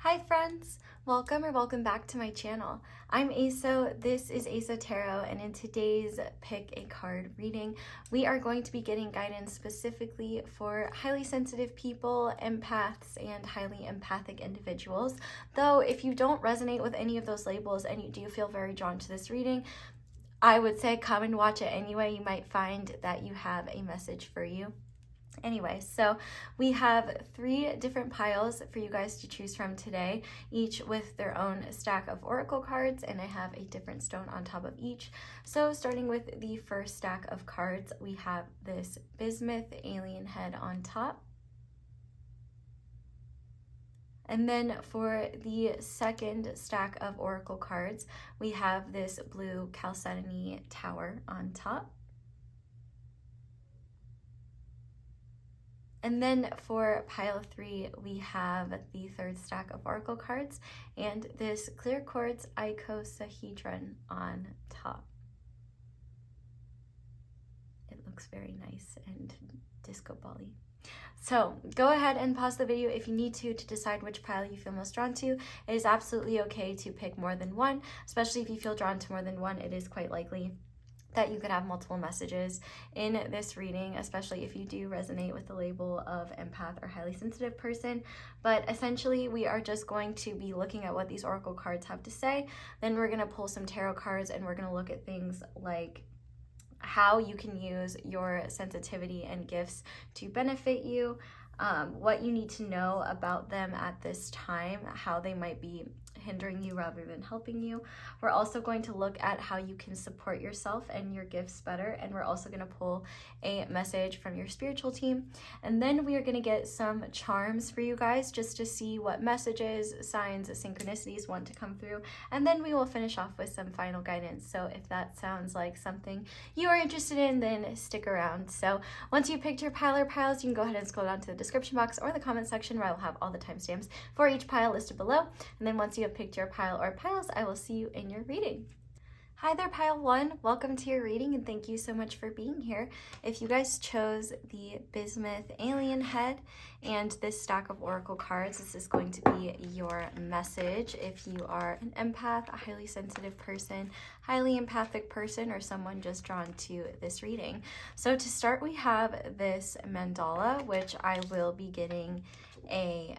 Hi friends, welcome back to my channel. I'm Xoxo, this is Xoxo Tarot, and in today's pick a card reading, we are going to be getting guidance specifically for highly sensitive people, empaths, and highly empathic individuals. Though if you don't resonate with any of those labels and you do feel very drawn to this reading, I would say come and watch it anyway. You might find that you have a message for you. Anyway, so we have 3 different piles for you guys to choose from today, each with their own stack of oracle cards, and I have a different stone on top of each. So starting with the first stack of cards, we have this bismuth alien head on top. And then for the second stack of oracle cards, we have this blue Chalcedony tower on top. And then for pile 3, we have the third stack of oracle cards and this clear quartz icosahedron on top. It looks very nice and disco ball-y. So go ahead and pause the video if you need to decide which pile you feel most drawn to. It is absolutely okay to pick more than one, especially if you feel drawn to more than one. It is quite likely that you could have multiple messages in this reading, especially if you do resonate with the label of empath or highly sensitive person. But essentially, we are just going to be looking at what these oracle cards have to say. Then we're going to pull some tarot cards and we're going to look at things like how you can use your sensitivity and gifts to benefit you, what you need to know about them at this time, how they might be hindering you rather than helping you. We're also going to look at how you can support yourself and your gifts better, and we're also going to pull a message from your spiritual team. And then we are going to get some charms for you guys just to see what messages, signs, synchronicities want to come through, and then we will finish off with some final guidance. So if that sounds like something you are interested in, then stick around. So once you've picked your pile or piles, you can go ahead and scroll down to the description box or the comment section where I will have all the timestamps for each pile listed below. And then once you have picked your pile or piles, I will see you in your reading. Hi there, pile 1. Welcome to your reading and thank you so much for being here. If you guys chose the bismuth alien head and this stack of oracle cards, this is going to be your message if you are an empath, a highly sensitive person, highly empathic person, or someone just drawn to this reading. So to start, we have this mandala, which I will be getting a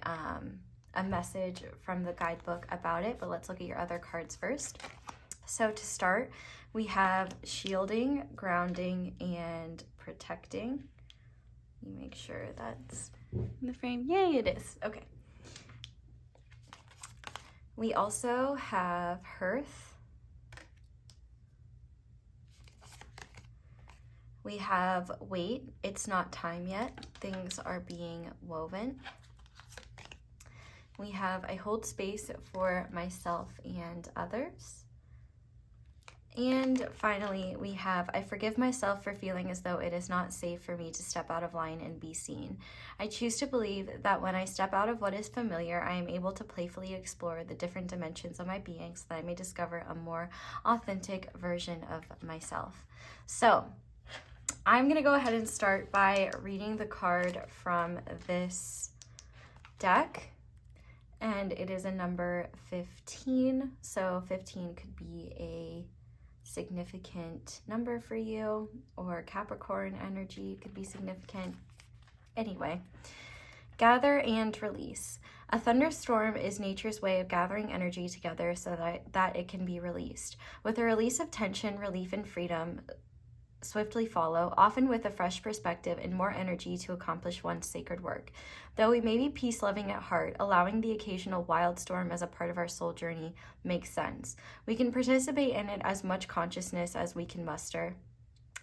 message from the guidebook about it, but let's look at your other cards first. So to start, we have shielding, grounding, and protecting. You make sure that's in the frame. Yay, it is. Okay. We also have hearth. We have wait. It's not time yet. Things are being woven. We have I hold space for myself and others. And finally, we have I forgive myself for feeling as though it is not safe for me to step out of line and be seen. I choose to believe that when I step out of what is familiar, I am able to playfully explore the different dimensions of my being so that I may discover a more authentic version of myself. So I'm going to go ahead and start by reading the card from this deck. And it is a number 15, so 15 could be a significant number for you, or Capricorn energy could be significant. Anyway, gather and release. A thunderstorm is nature's way of gathering energy together so that it can be released. With a release of tension, relief, and freedom swiftly follow, often with a fresh perspective and more energy to accomplish one's sacred work. Though we may be peace-loving at heart, allowing the occasional wild storm as a part of our soul journey makes sense. We can participate in it as much consciousness as we can muster,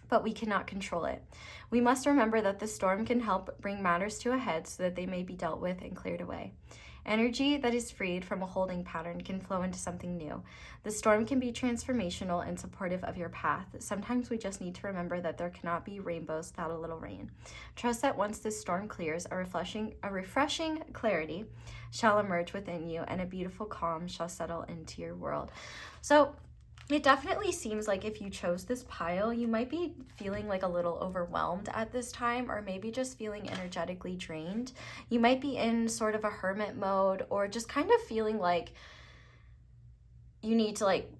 but we cannot control it. We must remember that the storm can help bring matters to a head so that they may be dealt with and cleared away. Energy that is freed from a holding pattern can flow into something new. The storm can be transformational and supportive of your path. Sometimes we just need to remember that there cannot be rainbows without a little rain. Trust that once this storm clears, a refreshing clarity shall emerge within you, and a beautiful calm shall settle into your world. So it definitely seems like if you chose this pile, you might be feeling like a little overwhelmed at this time, or maybe just feeling energetically drained. You might be in sort of a hermit mode, or just kind of feeling like you need to like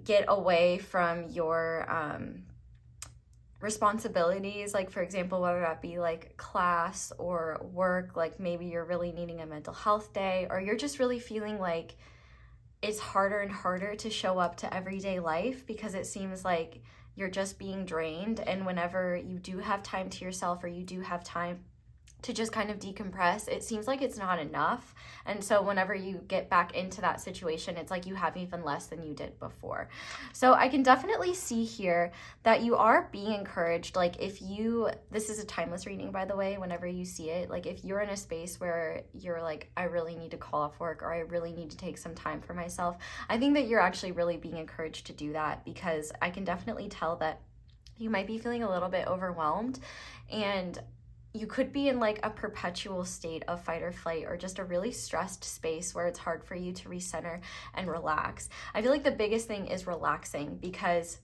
get away from your responsibilities, like for example, whether that be like class or work, like maybe you're really needing a mental health day, or you're just really feeling like it's harder and harder to show up to everyday life because it seems like you're just being drained. And whenever you do have time to yourself, or you do have time to just kind of decompress, it seems like it's not enough. And so whenever you get back into that situation, it's like you have even less than you did before. So I can definitely see here that you are being encouraged. Like if you, this is a timeless reading, by the way, whenever you see it, like if you're in a space where you're like, I really need to call off work, or I really need to take some time for myself, I think that you're actually really being encouraged to do that, because I can definitely tell that you might be feeling a little bit overwhelmed, and you could be in like a perpetual state of fight or flight, or just a really stressed space where it's hard for you to recenter and relax. I feel like the biggest thing is relaxing, because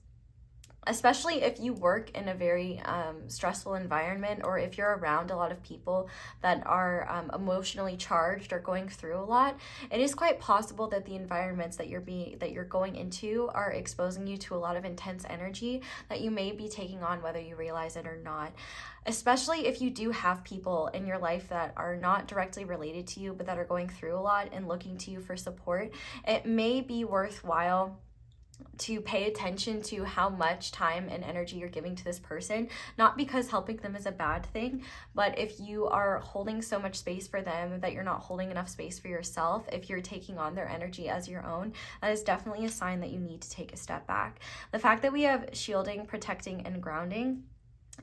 especially if you work in a very stressful environment, or if you're around a lot of people that are emotionally charged or going through a lot, it is quite possible that the environments that you're going into are exposing you to a lot of intense energy that you may be taking on whether you realize it or not. Especially if you do have people in your life that are not directly related to you, but that are going through a lot and looking to you for support, it may be worthwhile to pay attention to how much time and energy you're giving to this person. Not because helping them is a bad thing, but if you are holding so much space for them that you're not holding enough space for yourself, if you're taking on their energy as your own, that is definitely a sign that you need to take a step back. The fact that we have shielding, protecting, and grounding,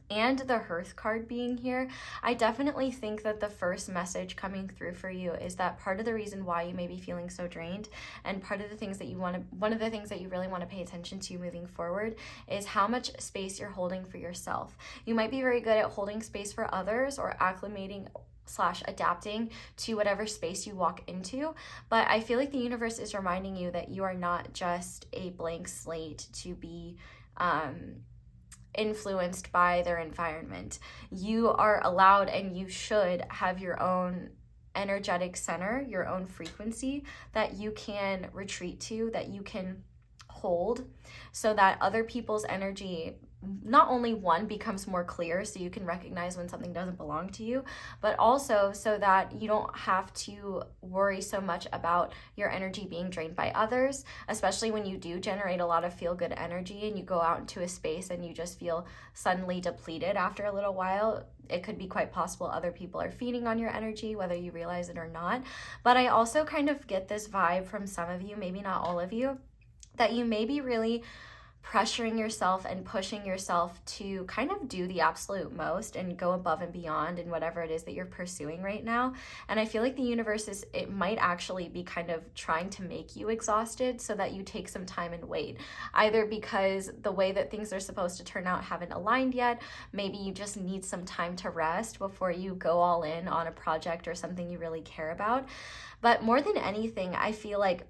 and the Hearth card being here, I definitely think that the first message coming through for you is that part of the reason why you may be feeling so drained, and part of the things that one of the things that you really want to pay attention to moving forward, is how much space you're holding for yourself. You might be very good at holding space for others, or acclimating / adapting to whatever space you walk into, but I feel like the universe is reminding you that you are not just a blank slate to be influenced by their environment. You are allowed, and you should have your own energetic center, your own frequency that you can retreat to, that you can hold, so that other people's energy, not only one, becomes more clear so you can recognize when something doesn't belong to you, but also so that you don't have to worry so much about your energy being drained by others, especially when you do generate a lot of feel-good energy and you go out into a space and you just feel suddenly depleted after a little while. It could be quite possible other people are feeding on your energy, whether you realize it or not. But I also kind of get this vibe from some of you, maybe not all of you, that you may be really pressuring yourself and pushing yourself to kind of do the absolute most and go above and beyond in whatever it is that you're pursuing right now. And I feel like the universe it might actually be kind of trying to make you exhausted so that you take some time and wait, either because the way that things are supposed to turn out haven't aligned yet. Maybe you just need some time to rest before you go all in on a project or something you really care about. But more than anything, I feel like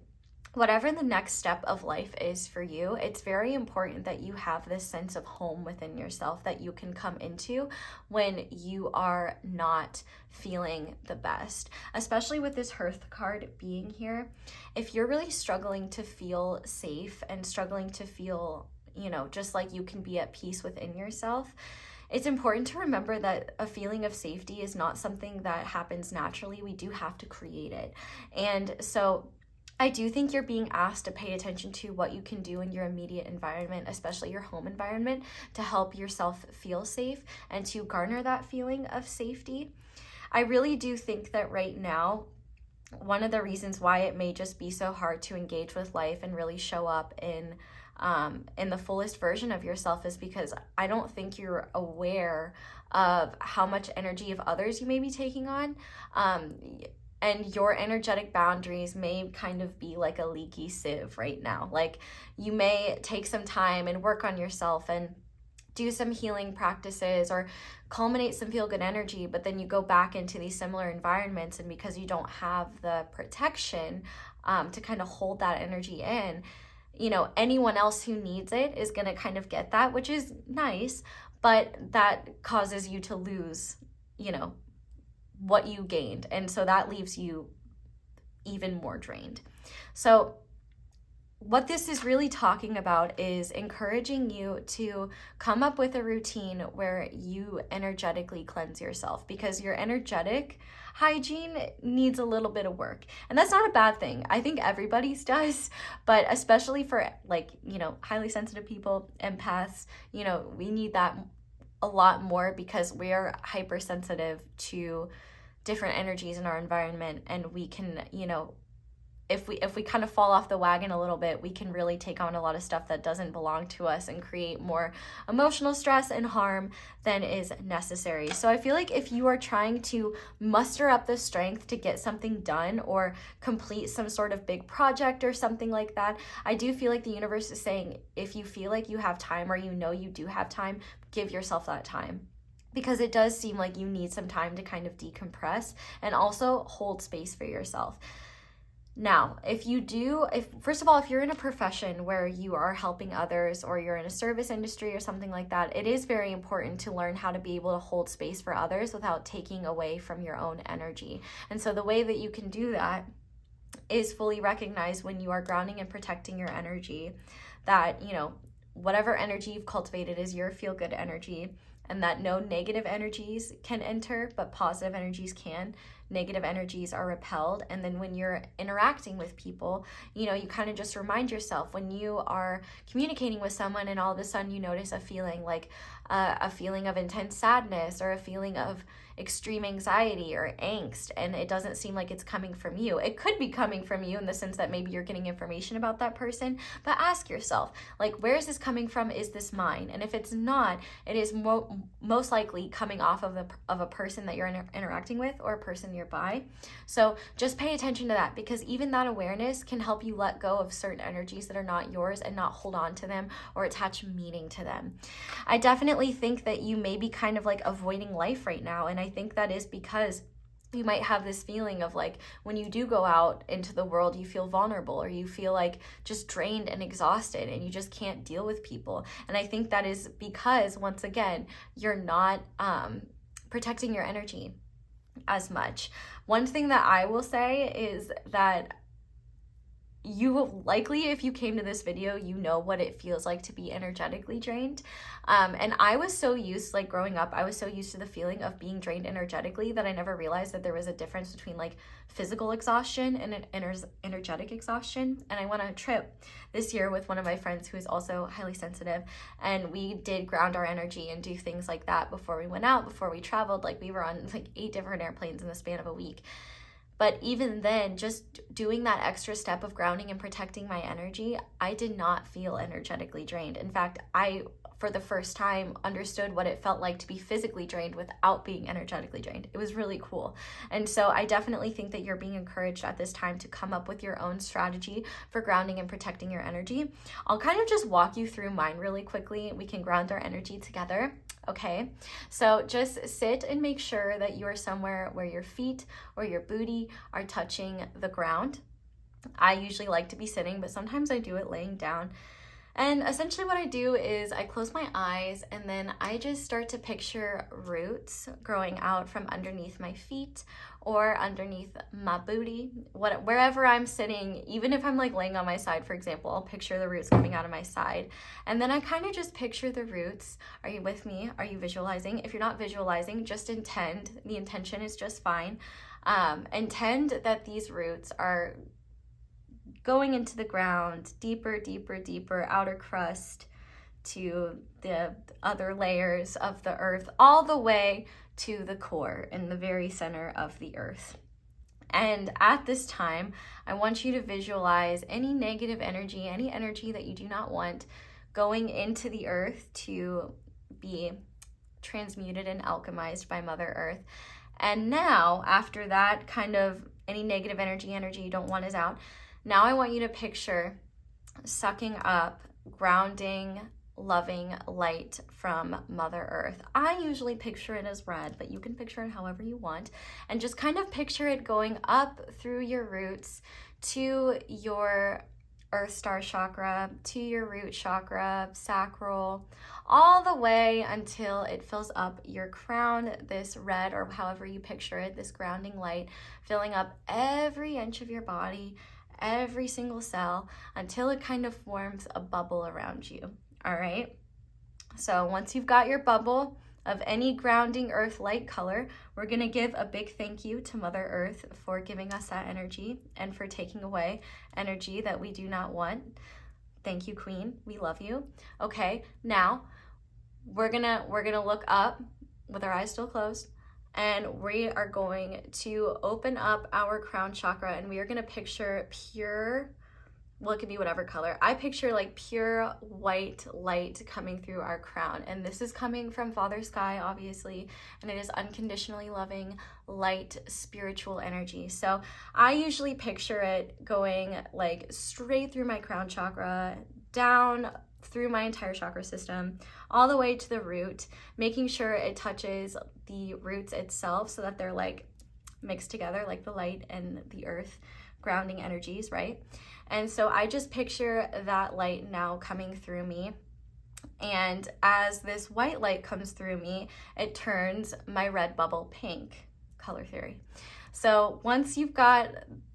whatever the next step of life is for you, it's very important that you have this sense of home within yourself that you can come into when you are not feeling the best. Especially with this Hearth card being here, if you're really struggling to feel safe and struggling to feel, just like you can be at peace within yourself, it's important to remember that a feeling of safety is not something that happens naturally. We do have to create it. And so I do think you're being asked to pay attention to what you can do in your immediate environment, especially your home environment, to help yourself feel safe and to garner that feeling of safety. I really do think that right now, one of the reasons why it may just be so hard to engage with life and really show up in the fullest version of yourself is because I don't think you're aware of how much energy of others you may be taking on. And your energetic boundaries may kind of be like a leaky sieve right now. Like you may take some time and work on yourself and do some healing practices or culminate some feel-good energy, but then you go back into these similar environments, and because you don't have the protection to kind of hold that energy in, you know, anyone else who needs it is going to kind of get that, which is nice, but that causes you to lose, you know, what you gained. And so that leaves you even more drained. So what this is really talking about is encouraging you to come up with a routine where you energetically cleanse yourself, because your energetic hygiene needs a little bit of work. And that's not a bad thing. I think everybody's does, but especially for, like, you know, highly sensitive people, empaths, you know, we need that a lot more because we are hypersensitive to different energies in our environment, and we can, you know, if we kind of fall off the wagon a little bit, we can really take on a lot of stuff that doesn't belong to us and create more emotional stress and harm than is necessary. So I feel like if you are trying to muster up the strength to get something done or complete some sort of big project or something like that, I do feel like the universe is saying, if you feel like you have time, or you know you do have time, give yourself that time. Because it does seem like you need some time to kind of decompress and also hold space for yourself. Now, if first of all, if you're in a profession where you are helping others, or you're in a service industry or something like that, it is very important to learn how to be able to hold space for others without taking away from your own energy. And so the way that you can do that is fully recognize when you are grounding and protecting your energy, that, you know, whatever energy you've cultivated is your feel-good energy, and that no negative energies can enter, but positive energies can. Negative energies are repelled. And then when you're interacting with people, you know, you kind of just remind yourself, when you are communicating with someone and all of a sudden you notice a feeling like a feeling of intense sadness, or a feeling of extreme anxiety or angst, and it doesn't seem like it's coming from you. It could be coming from you in the sense that maybe you're getting information about that person, but ask yourself, like, where is this coming from? Is this mine? And if it's not, it is most likely coming off of a person that you're interacting with, or a person nearby. So just pay attention to that, because even that awareness can help you let go of certain energies that are not yours and not hold on to them or attach meaning to them. I definitely think that you may be kind of like avoiding life right now, and I think that is because you might have this feeling of, like, when you do go out into the world, you feel vulnerable, or you feel like just drained and exhausted, and you just can't deal with people. And I think that is because, once again, you're not protecting your energy as much. One thing that I will say is that you will likely, if you came to this video, you know what it feels like to be energetically drained. And I was so used, like, growing up, I was so used to the feeling of being drained energetically that I never realized that there was a difference between, like, physical exhaustion and an energetic exhaustion. And I went on a trip this year with one of my friends who is also highly sensitive, and we did ground our energy and do things like that before we went out, before we traveled. Like, we were on like 8 different airplanes in the span of a week. But even then, just doing that extra step of grounding and protecting my energy, I did not feel energetically drained. In fact, I, for the first time, understood what it felt like to be physically drained without being energetically drained. It was really cool. And so I definitely think that you're being encouraged at this time to come up with your own strategy for grounding and protecting your energy. I'll kind of just walk you through mine really quickly. We can ground our energy together. Okay, so just sit and make sure that you are somewhere where your feet or your booty are touching the ground. I usually like to be sitting, but sometimes I do it laying down. And essentially what I do is I close my eyes, and then I just start to picture roots growing out from underneath my feet or underneath my booty, wherever I'm sitting. Even if I'm like laying on my side, for example, I'll picture the roots coming out of my side. And then I kind of just picture the roots. Are you with me? Are you visualizing? If you're not visualizing, just intend. The intention is just fine. Intend that these roots are going into the ground, deeper, deeper, deeper, outer crust to the other layers of the earth, all the way to the core in the very center of the earth. And at this time, I want you to visualize any negative energy, any energy that you do not want, going into the earth to be transmuted and alchemized by Mother Earth. And now, after that kind of any negative energy you don't want is out, now I want you to picture sucking up grounding, loving light from Mother Earth. I usually picture it as red, but you can picture it however you want. And just kind of picture it going up through your roots to your Earth Star chakra to your root chakra, sacral, all the way until it fills up your crown, this red, or however you picture it, this grounding light, filling up every inch of your body, every single cell, until it kind of forms a bubble around you, all right? So once you've got your bubble of any grounding earth light color, we're gonna give a big thank you to Mother Earth for giving us that energy and for taking away energy that we do not want. Thank you, Queen, we love you. Okay, now we're gonna look up with our eyes still closed, and we are going to open up our crown chakra, and we are gonna picture pure, well, it could be whatever color. I picture like pure white light coming through our crown. And this is coming from Father Sky, obviously, and it is unconditionally loving, light, spiritual energy. So I usually picture it going like straight through my crown chakra, down through my entire chakra system, all the way to the root, making sure it touches the roots itself so that they're like mixed together, like the light and the earth grounding energies, right? And so I just picture that light now coming through me. And as this white light comes through me, it turns my red bubble pink, color theory. So once you've got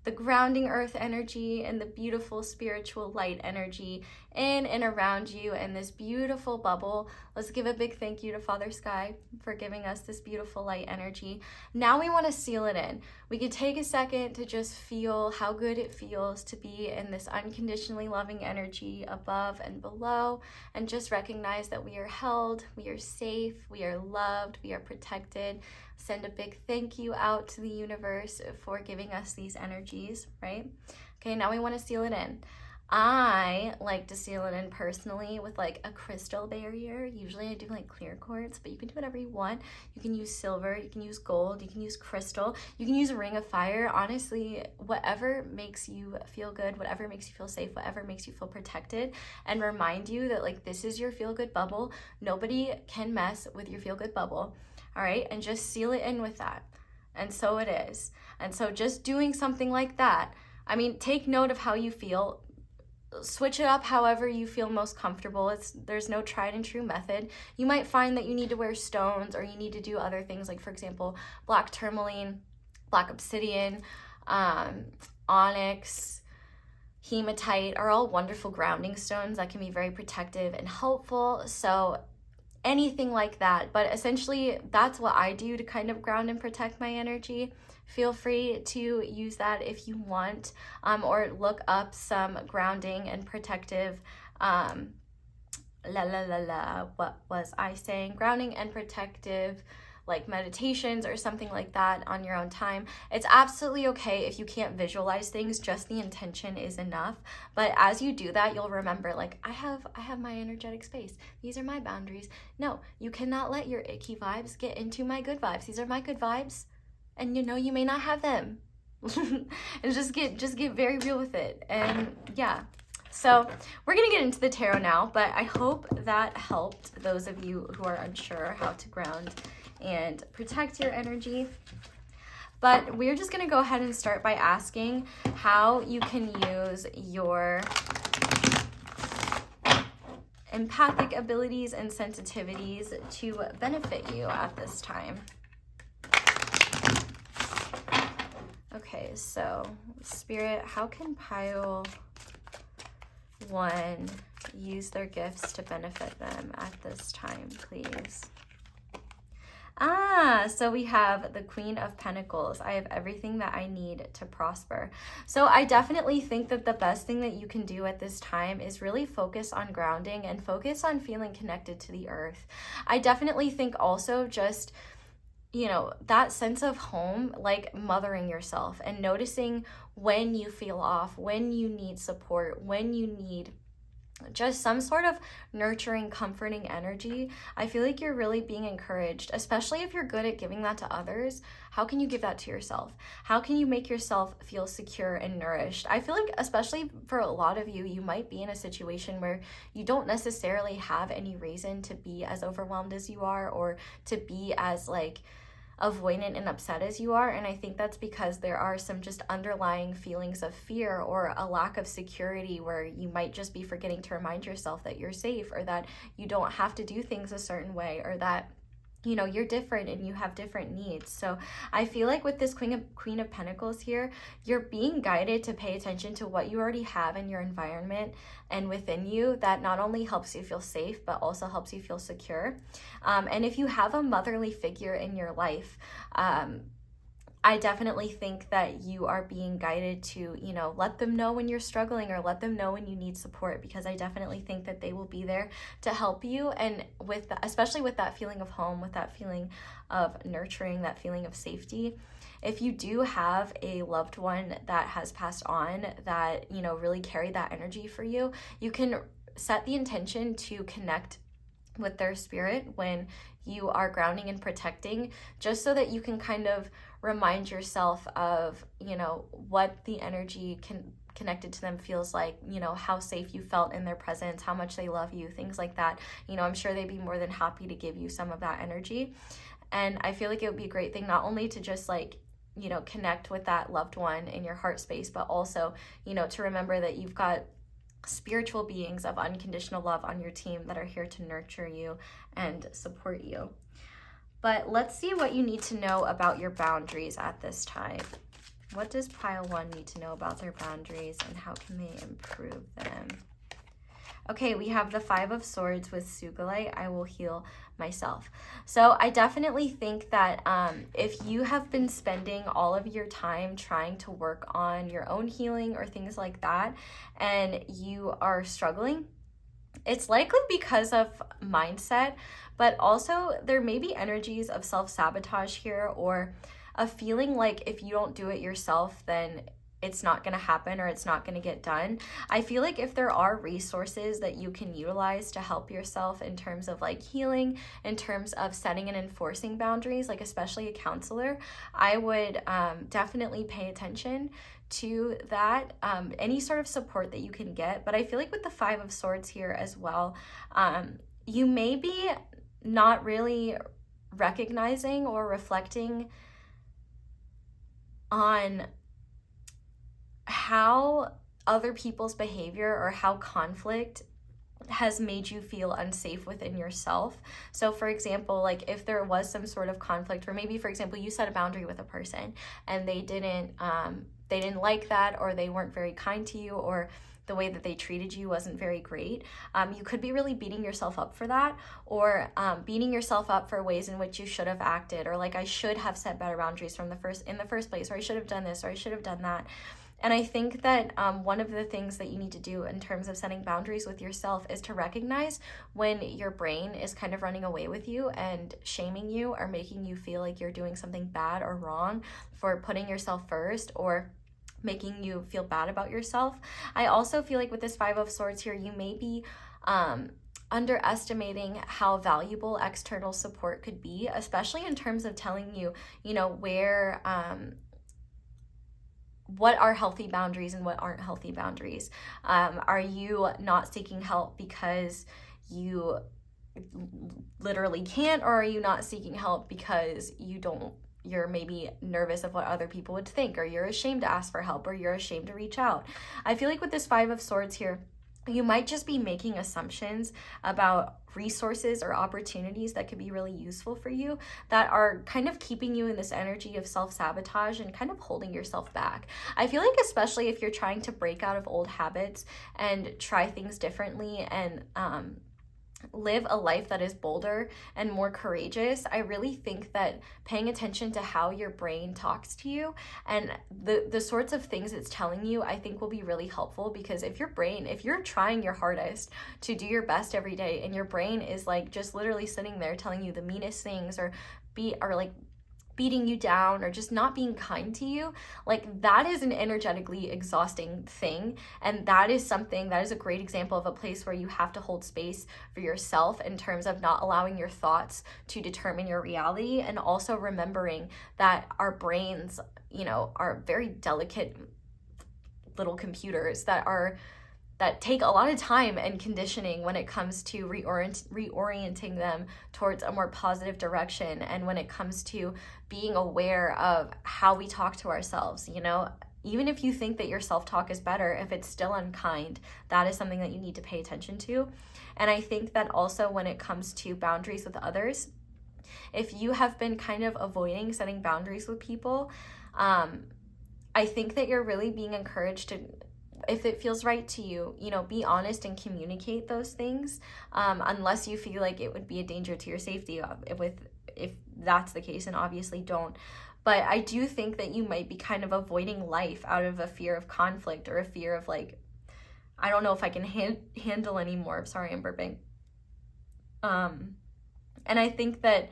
the grounding earth energy and the beautiful spiritual light energy in and around you and this beautiful bubble, let's give a big thank you to Father Sky for giving us this beautiful light energy. Now we want to seal it in. We could take a second to just feel how good it feels to be in this unconditionally loving energy above and below, and just recognize that we are held, we are safe, we are loved, we are protected. Send a big thank you out to the universe for giving us these energies, right? Okay, now we want to seal it in. I like to seal it in personally with like a crystal barrier. Usually I do like clear quartz, but you can do whatever you want. You can use silver, you can use gold, you can use crystal, you can use a ring of fire. Honestly, whatever makes you feel good, whatever makes you feel safe, whatever makes you feel protected, and remind you that like this is your feel-good bubble. Nobody can mess with your feel-good bubble. All right, and just seal it in with that. And so it is. And so just doing something like that, I mean, take note of how you feel. Switch it up however you feel most comfortable. There's no tried and true method. You might find that you need to wear stones, or you need to do other things, like for example, black tourmaline, black obsidian, onyx, hematite are all wonderful grounding stones that can be very protective and helpful. So anything like that, but essentially that's what I do to kind of ground and protect my energy. Feel free to use that if you want, or look up some grounding and protective, what was I saying? Grounding and protective like meditations or something like that on your own time. It's absolutely okay if you can't visualize things, just the intention is enough. But as you do that, you'll remember like, I have my energetic space. These are my boundaries. No, you cannot let your icky vibes get into my good vibes. These are my good vibes, and you know, you may not have them. And just get very real with it. And yeah. So we're gonna get into the tarot now, but I hope that helped those of you who are unsure how to ground and protect your energy. But we're just gonna go ahead and start by asking how you can use your empathic abilities and sensitivities to benefit you at this time. Okay, so Spirit, how can pile 1 use their gifts to benefit them at this time, please? So we have the Queen of Pentacles. I have everything that I need to prosper. So I definitely think that the best thing that you can do at this time is really focus on grounding and focus on feeling connected to the earth. I definitely think also just, you know, that sense of home, like mothering yourself and noticing when you feel off, when you need support, when you need just some sort of nurturing, comforting energy. I feel like you're really being encouraged, especially if you're good at giving that to others. How can you give that to yourself? How can you make yourself feel secure and nourished? I feel like, especially for a lot of you, you might be in a situation where you don't necessarily have any reason to be as overwhelmed as you are, or to be as like avoidant and upset as you are. And I think that's because there are some just underlying feelings of fear or a lack of security, where you might just be forgetting to remind yourself that you're safe, or that you don't have to do things a certain way, or that you're different and you have different needs. So I feel like with this Queen of Pentacles here, you're being guided to pay attention to what you already have in your environment and within you that not only helps you feel safe, but also helps you feel secure. And if you have a motherly figure in your life, I definitely think that you are being guided to, let them know when you're struggling, or let them know when you need support, because I definitely think that they will be there to help you. And especially with that feeling of home, with that feeling of nurturing, that feeling of safety. If you do have a loved one that has passed on that, really carry that energy for you, you can set the intention to connect with their spirit when you are grounding and protecting, just so that you can kind of remind yourself of, what the energy connected to them feels like, how safe you felt in their presence, how much they love you, things like that. I'm sure they'd be more than happy to give you some of that energy. And I feel like it would be a great thing not only to just connect with that loved one in your heart space, but also, to remember that you've got spiritual beings of unconditional love on your team that are here to nurture you and support you. But let's see what you need to know about your boundaries at this time. What does pile 1 need to know about their boundaries, and how can they improve them? Okay, we have the 5 of Swords with Sugilite. I will heal myself. So I definitely think that if you have been spending all of your time trying to work on your own healing or things like that, and you are struggling, it's likely because of mindset, but also there may be energies of self-sabotage here, or a feeling like if you don't do it yourself, then it's not going to happen, or it's not going to get done. I feel like if there are resources that you can utilize to help yourself in terms of healing, in terms of setting and enforcing boundaries, especially a counselor, I would definitely pay attention to that, any sort of support that you can get. But I feel like with the 5 of Swords here as well, you may be not really recognizing or reflecting on how other people's behavior or how conflict has made you feel unsafe within yourself. So for example, if there was some sort of conflict, or maybe for example you set a boundary with a person and they didn't like that, or they weren't very kind to you, or the way that they treated you wasn't very great, you could be really beating yourself up for that, or beating yourself up for ways in which you should have acted, or I should have set better boundaries in the first place, or I should have done this, or I should have done that. And I think that one of the things that you need to do in terms of setting boundaries with yourself is to recognize when your brain is kind of running away with you and shaming you, or making you feel like you're doing something bad or wrong for putting yourself first, or making you feel bad about yourself. I also feel like with this 5 of Swords here, you may be underestimating how valuable external support could be, especially in terms of telling you, where what are healthy boundaries and what aren't healthy boundaries. Are you not seeking help because you literally can't, or are you not seeking help because you're maybe nervous of what other people would think, or you're ashamed to ask for help, or you're ashamed to reach out? I feel like with this 5 of Swords here, you might just be making assumptions about resources or opportunities that could be really useful for you, that are kind of keeping you in this energy of self-sabotage and kind of holding yourself back. I feel like especially if you're trying to break out of old habits and try things differently and live a life that is bolder and more courageous, I really think that paying attention to how your brain talks to you and the sorts of things it's telling you, I think will be really helpful. Because if you're trying your hardest to do your best every day, and your brain is just literally sitting there telling you the meanest things, or beating you down, or just not being kind to you, that is an energetically exhausting thing. And that is a great example of a place where you have to hold space for yourself in terms of not allowing your thoughts to determine your reality, and also remembering that our brains, are very delicate little computers that are that take a lot of time and conditioning when it comes to reorienting them towards a more positive direction, and when it comes to being aware of how we talk to ourselves. You know, even if you think that your self-talk is better, if it's still unkind, that is something that you need to pay attention to. And I think that also when it comes to boundaries with others, if you have been kind of avoiding setting boundaries with people, I think that you're really being encouraged to, if it feels right to you, you know, be honest and communicate those things, unless you feel like it would be a danger to your safety. If that's the case, and obviously don't. But I do think that you might be kind of avoiding life out of a fear of conflict, or a fear of like, I don't know if I can handle anymore. Sorry, I'm burping. And I think that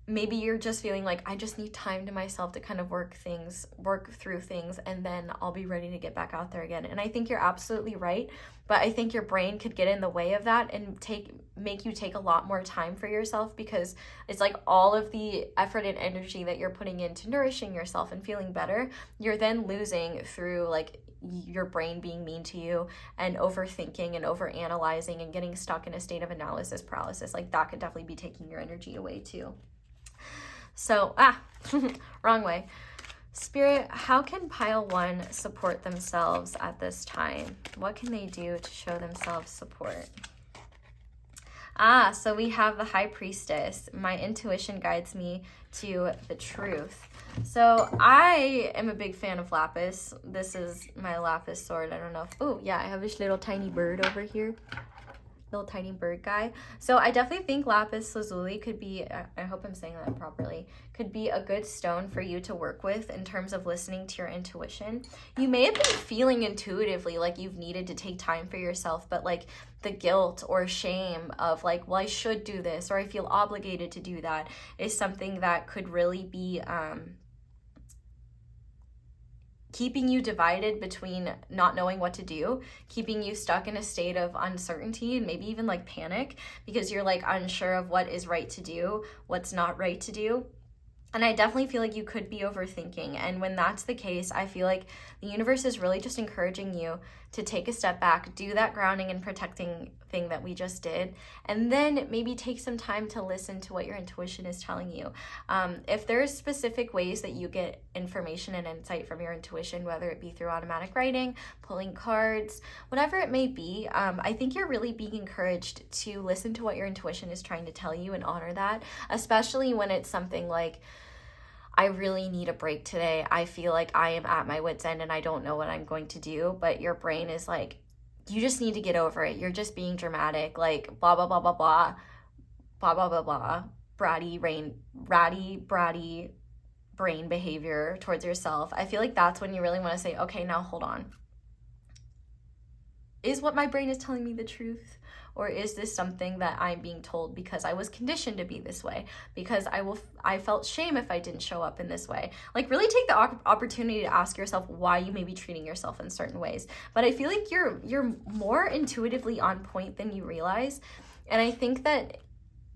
maybe you're just feeling like, I just need time to myself to kind of work through things, and then I'll be ready to get back out there again. And I think you're absolutely right, but I think your brain could get in the way of that and make you take a lot more time for yourself, because it's like all of the effort and energy that you're putting into nourishing yourself and feeling better, you're then losing through like your brain being mean to you and overthinking and overanalyzing and getting stuck in a state of analysis paralysis. Like that could definitely be taking your energy away too. So, wrong way. Spirit, how can pile 1 support themselves at this time? What can they do to show themselves support? So we have the High Priestess. My intuition guides me to the truth. So I am a big fan of lapis. This is my lapis sword. I don't know if, oh yeah, I have this little tiny bird over here. Little tiny bird guy. So I definitely think lapis lazuli could be, I hope I'm saying that properly, could be a good stone for you to work with in terms of listening to your intuition. You may have been feeling intuitively like you've needed to take time for yourself, but like the guilt or shame of like, well, I should do this, or I feel obligated to do that, is something that could really be keeping you divided between not knowing what to do, keeping you stuck in a state of uncertainty and maybe even like panic, because you're like unsure of what is right to do, what's not right to do. And I definitely feel like you could be overthinking. And when that's the case, I feel like the universe is really just encouraging you to take a step back, do that grounding and protecting thing that we just did, and then maybe take some time to listen to what your intuition is telling you. If there's specific ways that you get information and insight from your intuition, whether it be through automatic writing, pulling cards, whatever it may be, I think you're really being encouraged to listen to what your intuition is trying to tell you and honor that, especially when it's something like, I really need a break today. I feel like I am at my wit's end and I don't know what I'm going to do. But your brain is like, you just need to get over it. You're just being dramatic, like blah, blah, blah, blah, blah, blah, blah, blah, blah, ratty, bratty brain behavior towards yourself. I feel like that's when you really want to say, okay, now hold on. Is what my brain is telling me the truth? Or is this something that I'm being told because I was conditioned to be this way? Because I felt shame if I didn't show up in this way. Like really take the opportunity to ask yourself why you may be treating yourself in certain ways. But I feel like you're more intuitively on point than you realize. And I think that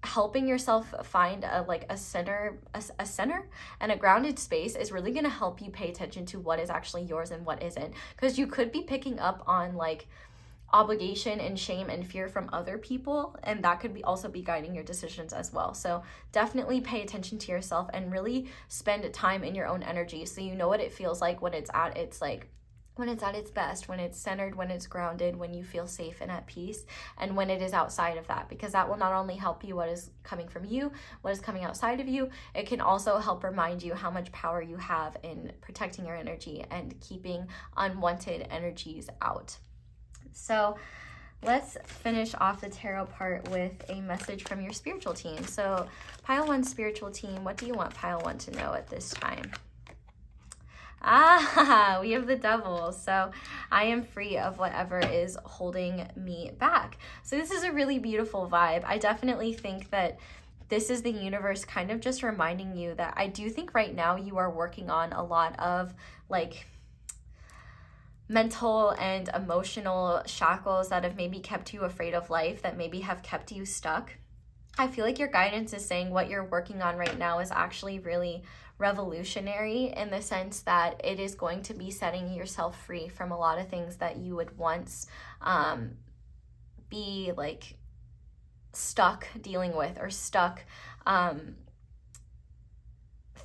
helping yourself find a center and a grounded space is really going to help you pay attention to what is actually yours and what isn't. Because you could be picking up on like obligation and shame and fear from other people, and that could also be guiding your decisions as well. So definitely pay attention to yourself and really spend time in your own energy, so you know what it feels like when it's at its best, when it's centered, when it's grounded, when you feel safe and at peace, and when it is outside of that, because that will not only help you what is coming from you, what is coming outside of you, it can also help remind you how much power you have in protecting your energy and keeping unwanted energies out. So let's finish off the tarot part with a message from your spiritual team. So pile 1 spiritual team, what do you want pile 1 to know at this time? We have the Devil. So I am free of whatever is holding me back. So this is a really beautiful vibe. I definitely think that this is the universe kind of just reminding you that I do think right now you are working on a lot of like mental and emotional shackles that have maybe kept you afraid of life, that maybe have kept you stuck. I feel like your guidance is saying what you're working on right now is actually really revolutionary in the sense that it is going to be setting yourself free from a lot of things that you would once be like stuck dealing with, or stuck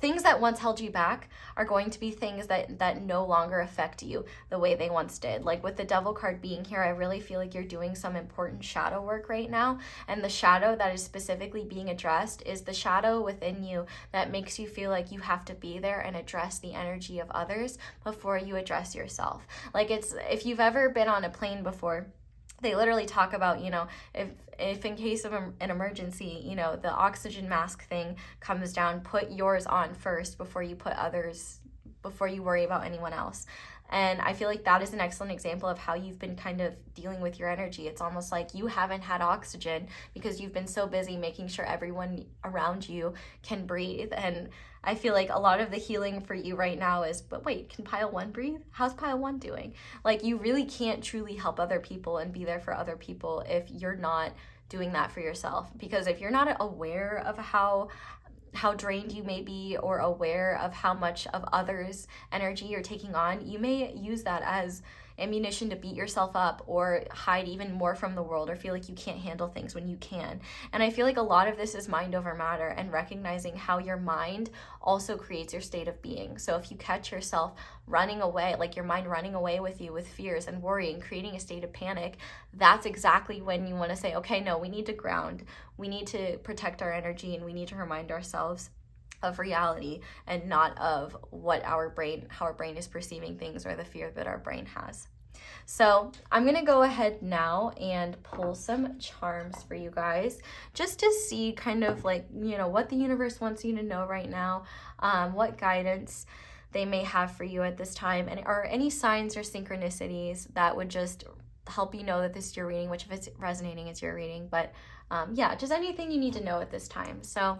things that once held you back are going to be things that no longer affect you the way they once did. Like with the Devil card being here, I really feel like you're doing some important shadow work right now. And the shadow that is specifically being addressed is the shadow within you that makes you feel like you have to be there and address the energy of others before you address yourself. Like if you've ever been on a plane before, they literally talk about, you know, if in case of an emergency, you know, the oxygen mask thing comes down, put yours on first before you put others, before you worry about anyone else. And I feel like that is an excellent example of how you've been kind of dealing with your energy. It's almost like you haven't had oxygen because you've been so busy making sure everyone around you can breathe. And I feel like a lot of the healing for you right now is, but wait, can pile one breathe? How's pile one doing? Like, you really can't truly help other people and be there for other people if you're not doing that for yourself. Because if you're not aware of how drained you may be, or aware of how much of others' energy you're taking on, you may use that as ammunition to beat yourself up or hide even more from the world, or feel like you can't handle things when you can. And I feel like a lot of this is mind over matter, and recognizing how your mind also creates your state of being. So if you catch yourself running away, like your mind running away with you with fears and worry and creating a state of panic, that's exactly when you want to say, okay, no, we need to ground, we need to protect our energy, and we need to remind ourselves of reality and not of what how our brain is perceiving things, or the fear that our brain has. So I'm gonna go ahead now and pull some charms for you guys, just to see kind of like, you know, what the universe wants you to know right now, what guidance they may have for you at this time, and or any signs or synchronicities that would just help you know that this is your reading, which if it's resonating, it's your reading. But yeah, just anything you need to know at this time. So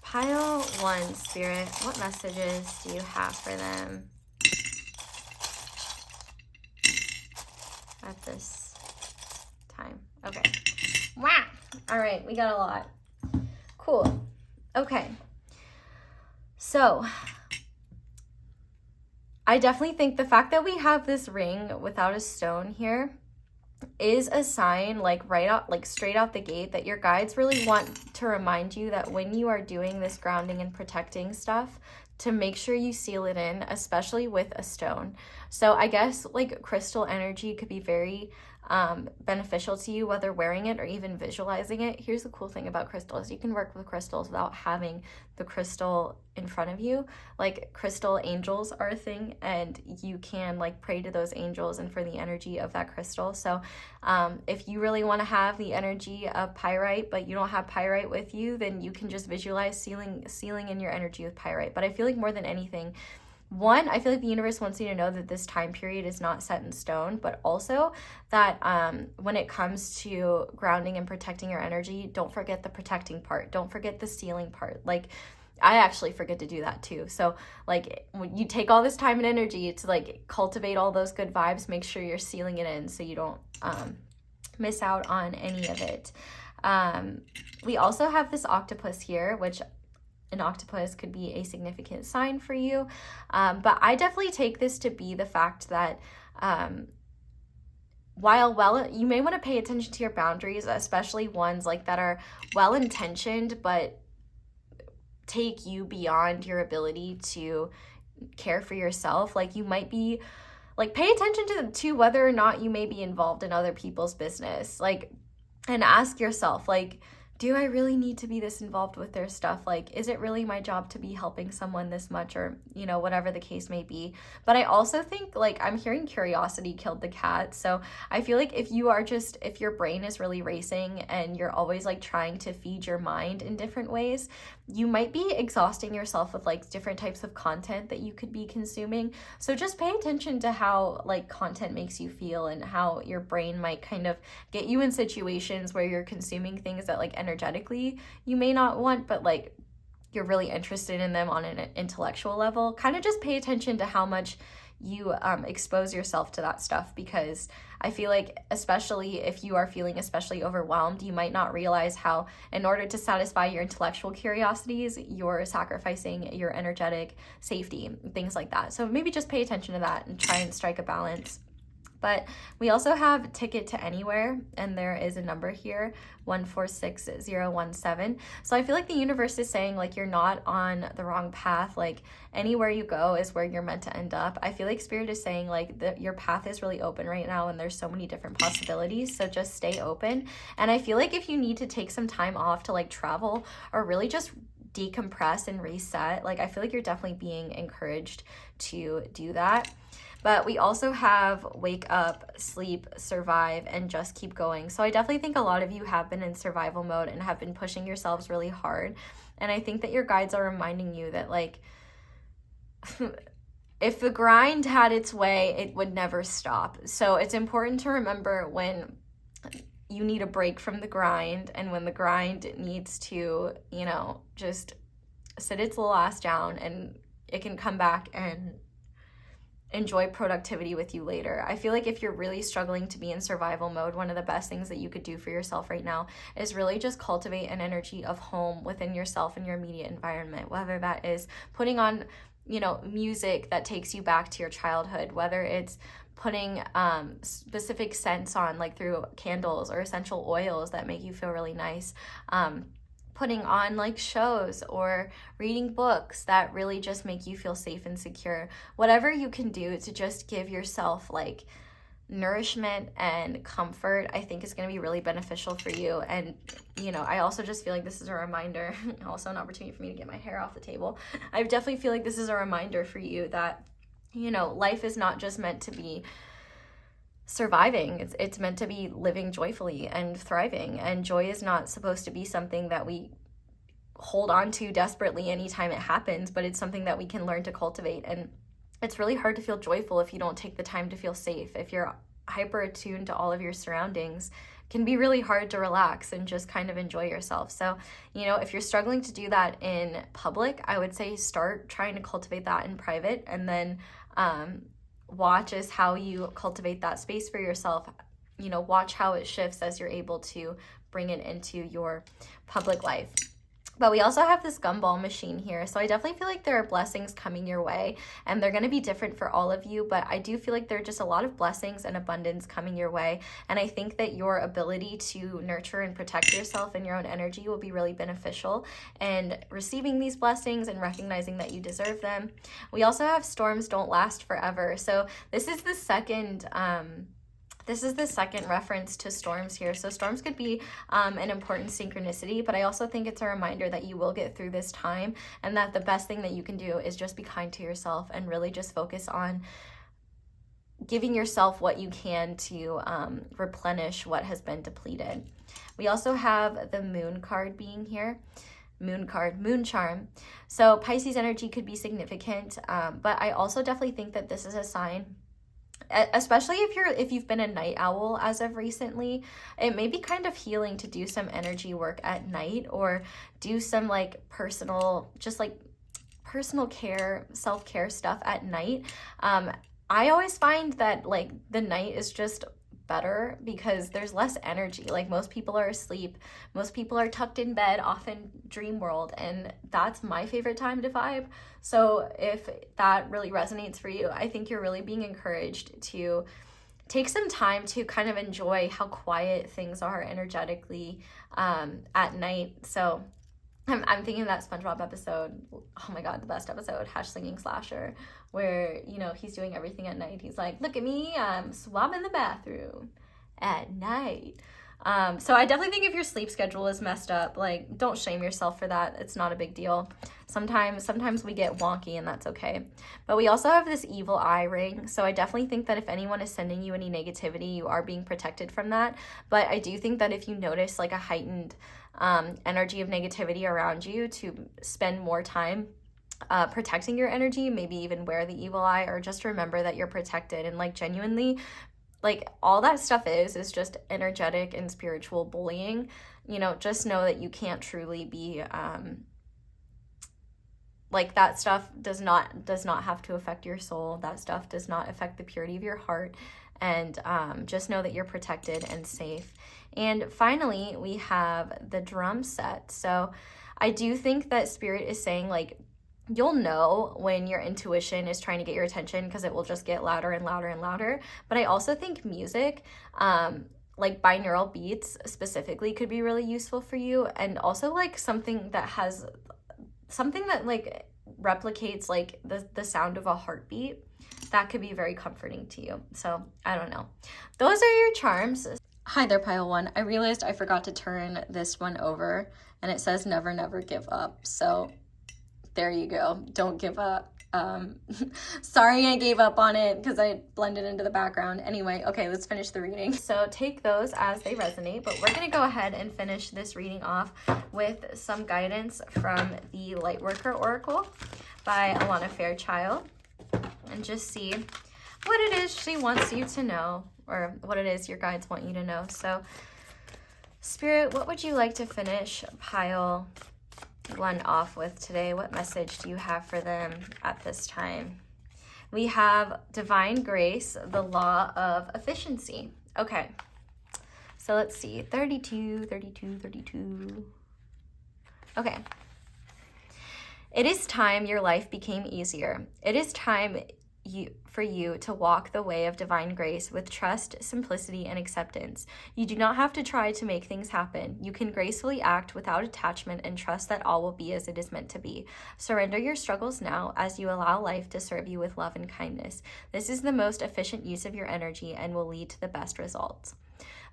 pile one, Spirit, what messages do you have for them at this time? Okay. Wow. All right, we got a lot. Cool. Okay. So I definitely think the fact that we have this ring without a stone here is a sign, like straight out the gate, that your guides really want to remind you that when you are doing this grounding and protecting stuff, to make sure you seal it in, especially with a stone. So I guess like crystal energy could be very beneficial to you, whether wearing it or even visualizing it. Here's the cool thing about crystals: you can work with crystals without having the crystal in front of you. Like, crystal angels are a thing, and you can like pray to those angels and for the energy of that crystal. So if you really want to have the energy of pyrite, but you don't have pyrite with you, then you can just visualize sealing in your energy with pyrite. But I feel like more than anything, one, I feel like the universe wants you to know that this time period is not set in stone, but also that when it comes to grounding and protecting your energy, don't forget the protecting part. Don't forget the sealing part. Like, I actually forget to do that too. So like, when you take all this time and energy to like cultivate all those good vibes, make sure you're sealing it in so you don't miss out on any of it. We also have this octopus here, which an octopus could be a significant sign for you. But I definitely take this to be the fact that while you may want to pay attention to your boundaries, especially ones like that are well-intentioned, but take you beyond your ability to care for yourself. Like, you might be like, pay attention to whether or not you may be involved in other people's business. Like, and ask yourself, like, do I really need to be this involved with their stuff? Like, is it really my job to be helping someone this much, or, you know, whatever the case may be? But I also think, like, I'm hearing curiosity killed the cat. So I feel like if your brain is really racing and you're always like trying to feed your mind in different ways, you might be exhausting yourself with like different types of content that you could be consuming. So just pay attention to how like content makes you feel, and how your brain might kind of get you in situations where you're consuming things that like energetically you may not want, but like you're really interested in them on an intellectual level. Kind of just pay attention to how much you expose yourself to that stuff, because I feel like, especially if you are feeling especially overwhelmed, you might not realize how, in order to satisfy your intellectual curiosities, you're sacrificing your energetic safety, things like that. So maybe just pay attention to that and try and strike a balance. But we also have Ticket to Anywhere, and there is a number here, 146017. So I feel like the universe is saying, like, you're not on the wrong path. Like, anywhere you go is where you're meant to end up. I feel like Spirit is saying, like, your path is really open right now, and there's so many different possibilities. So just stay open. And I feel like if you need to take some time off to, like, travel or really just decompress and reset, like, I feel like you're definitely being encouraged to do that. But we also have Wake Up, Sleep, Survive, and Just Keep Going. So I definitely think a lot of you have been in survival mode and have been pushing yourselves really hard. And I think that your guides are reminding you that, like, if the grind had its way, it would never stop. So it's important to remember when you need a break from the grind, and when the grind needs to, you know, just sit its little ass down, and it can come back and enjoy productivity with you later. I feel like if you're really struggling to be in survival mode, one of the best things that you could do for yourself right now is really just cultivate an energy of home within yourself and your immediate environment, whether that is putting on, you know, music that takes you back to your childhood, whether it's putting specific scents on, like through candles or essential oils that make you feel really nice, putting on like shows or reading books that really just make you feel safe and secure. Whatever you can do to just give yourself like nourishment and comfort, I think is going to be really beneficial for you. And, you know, I also just feel like this is a reminder, also an opportunity for me to get my hair off the table. I definitely feel like this is a reminder for you that, you know, life is not just meant to be surviving. It's meant to be living joyfully and thriving. And joy is not supposed to be something that we hold on to desperately anytime it happens, but it's something that we can learn to cultivate. And it's really hard to feel joyful if you don't take the time to feel safe. If you're hyper attuned to all of your surroundings, it can be really hard to relax and just kind of enjoy yourself. So, you know, if you're struggling to do that in public, I would say start trying to cultivate that in private, and then watch as how you cultivate that space for yourself. You know, watch how it shifts as you're able to bring it into your public life. But we also have this gumball machine here. So I definitely feel like there are blessings coming your way, and they're going to be different for all of you. But I do feel like there are just a lot of blessings and abundance coming your way. And I think that your ability to nurture and protect yourself and your own energy will be really beneficial. And receiving these blessings and recognizing that you deserve them. We also have storms don't last forever. So this is the second reference to storms here. So storms could be an important synchronicity, but I also think it's a reminder that you will get through this time, and that the best thing that you can do is just be kind to yourself and really just focus on giving yourself what you can to replenish what has been depleted. We also have the moon card being here. Moon card, moon charm. So Pisces energy could be significant, but I also definitely think that this is a sign, especially if you've been a night owl as of recently, it may be kind of healing to do some energy work at night, or do some like personal care, self-care stuff at night. I always find that like the night is just better because there's less energy. Like most people are asleep, most people are tucked in bed, often dream world, and that's my favorite time to vibe. So if that really resonates for you, I think you're really being encouraged to take some time to kind of enjoy how quiet things are energetically at night. So I'm thinking of that SpongeBob episode, oh my god, the best episode, Slinging Slasher, where, you know, he's doing everything at night. He's like, look at me, I'm swabbing the bathroom at night. So I definitely think if your sleep schedule is messed up, like, don't shame yourself for that. It's not a big deal. Sometimes we get wonky, and that's okay. But we also have this evil eye ring. So I definitely think that if anyone is sending you any negativity, you are being protected from that. But I do think that if you notice like a heightened energy of negativity around you, to spend more time protecting your energy, maybe even wear the evil eye, or just remember that you're protected. And like genuinely, like all that stuff is just energetic and spiritual bullying. You know, just know that you can't truly be Like, that stuff does not have to affect your soul. That stuff does not affect the purity of your heart. And just know that you're protected and safe. And finally, we have the drum set. So I do think that Spirit is saying, like, you'll know when your intuition is trying to get your attention, because it will just get louder and louder and louder. But I also think music, like binaural beats specifically, could be really useful for you. And also like something that like replicates like the sound of a heartbeat, that could be very comforting to you. So I don't know. Those are your charms. Hi there, pile one. I realized I forgot to turn this one over, and it says never, never give up. So there you go. Don't give up. Sorry I gave up on it because I blended into the background. Anyway, okay, let's finish the reading. So take those as they resonate, but we're going to go ahead and finish this reading off with some guidance from the Lightworker Oracle by Alana Fairchild, and just see what it is she wants you to know, or what it is your guides want you to know. So Spirit, what would you like to finish pile one off with today? What message do you have for them at this time? We have divine grace, the law of efficiency. Okay, so let's see. 32. Okay. It is time your life became easier. It is time for you to walk the way of divine grace with trust, simplicity, and acceptance. You do not have to try to make things happen. You can gracefully act without attachment and trust that all will be as it is meant to be. Surrender your struggles now as you allow life to serve you with love and kindness. This is the most efficient use of your energy and will lead to the best results.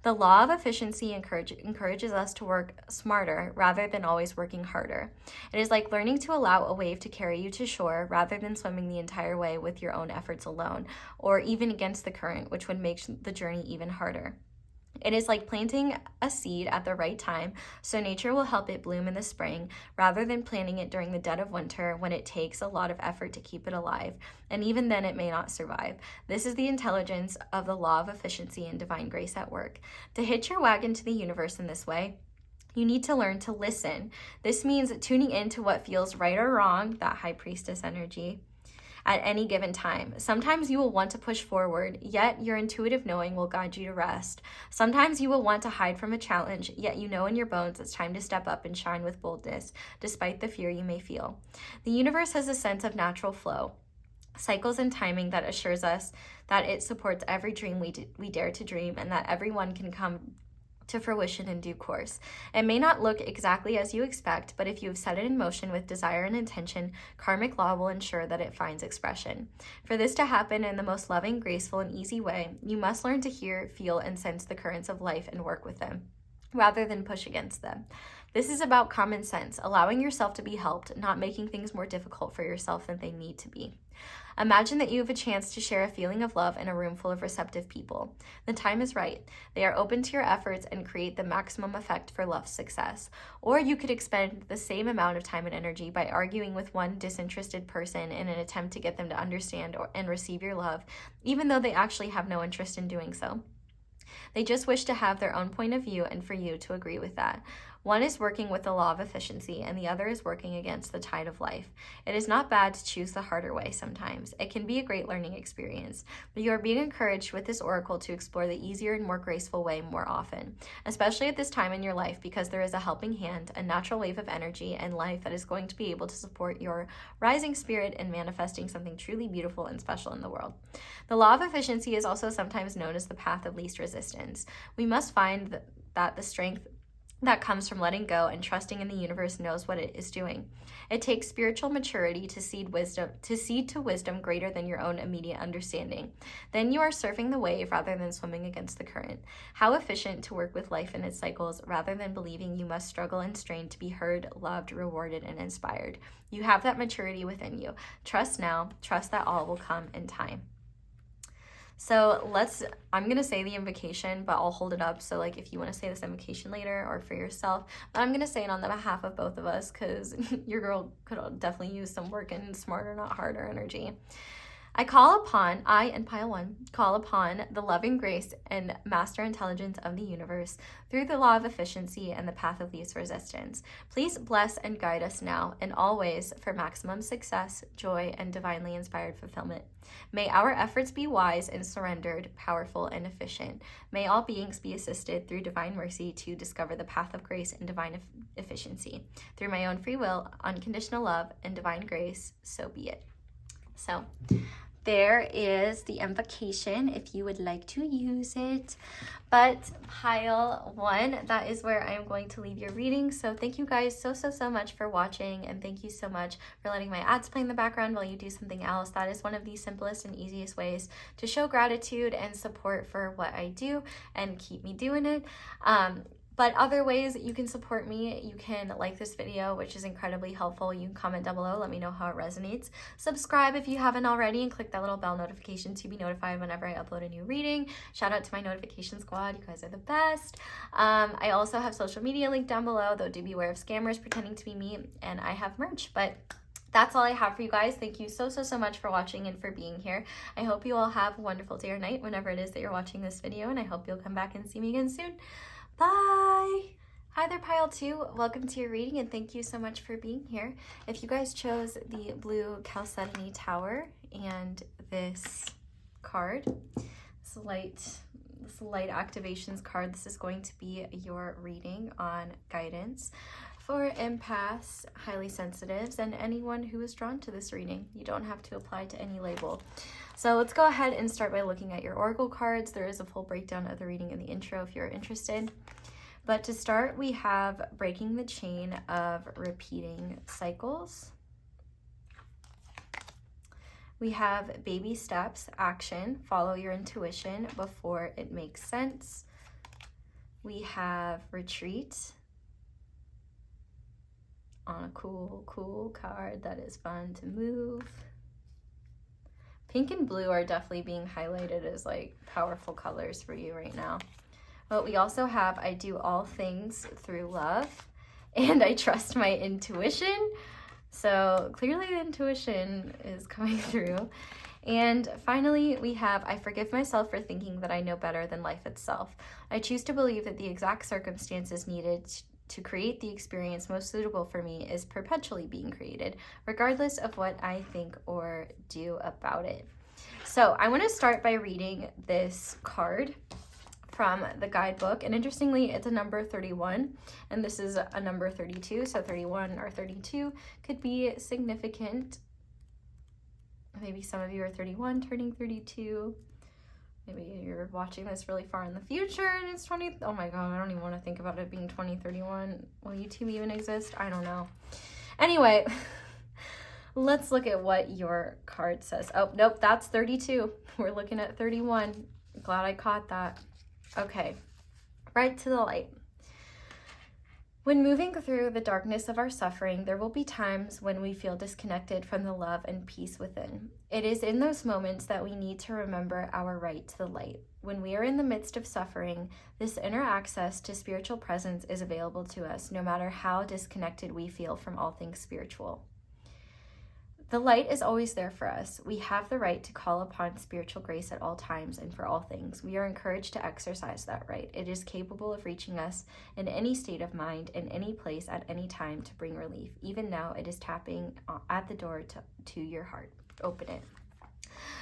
The law of efficiency encourages us to work smarter rather than always working harder. It is like learning to allow a wave to carry you to shore rather than swimming the entire way with your own efforts alone, or even against the current, which would make the journey even harder. It is like planting a seed at the right time, so nature will help it bloom in the spring, rather than planting it during the dead of winter when it takes a lot of effort to keep it alive, and even then it may not survive. This is the intelligence of the law of efficiency and divine grace at work. To hitch your wagon to the universe in this way, you need to learn to listen. This means tuning into what feels right or wrong, that high priestess energy, at any given time. Sometimes you will want to push forward, yet your intuitive knowing will guide you to rest. Sometimes you will want to hide from a challenge, yet you know in your bones it's time to step up and shine with boldness, despite the fear you may feel. The universe has a sense of natural flow, cycles and timing that assures us that it supports every dream we dare to dream, and that everyone can come to fruition in due course. It may not look exactly as you expect, but if you have set it in motion with desire and intention, karmic law will ensure that it finds expression. For this to happen in the most loving, graceful, and easy way, you must learn to hear, feel, and sense the currents of life and work with them, rather than push against them. This is about common sense, allowing yourself to be helped, not making things more difficult for yourself than they need to be. Imagine that you have a chance to share a feeling of love in a room full of receptive people. The time is right. They are open to your efforts and create the maximum effect for love's success. Or you could expend the same amount of time and energy by arguing with one disinterested person in an attempt to get them to understand and receive your love, even though they actually have no interest in doing so. They just wish to have their own point of view and for you to agree with that. One is working with the law of efficiency, and the other is working against the tide of life. It is not bad to choose the harder way sometimes. It can be a great learning experience, but you are being encouraged with this oracle to explore the easier and more graceful way more often, especially at this time in your life, because there is a helping hand, a natural wave of energy and life that is going to be able to support your rising spirit in manifesting something truly beautiful and special in the world. The law of efficiency is also sometimes known as the path of least resistance. We must find that the strength that comes from letting go and trusting in the universe knows what it is doing. It takes spiritual maturity to seed to wisdom greater than your own immediate understanding. Then you are surfing the wave rather than swimming against the current. How efficient to work with life in its cycles rather than believing you must struggle and strain to be heard, loved, rewarded, and inspired. You have that maturity within you. Trust now. Trust that all will come in time. So I'm going to say the invocation, but I'll hold it up. So like if you want to say this invocation later or for yourself, but I'm going to say it on the behalf of both of us because your girl could definitely use some working smarter, not harder energy. I and Pile 1 call upon the loving grace and master intelligence of the universe through the law of efficiency and the path of least resistance. Please bless and guide us now in all ways for maximum success, joy, and divinely inspired fulfillment. May our efforts be wise and surrendered, powerful and efficient. May all beings be assisted through divine mercy to discover the path of grace and divine efficiency. Through my own free will, unconditional love, and divine grace, so be it. So there is the invocation if you would like to use it. But Pile 1, that is where I am going to leave your reading. So thank you guys so much for watching, and thank you so much for letting my ads play in the background while you do something else. That is one of the simplest and easiest ways to show gratitude and support for what I do and keep me doing it. But other ways you can support me, you can like this video, which is incredibly helpful. You can comment down below, let me know how it resonates. Subscribe if you haven't already, and click that little bell notification to be notified whenever I upload a new reading. Shout out to my notification squad, you guys are the best. I also have social media linked down below, though do beware of scammers pretending to be me, and I have merch, but that's all I have for you guys. Thank you so much for watching and for being here. I hope you all have a wonderful day or night whenever it is that you're watching this video, and I hope you'll come back and see me again soon. Bye! Hi there, Pile 2. Welcome to your reading, and thank you so much for being here. If you guys chose the blue Chalcedony Tower and this card, this light activations card, this is going to be your reading on guidance for empaths, highly sensitives, and anyone who is drawn to this reading. You don't have to apply to any label. So let's go ahead and start by looking at your oracle cards. There is a full breakdown of the reading in the intro if you're interested. But to start, we have breaking the chain of repeating cycles. We have baby steps, action, follow your intuition before it makes sense. We have retreat on a cool card that is fun to move. Pink and blue are definitely being highlighted as like powerful colors for you right now. But we also have I do all things through love, and I trust my intuition. So clearly the intuition is coming through. And finally, we have I forgive myself for thinking that I know better than life itself. I choose to believe that the exact circumstances needed to create the experience most suitable for me is perpetually being created, regardless of what I think or do about it. So I want to start by reading this card from the guidebook, and interestingly, it's a number 31, and this is a number 32, so 31 or 32 could be significant. Maybe some of you are 31 turning 32. Maybe you're watching this really far in the future and it's 20. Oh my God, I don't even want to think about it being 2031. Will YouTube even exist? I don't know. Anyway, let's look at what your card says. Oh, nope, that's 32. We're looking at 31. Glad I caught that. Okay, right to the light. When moving through the darkness of our suffering, there will be times when we feel disconnected from the love and peace within. It is in those moments that we need to remember our right to the light. When we are in the midst of suffering, this inner access to spiritual presence is available to us, no matter how disconnected we feel from all things spiritual. The light is always there for us. We have the right to call upon spiritual grace at all times and for all things. We are encouraged to exercise that right. It is capable of reaching us in any state of mind, in any place, at any time to bring relief. Even now, it is tapping at the door to your heart. Open it.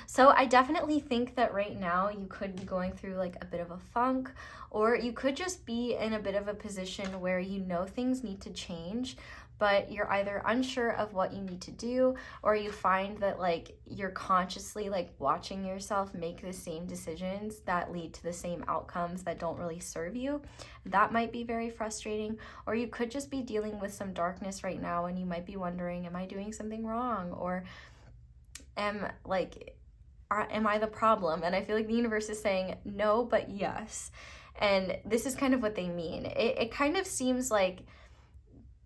So I definitely think that right now you could be going through like a bit of a funk, or you could just be in a bit of a position where you know things need to change, but you're either unsure of what you need to do, or you find that like you're consciously like watching yourself make the same decisions that lead to the same outcomes that don't really serve you. That might be very frustrating. Or you could just be dealing with some darkness right now and you might be wondering, am I doing something wrong? Or am I the problem? And I feel like the universe is saying no, but yes. And this is kind of what they mean. It kind of seems like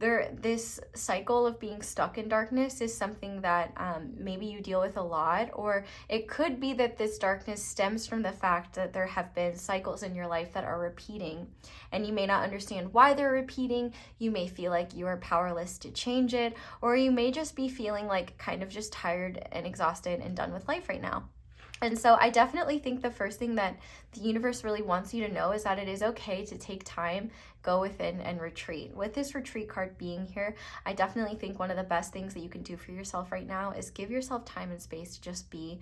this cycle of being stuck in darkness is something that maybe you deal with a lot, or it could be that this darkness stems from the fact that there have been cycles in your life that are repeating, and you may not understand why they're repeating. You may feel like you are powerless to change it, or you may just be feeling like kind of just tired and exhausted and done with life right now. And so I definitely think the first thing that the universe really wants you to know is that it is okay to take time, go within, and retreat. With this retreat card being here, I definitely think one of the best things that you can do for yourself right now is give yourself time and space to just be,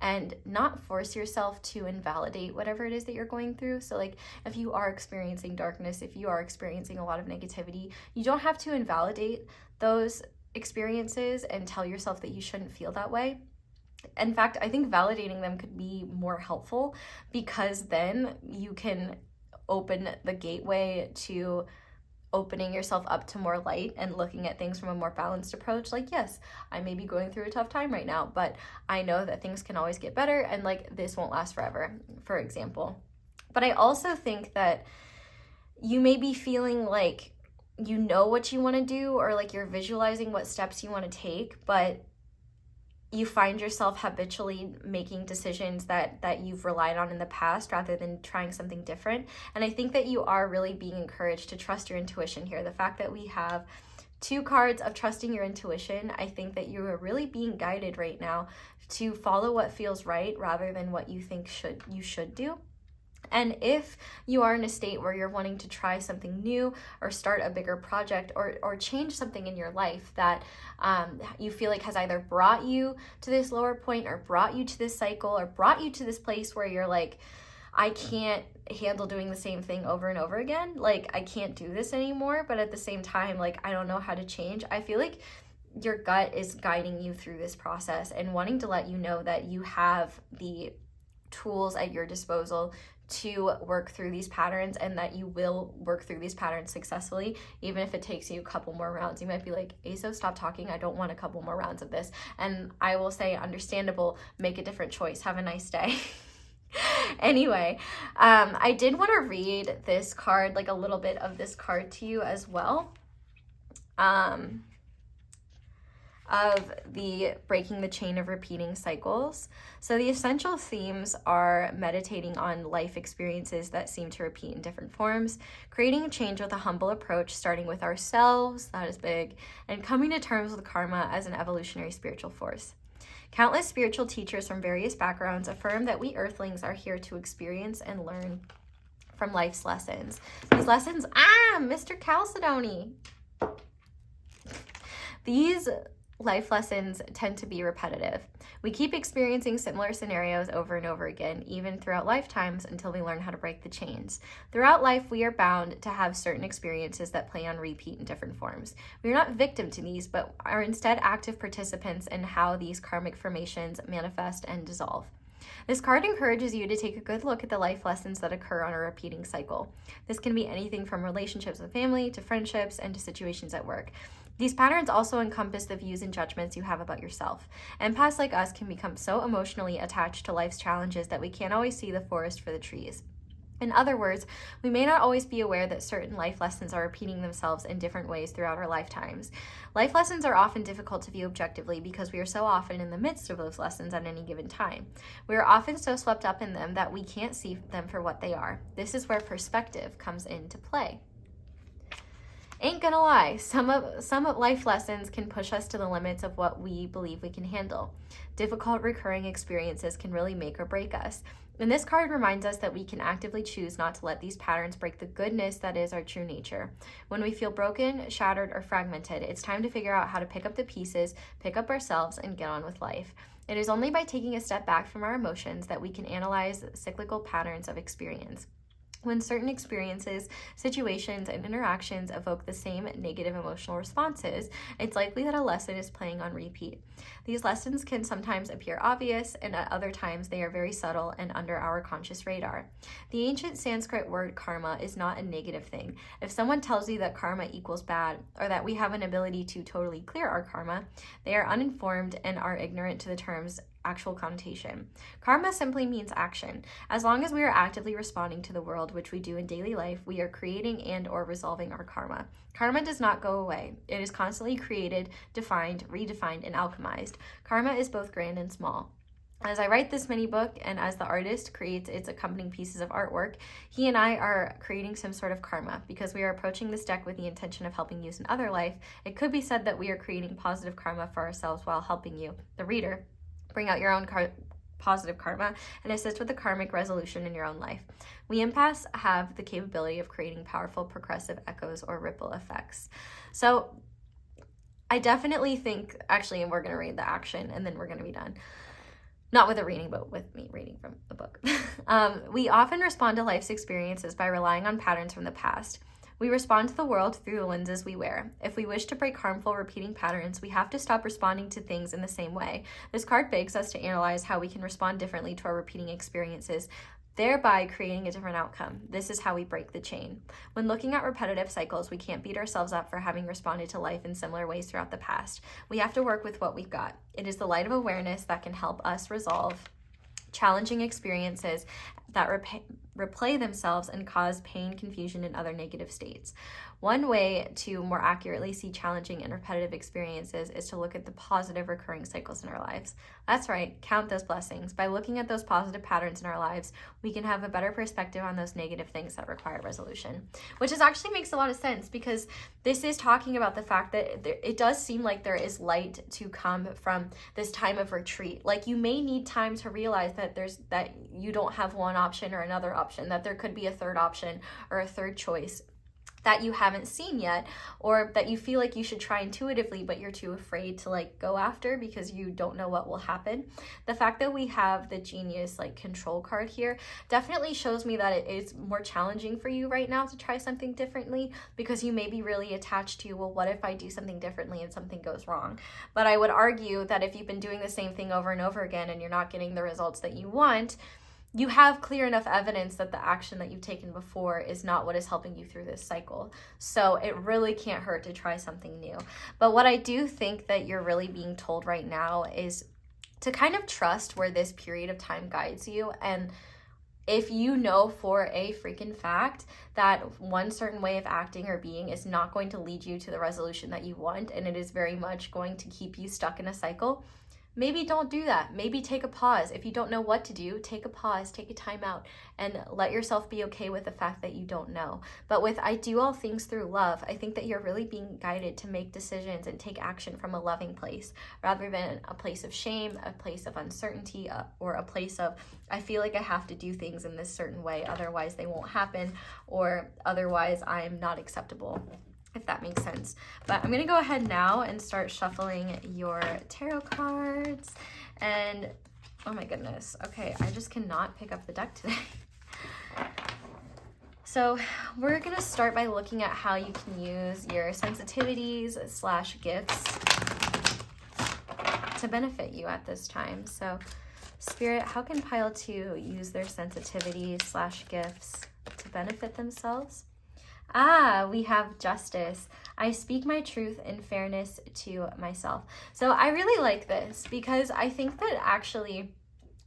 and not force yourself to invalidate whatever it is that you're going through. So like if you are experiencing darkness, if you are experiencing a lot of negativity, you don't have to invalidate those experiences and tell yourself that you shouldn't feel that way. In fact, I think validating them could be more helpful, because then you can open the gateway to opening yourself up to more light and looking at things from a more balanced approach. Like, yes, I may be going through a tough time right now, but I know that things can always get better, and like this won't last forever, for example. But I also think that you may be feeling like you know what you want to do, or like you're visualizing what steps you want to take, but you find yourself habitually making decisions that you've relied on in the past rather than trying something different. And I think that you are really being encouraged to trust your intuition here. The fact that we have 2 cards of trusting your intuition, I think that you are really being guided right now to follow what feels right rather than what you think you should do. And if you are in a state where you're wanting to try something new or start a bigger project or change something in your life that you feel like has either brought you to this lower point or brought you to this cycle or brought you to this place where you're like, I can't handle doing the same thing over and over again. Like, I can't do this anymore. But at the same time, like, I don't know how to change. I feel like your gut is guiding you through this process and wanting to let you know that you have the tools at your disposal to work through these patterns, and that you will work through these patterns successfully, even if it takes you a couple more rounds. You might be like, Xoxo, stop talking. I don't want a couple more rounds of this. And I will say, understandable, make a different choice. Have a nice day. Anyway, I did want to read this card, like a little bit of this card to you as well. Of the breaking the chain of repeating cycles. So the essential themes are meditating on life experiences that seem to repeat in different forms, creating a change with a humble approach, starting with ourselves, that is big, and coming to terms with karma as an evolutionary spiritual force. Countless spiritual teachers from various backgrounds affirm that we earthlings are here to experience and learn from life's lessons. These lessons, Mr. Chalcedony. These life lessons tend to be repetitive. We keep experiencing similar scenarios over and over again, even throughout lifetimes, until we learn how to break the chains. Throughout life, we are bound to have certain experiences that play on repeat in different forms. We are not victim to these, but are instead active participants in how these karmic formations manifest and dissolve. This card encourages you to take a good look at the life lessons that occur on a repeating cycle. This can be anything from relationships with family to friendships and to situations at work. These patterns also encompass the views and judgments you have about yourself. Empaths like us can become so emotionally attached to life's challenges that we can't always see the forest for the trees. In other words, we may not always be aware that certain life lessons are repeating themselves in different ways throughout our lifetimes. Life lessons are often difficult to view objectively because we are so often in the midst of those lessons at any given time. We are often so swept up in them that we can't see them for what they are. This is where perspective comes into play. Ain't gonna lie, some of life lessons can push us to the limits of what we believe we can handle. Difficult recurring experiences can really make or break us. And this card reminds us that we can actively choose not to let these patterns break the goodness that is our true nature. When we feel broken, shattered, or fragmented, it's time to figure out how to pick up the pieces, pick up ourselves, and get on with life. It is only by taking a step back from our emotions that we can analyze cyclical patterns of experience. When certain experiences, situations, and interactions evoke the same negative emotional responses, it's likely that a lesson is playing on repeat. These lessons can sometimes appear obvious, and at other times they are very subtle and under our conscious radar. The ancient Sanskrit word karma is not a negative thing. If someone tells you that karma equals bad, or that we have an ability to totally clear our karma, they are uninformed and are ignorant to the terms actual connotation. Karma simply means action. As long as we are actively responding to the world, which we do in daily life, we are creating and or resolving our karma. Karma does not go away. It is constantly created, defined, redefined, and alchemized. Karma is both grand and small. As I write this mini book and as the artist creates its accompanying pieces of artwork, he and I are creating some sort of karma because we are approaching this deck with the intention of helping you in other life. It could be said that we are creating positive karma for ourselves while helping you, the reader, bring out your own positive karma and assist with the karmic resolution in your own life. We empaths have the capability of creating powerful progressive echoes or ripple effects. So I definitely think, actually, and we're going to read the action and then we're going to be done. Not with a reading, but with me reading from the book. We often respond to life's experiences by relying on patterns from the past. We respond to the world through the lenses we wear. If we wish to break harmful, repeating patterns, we have to stop responding to things in the same way. This card begs us to analyze how we can respond differently to our repeating experiences, thereby creating a different outcome. This is how we break the chain. When looking at repetitive cycles, we can't beat ourselves up for having responded to life in similar ways throughout the past. We have to work with what we've got. It is the light of awareness that can help us resolve challenging experiences that replay themselves and cause pain, confusion, and other negative states. One way to more accurately see challenging and repetitive experiences is to look at the positive recurring cycles in our lives. That's right, count those blessings. By looking at those positive patterns in our lives, we can have a better perspective on those negative things that require resolution, which actually makes a lot of sense because this is talking about the fact that it does seem like there is light to come from this time of retreat. Like you may need time to realize that you don't have one option or another option, that there could be a third option or a third choice that you haven't seen yet, or that you feel like you should try intuitively, but you're too afraid to like go after because you don't know what will happen. The fact that we have the Genius like control card here definitely shows me that it is more challenging for you right now to try something differently because you may be really attached to, well, what if I do something differently and something goes wrong? But I would argue that if you've been doing the same thing over and over again and you're not getting the results that you want, you have clear enough evidence that the action that you've taken before is not what is helping you through this cycle. So it really can't hurt to try something new. But what I do think that you're really being told right now is to kind of trust where this period of time guides you. And if you know for a freaking fact that one certain way of acting or being is not going to lead you to the resolution that you want, and it is very much going to keep you stuck in a cycle, maybe don't do that. Maybe take a pause. If you don't know what to do, take a pause, take a time out, and let yourself be okay with the fact that you don't know. But with I do all things through love, I think that you're really being guided to make decisions and take action from a loving place rather than a place of shame, a place of uncertainty, or a place of I feel like I have to do things in this certain way, otherwise they won't happen, or otherwise I'm not acceptable, if that makes sense. But I'm going to go ahead now and start shuffling your tarot cards. And oh my goodness. Okay, I just cannot pick up the deck today. So we're going to start by looking at how you can use your sensitivities / gifts to benefit you at this time. So Spirit, how can pile 2 use their sensitivities / gifts to benefit themselves? We have justice. I speak my truth and fairness to myself. So I really like this because I think that actually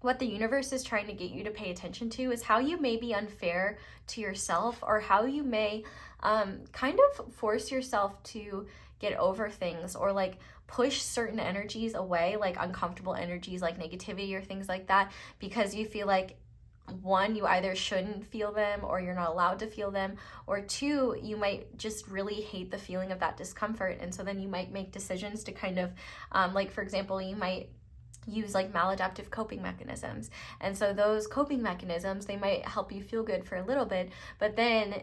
what the universe is trying to get you to pay attention to is how you may be unfair to yourself, or how you may kind of force yourself to get over things, or like push certain energies away, like uncomfortable energies like negativity or things like that, because you feel like, 1, you either shouldn't feel them or you're not allowed to feel them, or 2, you might just really hate the feeling of that discomfort. And so then you might make decisions to kind of, like for example, you might use like maladaptive coping mechanisms. And so those coping mechanisms, they might help you feel good for a little bit, but then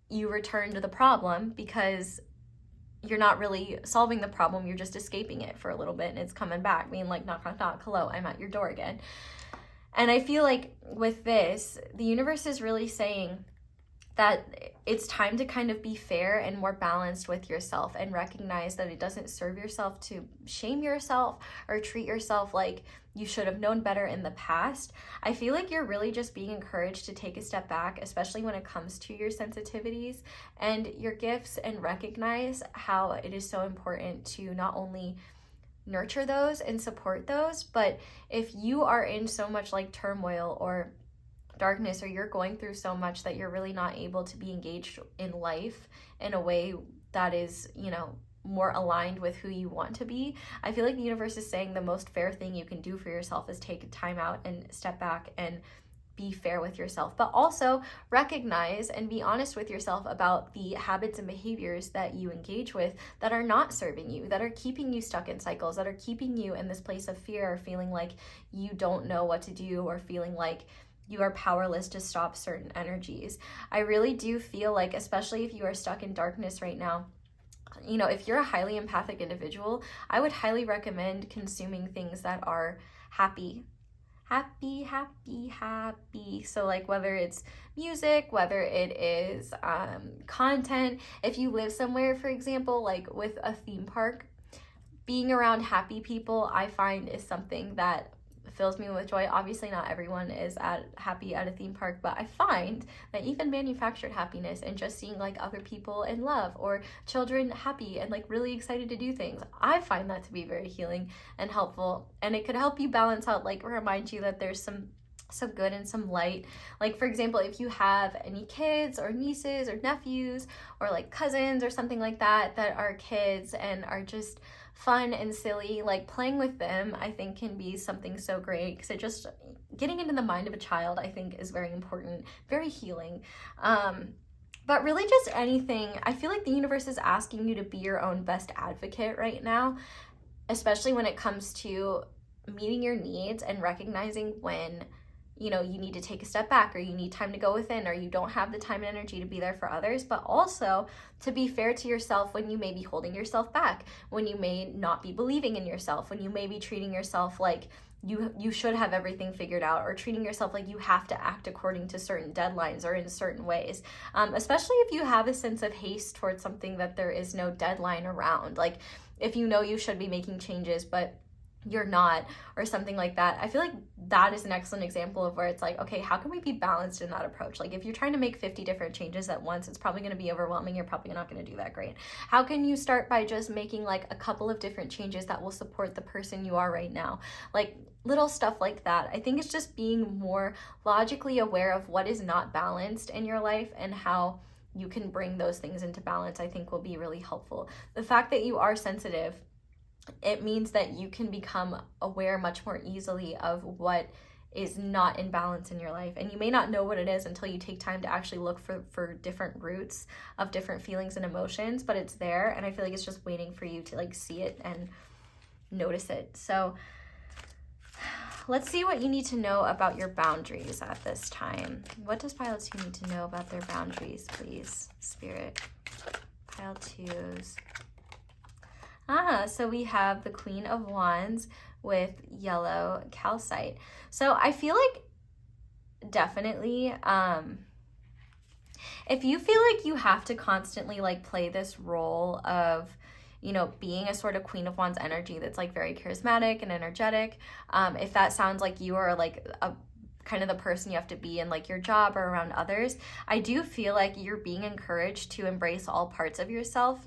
you return to the problem because you're not really solving the problem, you're just escaping it for a little bit and it's coming back, being like, knock, knock, knock, hello, I'm at your door again. And I feel like with this, the universe is really saying that it's time to kind of be fair and more balanced with yourself and recognize that it doesn't serve yourself to shame yourself or treat yourself like you should have known better in the past. I feel like you're really just being encouraged to take a step back, especially when it comes to your sensitivities and your gifts, and recognize how it is so important to not only nurture those and support those. But if you are in so much like turmoil or darkness, or you're going through so much that you're really not able to be engaged in life in a way that is, you know, more aligned with who you want to be, I feel like the universe is saying the most fair thing you can do for yourself is take time out and step back and be fair with yourself, but also recognize and be honest with yourself about the habits and behaviors that you engage with that are not serving you, that are keeping you stuck in cycles, that are keeping you in this place of fear, or feeling like you don't know what to do, or feeling like you are powerless to stop certain energies. I really do feel like, especially if you are stuck in darkness right now, you know, if you're a highly empathic individual, I would highly recommend consuming things that are happy. So like whether it's music, whether it is content. If you live somewhere, for example, like with a theme park, being around happy people, I find, is something that fills me with joy. Obviously not everyone is happy at a theme park, but I find that even manufactured happiness and just seeing like other people in love, or children happy and like really excited to do things, I find that to be very healing and helpful. And it could help you balance out, like remind you that there's some good and some light. Like for example, if you have any kids or nieces or nephews or like cousins or something like that that are kids and are just fun and silly, like playing with them, I think can be something so great, because it just, getting into the mind of a child, I think is very important, very healing. But really just anything, I feel like the universe is asking you to be your own best advocate right now, especially when it comes to meeting your needs and recognizing when, you know, you need to take a step back, or you need time to go within, or you don't have the time and energy to be there for others, but also to be fair to yourself when you may be holding yourself back, when you may not be believing in yourself, when you may be treating yourself like you should have everything figured out, or treating yourself like you have to act according to certain deadlines or in certain ways, especially if you have a sense of haste towards something that there is no deadline around. Like if you know you should be making changes, but you're not, or something like that. I feel like that is an excellent example of where it's like, okay, how can we be balanced in that approach? Like if you're trying to make 50 different changes at once, it's probably going to be overwhelming. You're probably not going to do that great. How can you start by just making like a couple of different changes that will support the person you are right now? Like little stuff like that. I think it's just being more logically aware of what is not balanced in your life and how you can bring those things into balance, I think will be really helpful. The fact that you are sensitive, it means that you can become aware much more easily of what is not in balance in your life. And you may not know what it is until you take time to actually look for different roots of different feelings and emotions, but it's there. And I feel like it's just waiting for you to like see it and notice it. So let's see what you need to know about your boundaries at this time. What does pile 2 need to know about their boundaries, please, Spirit? Pile 2s. So we have the Queen of Wands with yellow calcite. So I feel like definitely, if you feel like you have to constantly like play this role of, you know, being a sort of Queen of Wands energy that's like very charismatic and energetic, if that sounds like you are like a kind of the person you have to be in like your job or around others, I do feel like you're being encouraged to embrace all parts of yourself,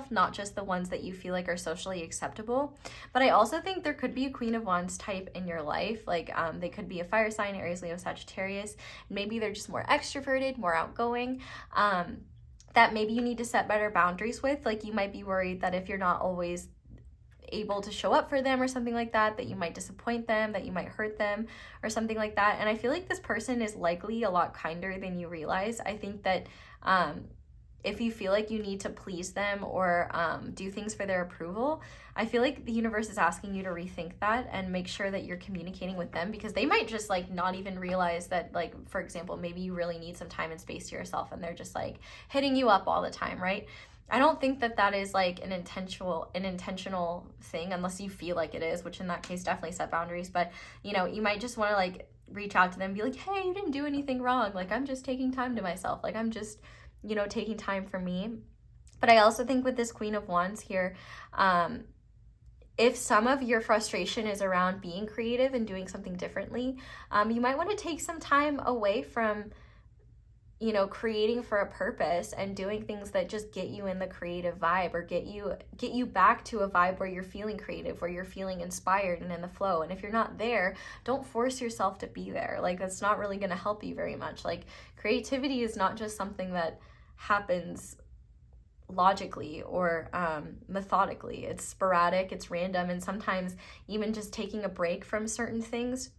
not just the ones that you feel like are socially acceptable. But I also think there could be a Queen of Wands type in your life. Like they could be a fire sign, Aries, Leo, Sagittarius. Maybe they're just more extroverted, more outgoing, that maybe you need to set better boundaries with. Like you might be worried that if you're not always able to show up for them or something like that, that you might disappoint them, that you might hurt them or something like that. And I feel like this person is likely a lot kinder than you realize. I think that if you feel like you need to please them or do things for their approval, I feel like the universe is asking you to rethink that and make sure that you're communicating with them, because they might just like not even realize that, like, for example, maybe you really need some time and space to yourself and they're just like hitting you up all the time, right? I don't think that that is like an intentional thing, unless you feel like it is, which in that case definitely set boundaries. But you know, you might just want to like reach out to them and be like, hey, you didn't do anything wrong, like I'm just taking time to myself, like I'm just, you know, taking time for me. But I also think with this Queen of Wands here, if some of your frustration is around being creative and doing something differently, you might want to take some time away from you know, creating for a purpose and doing things that just get you in the creative vibe, or get you back to a vibe where you're feeling creative, where you're feeling inspired and in the flow. And if you're not there, don't force yourself to be there. Like, that's not really going to help you very much. Like, creativity is not just something that happens logically or methodically. It's sporadic, it's random, and sometimes even just taking a break from certain things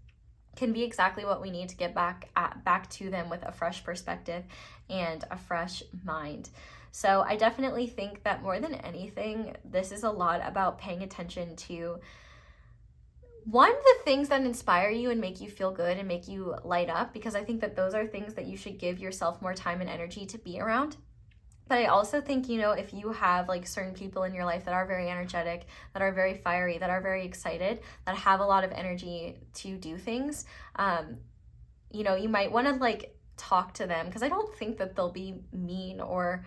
can be exactly what we need to get back to them with a fresh perspective and a fresh mind. So I definitely think that more than anything, this is a lot about paying attention to, one, the things that inspire you and make you feel good and make you light up, because I think that those are things that you should give yourself more time and energy to be around. But I also think, you know, if you have like certain people in your life that are very energetic, that are very fiery, that are very excited, that have a lot of energy to do things, you know, you might want to like talk to them, because I don't think that they'll be mean or,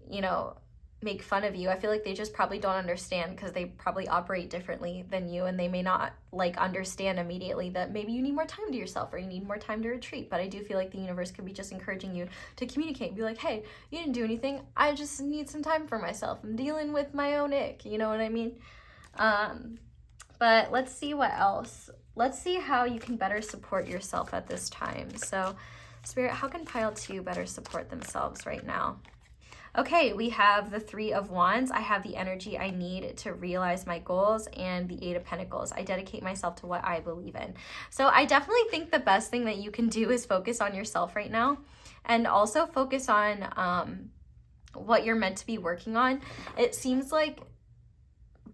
you know, make fun of you. I feel like they just probably don't understand, because they probably operate differently than you, and they may not like understand immediately that maybe you need more time to yourself or you need more time to retreat. But I do feel like the universe could be just encouraging you to communicate, be like, hey, you didn't do anything, I just need some time for myself, I'm dealing with my own ick, you know what I mean? But let's see what else. Let's see how you can better support yourself at this time. So Spirit, how can pile 2 better support themselves right now? Okay, we have the 3 of Wands. I have the energy I need to realize my goals, and the 8 of Pentacles. I dedicate myself to what I believe in. So I definitely think the best thing that you can do is focus on yourself right now, and also focus on what you're meant to be working on. It seems like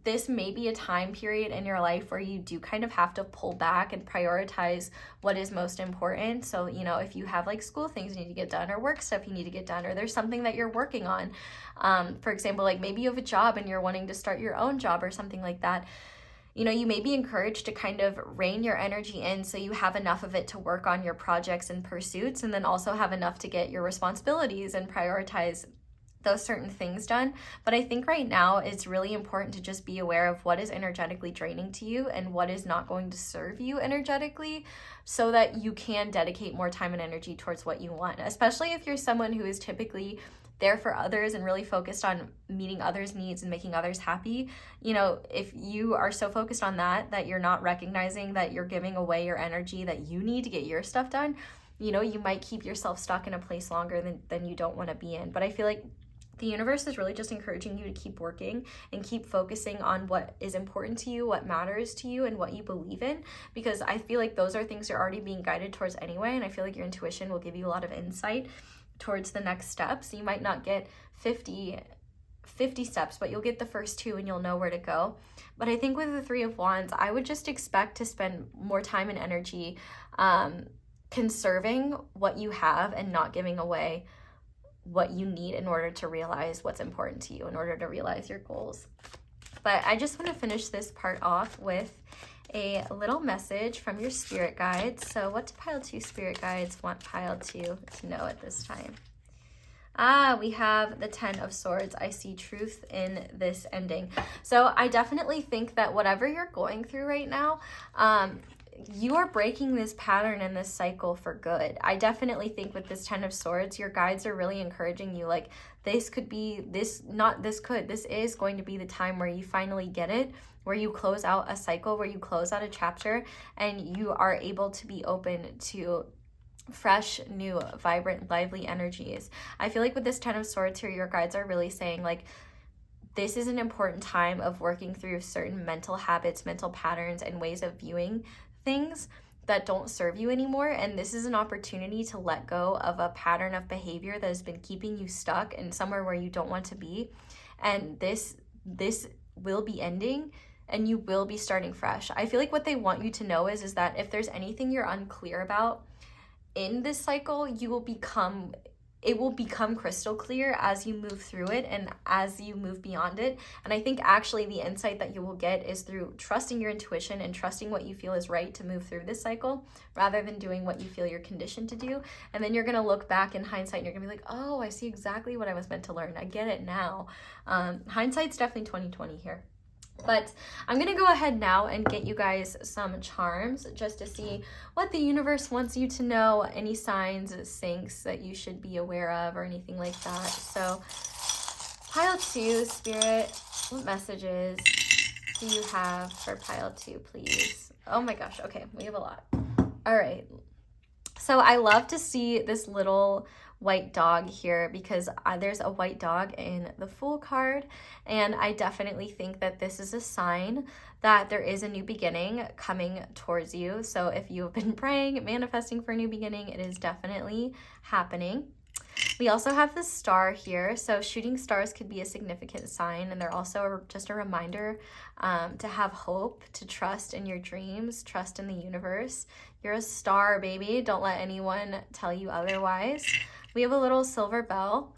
this may be a time period in your life where you do kind of have to pull back and prioritize what is most important. So, you know, if you have like school things you need to get done, or work stuff you need to get done, or there's something that you're working on, for example, like maybe you have a job and you're wanting to start your own job or something like that, you know, you may be encouraged to kind of rein your energy in so you have enough of it to work on your projects and pursuits, and then also have enough to get your responsibilities and prioritize those certain things done. But I think right now it's really important to just be aware of what is energetically draining to you and what is not going to serve you energetically, so that you can dedicate more time and energy towards what you want, especially if you're someone who is typically there for others and really focused on meeting others' needs and making others happy. You know, if you are so focused on that you're not recognizing that you're giving away your energy that you need to get your stuff done, you know, you might keep yourself stuck in a place longer than you don't want to be in. But I feel like the universe is really just encouraging you to keep working and keep focusing on what is important to you, what matters to you, and what you believe in, because I feel like those are things you're already being guided towards anyway, and I feel like your intuition will give you a lot of insight towards the next steps. You might not get 50 steps, but you'll get the first 2 and you'll know where to go. But I think with the 3 of Wands, I would just expect to spend more time and energy conserving what you have and not giving away what you need in order to realize what's important to you, in order to realize your goals. But I just want to finish this part off with a little message from your spirit guides. So what do pile 2 spirit guides want pile 2 to know at this time? We have the 10 of Swords. I see truth in this ending. So I definitely think that whatever you're going through right now, you are breaking this pattern and this cycle for good. I definitely think with this 10 of Swords, your guides are really encouraging you, like, this is going to be the time where you finally get it, where you close out a cycle, where you close out a chapter, and you are able to be open to fresh, new, vibrant, lively energies. I feel like with this 10 of Swords here, your guides are really saying, like, this is an important time of working through certain mental habits, mental patterns, and ways of viewing things that don't serve you anymore. And this is an opportunity to let go of a pattern of behavior that has been keeping you stuck in somewhere where you don't want to be. And this will be ending, and you will be starting fresh. I feel like what they want you to know is that if there's anything you're unclear about in this cycle, it will become crystal clear as you move through it and as you move beyond it. And I think actually the insight that you will get is through trusting your intuition and trusting what you feel is right to move through this cycle, rather than doing what you feel you're conditioned to do. And then you're going to look back in hindsight and you're going to be like, oh, I see exactly what I was meant to learn. I get it now. Hindsight's definitely 20/20 here. But I'm going to go ahead now and get you guys some charms just to see what the universe wants you to know, any signs, syncs that you should be aware of or anything like that. So pile 2, Spirit, what messages do you have for pile 2, please? Oh my gosh. Okay, we have a lot. All right. So I love to see this little white dog here because there's a white dog in the Fool card, and I definitely think that this is a sign that there is a new beginning coming towards you. So if you have been praying, manifesting for a new beginning, it is definitely happening. We also have the star here, so shooting stars could be a significant sign, and they're also just a reminder to have hope, to trust in your dreams, trust in the universe. You're a star, baby. Don't let anyone tell you otherwise. We have a little silver bell.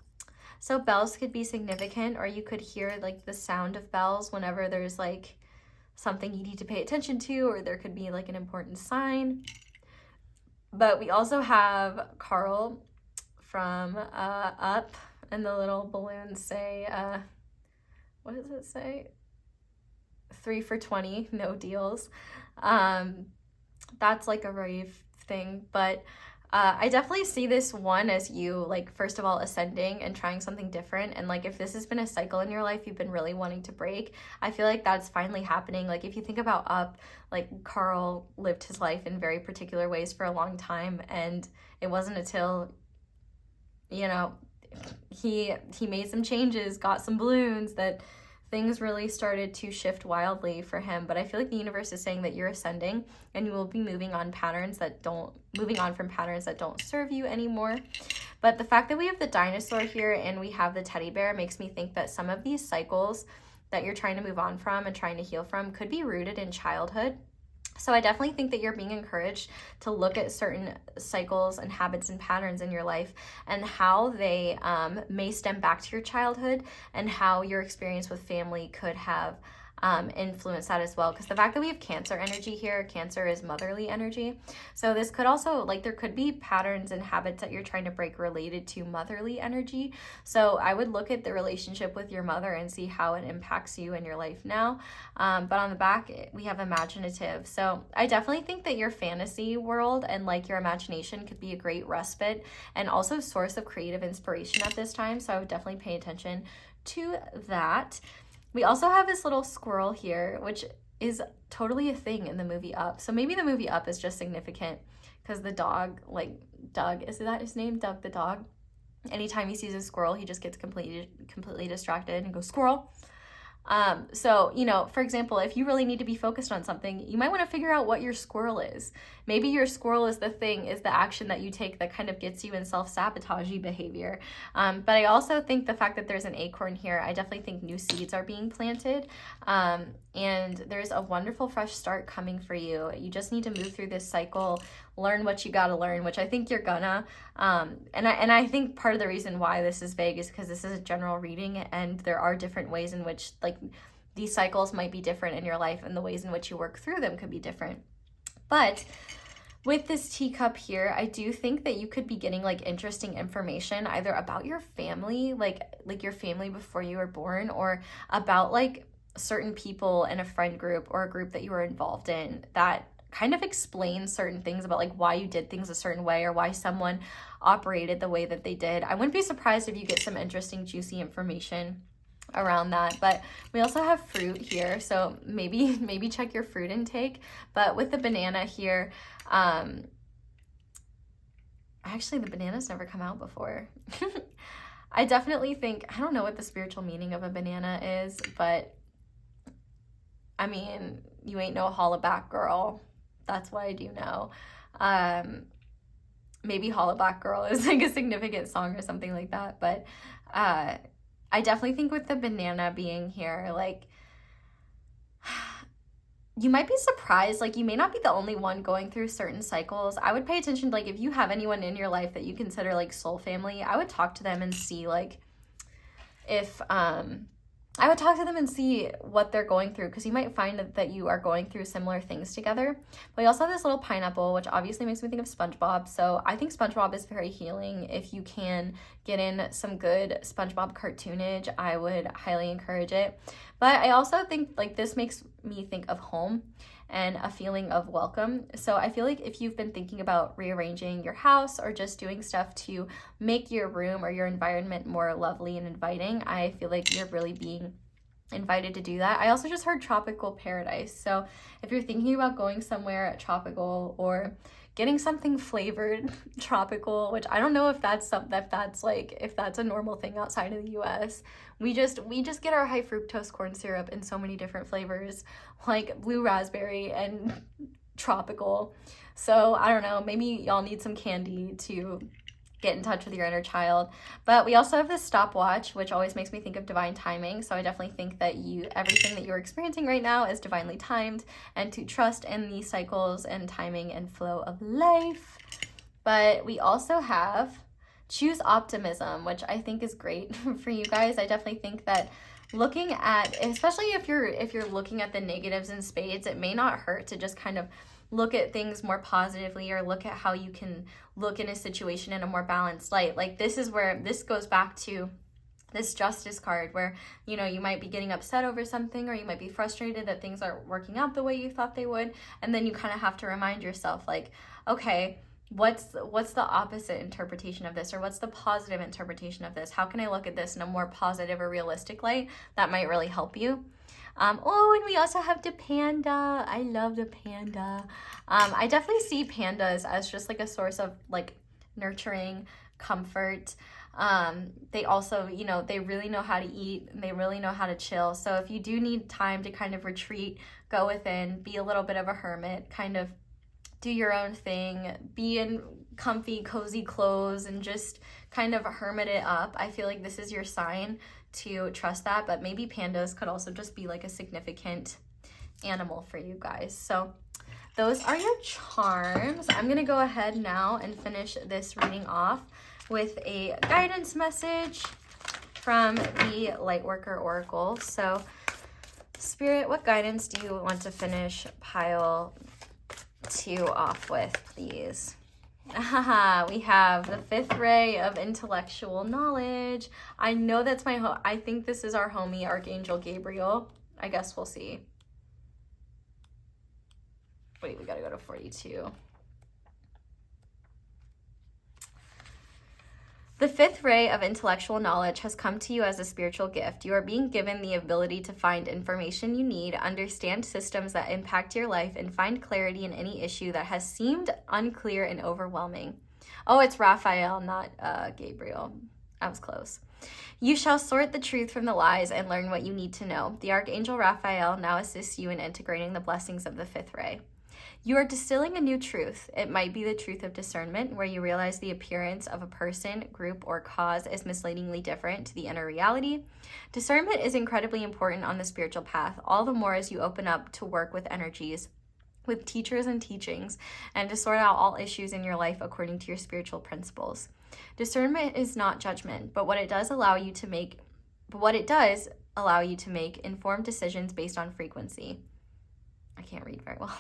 So bells could be significant, or you could hear like the sound of bells whenever there's like something you need to pay attention to, or there could be like an important sign. But we also have Carl from Up, and the little balloons say, what does it say? 3 for 20, no deals. That's like a rave thing, but I definitely see this one as you, like, first of all, ascending and trying something different. And like, if this has been a cycle in your life you've been really wanting to break, I feel like that's finally happening. Like, if you think about Up, like, Carl lived his life in very particular ways for a long time, and it wasn't until, you know, he made some changes, got some balloons, that things really started to shift wildly for him. But I feel like the universe is saying that you're ascending and you will be moving on from patterns that don't serve you anymore. But the fact that we have the dinosaur here and we have the teddy bear makes me think that some of these cycles that you're trying to move on from and trying to heal from could be rooted in childhood. So I definitely think that you're being encouraged to look at certain cycles and habits and patterns in your life and how they may stem back to your childhood, and how your experience with family could have influence that as well. Because the fact that we have Cancer energy here, Cancer is motherly energy. So this could also, like, there could be patterns and habits that you're trying to break related to motherly energy. So I would look at the relationship with your mother and see how it impacts you in your life now. But on the back, we have imaginative. So I definitely think that your fantasy world and like your imagination could be a great respite and also source of creative inspiration at this time. So I would definitely pay attention to that. We also have this little squirrel here, which is totally a thing in the movie Up. So maybe the movie Up is just significant because the dog, like Doug, is that his name? Doug the dog. Anytime he sees a squirrel, he just gets completely distracted and goes, squirrel. So, you know, for example, if you really need to be focused on something, you might want to figure out what your squirrel is. Maybe your squirrel is the action that you take that kind of gets you in self-sabotagey behavior. But I also think the fact that there's an acorn here, I definitely think new seeds are being planted. And there's a wonderful fresh start coming for you. You just need to move through this cycle, learn what you got to learn, which I think you're gonna. And I think part of the reason why this is vague is because this is a general reading, and there are different ways in which, like, these cycles might be different in your life, and the ways in which you work through them could be different. But with this teacup here, I do think that you could be getting like interesting information either about your family, like your family before you were born, or about like certain people in a friend group or a group that you were involved in that kind of explains certain things about like why you did things a certain way or why someone operated the way that they did. I wouldn't be surprised if you get some interesting, juicy information around that. But we also have fruit here, so maybe check your fruit intake. But with the banana here, actually the banana's never come out before. I definitely think, I don't know what the spiritual meaning of a banana is, but I mean, you ain't no holla back girl. That's what I do know. Maybe holla back girl is like a significant song or something like that. But I definitely think with the banana being here, like, you might be surprised. Like, you may not be the only one going through certain cycles. I would pay attention, like, if you have anyone in your life that you consider like soul family, I would talk to them and see like if I would talk to them and see what they're going through, because you might find that you are going through similar things together. But we also have this little pineapple, which obviously makes me think of SpongeBob. So I think SpongeBob is very healing. If you can get in some good SpongeBob cartoonage, I would highly encourage it. But I also think like this makes me think of home and a feeling of welcome. So I feel like if you've been thinking about rearranging your house or just doing stuff to make your room or your environment more lovely and inviting, I feel like you're really being invited to do that. I also just heard tropical paradise. So if you're thinking about going somewhere tropical or getting something flavored tropical, which I don't know if that's if that's a normal thing outside of the US. We just get our high fructose corn syrup in so many different flavors, like blue raspberry and tropical. So I don't know, maybe y'all need some candy to get in touch with your inner child. But we also have this stopwatch, which always makes me think of divine timing. So I definitely think that everything that you're experiencing right now is divinely timed, and to trust in the cycles and timing and flow of life. But we also have choose optimism, which I think is great for you guys. I definitely think that looking at, especially if you're looking at the negatives in spades, it may not hurt to just kind of look at things more positively, or look at how you can look in a situation in a more balanced light. Like this is where this goes back to this justice card, where you might be getting upset over something, or you might be frustrated that things aren't working out the way you thought they would, and then you kind of have to remind yourself, like, okay, what's the opposite interpretation of this, or what's the positive interpretation of this? How can I look at this in a more positive or realistic light? That might really help you. And we also have the panda. I love the panda. I definitely see pandas as just like a source of like nurturing, comfort. They also, they really know how to eat, and they really know how to chill. So if you do need time to kind of retreat, go within, be a little bit of a hermit, kind of do your own thing, be in comfy, cozy clothes, and just kind of hermit it up, I feel like this is your sign to trust that. But maybe pandas could also just be like a significant animal for you guys. So those are your charms. I'm gonna go ahead now and finish this reading off with a guidance message from the Lightworker Oracle. So Spirit, what guidance do you want to finish pile 2 off with, please? We have the 5th ray of intellectual knowledge. I know that's I think this is our homie, Archangel Gabriel. I guess we'll see. Wait, we gotta go to 42. The 5th ray of intellectual knowledge has come to you as a spiritual gift. You are being given the ability to find information you need, understand systems that impact your life, and find clarity in any issue that has seemed unclear and overwhelming. Oh, it's Raphael, not Gabriel. I was close. You shall sort the truth from the lies and learn what you need to know. The Archangel Raphael now assists you in integrating the blessings of the 5th ray. You are distilling a new truth. It might be the truth of discernment, where you realize the appearance of a person, group, or cause is misleadingly different to the inner reality. Discernment is incredibly important on the spiritual path, all the more as you open up to work with energies, with teachers and teachings, and to sort out all issues in your life according to your spiritual principles. Discernment is not judgment, but what it does allow you to make informed decisions based on frequency. I can't read very well.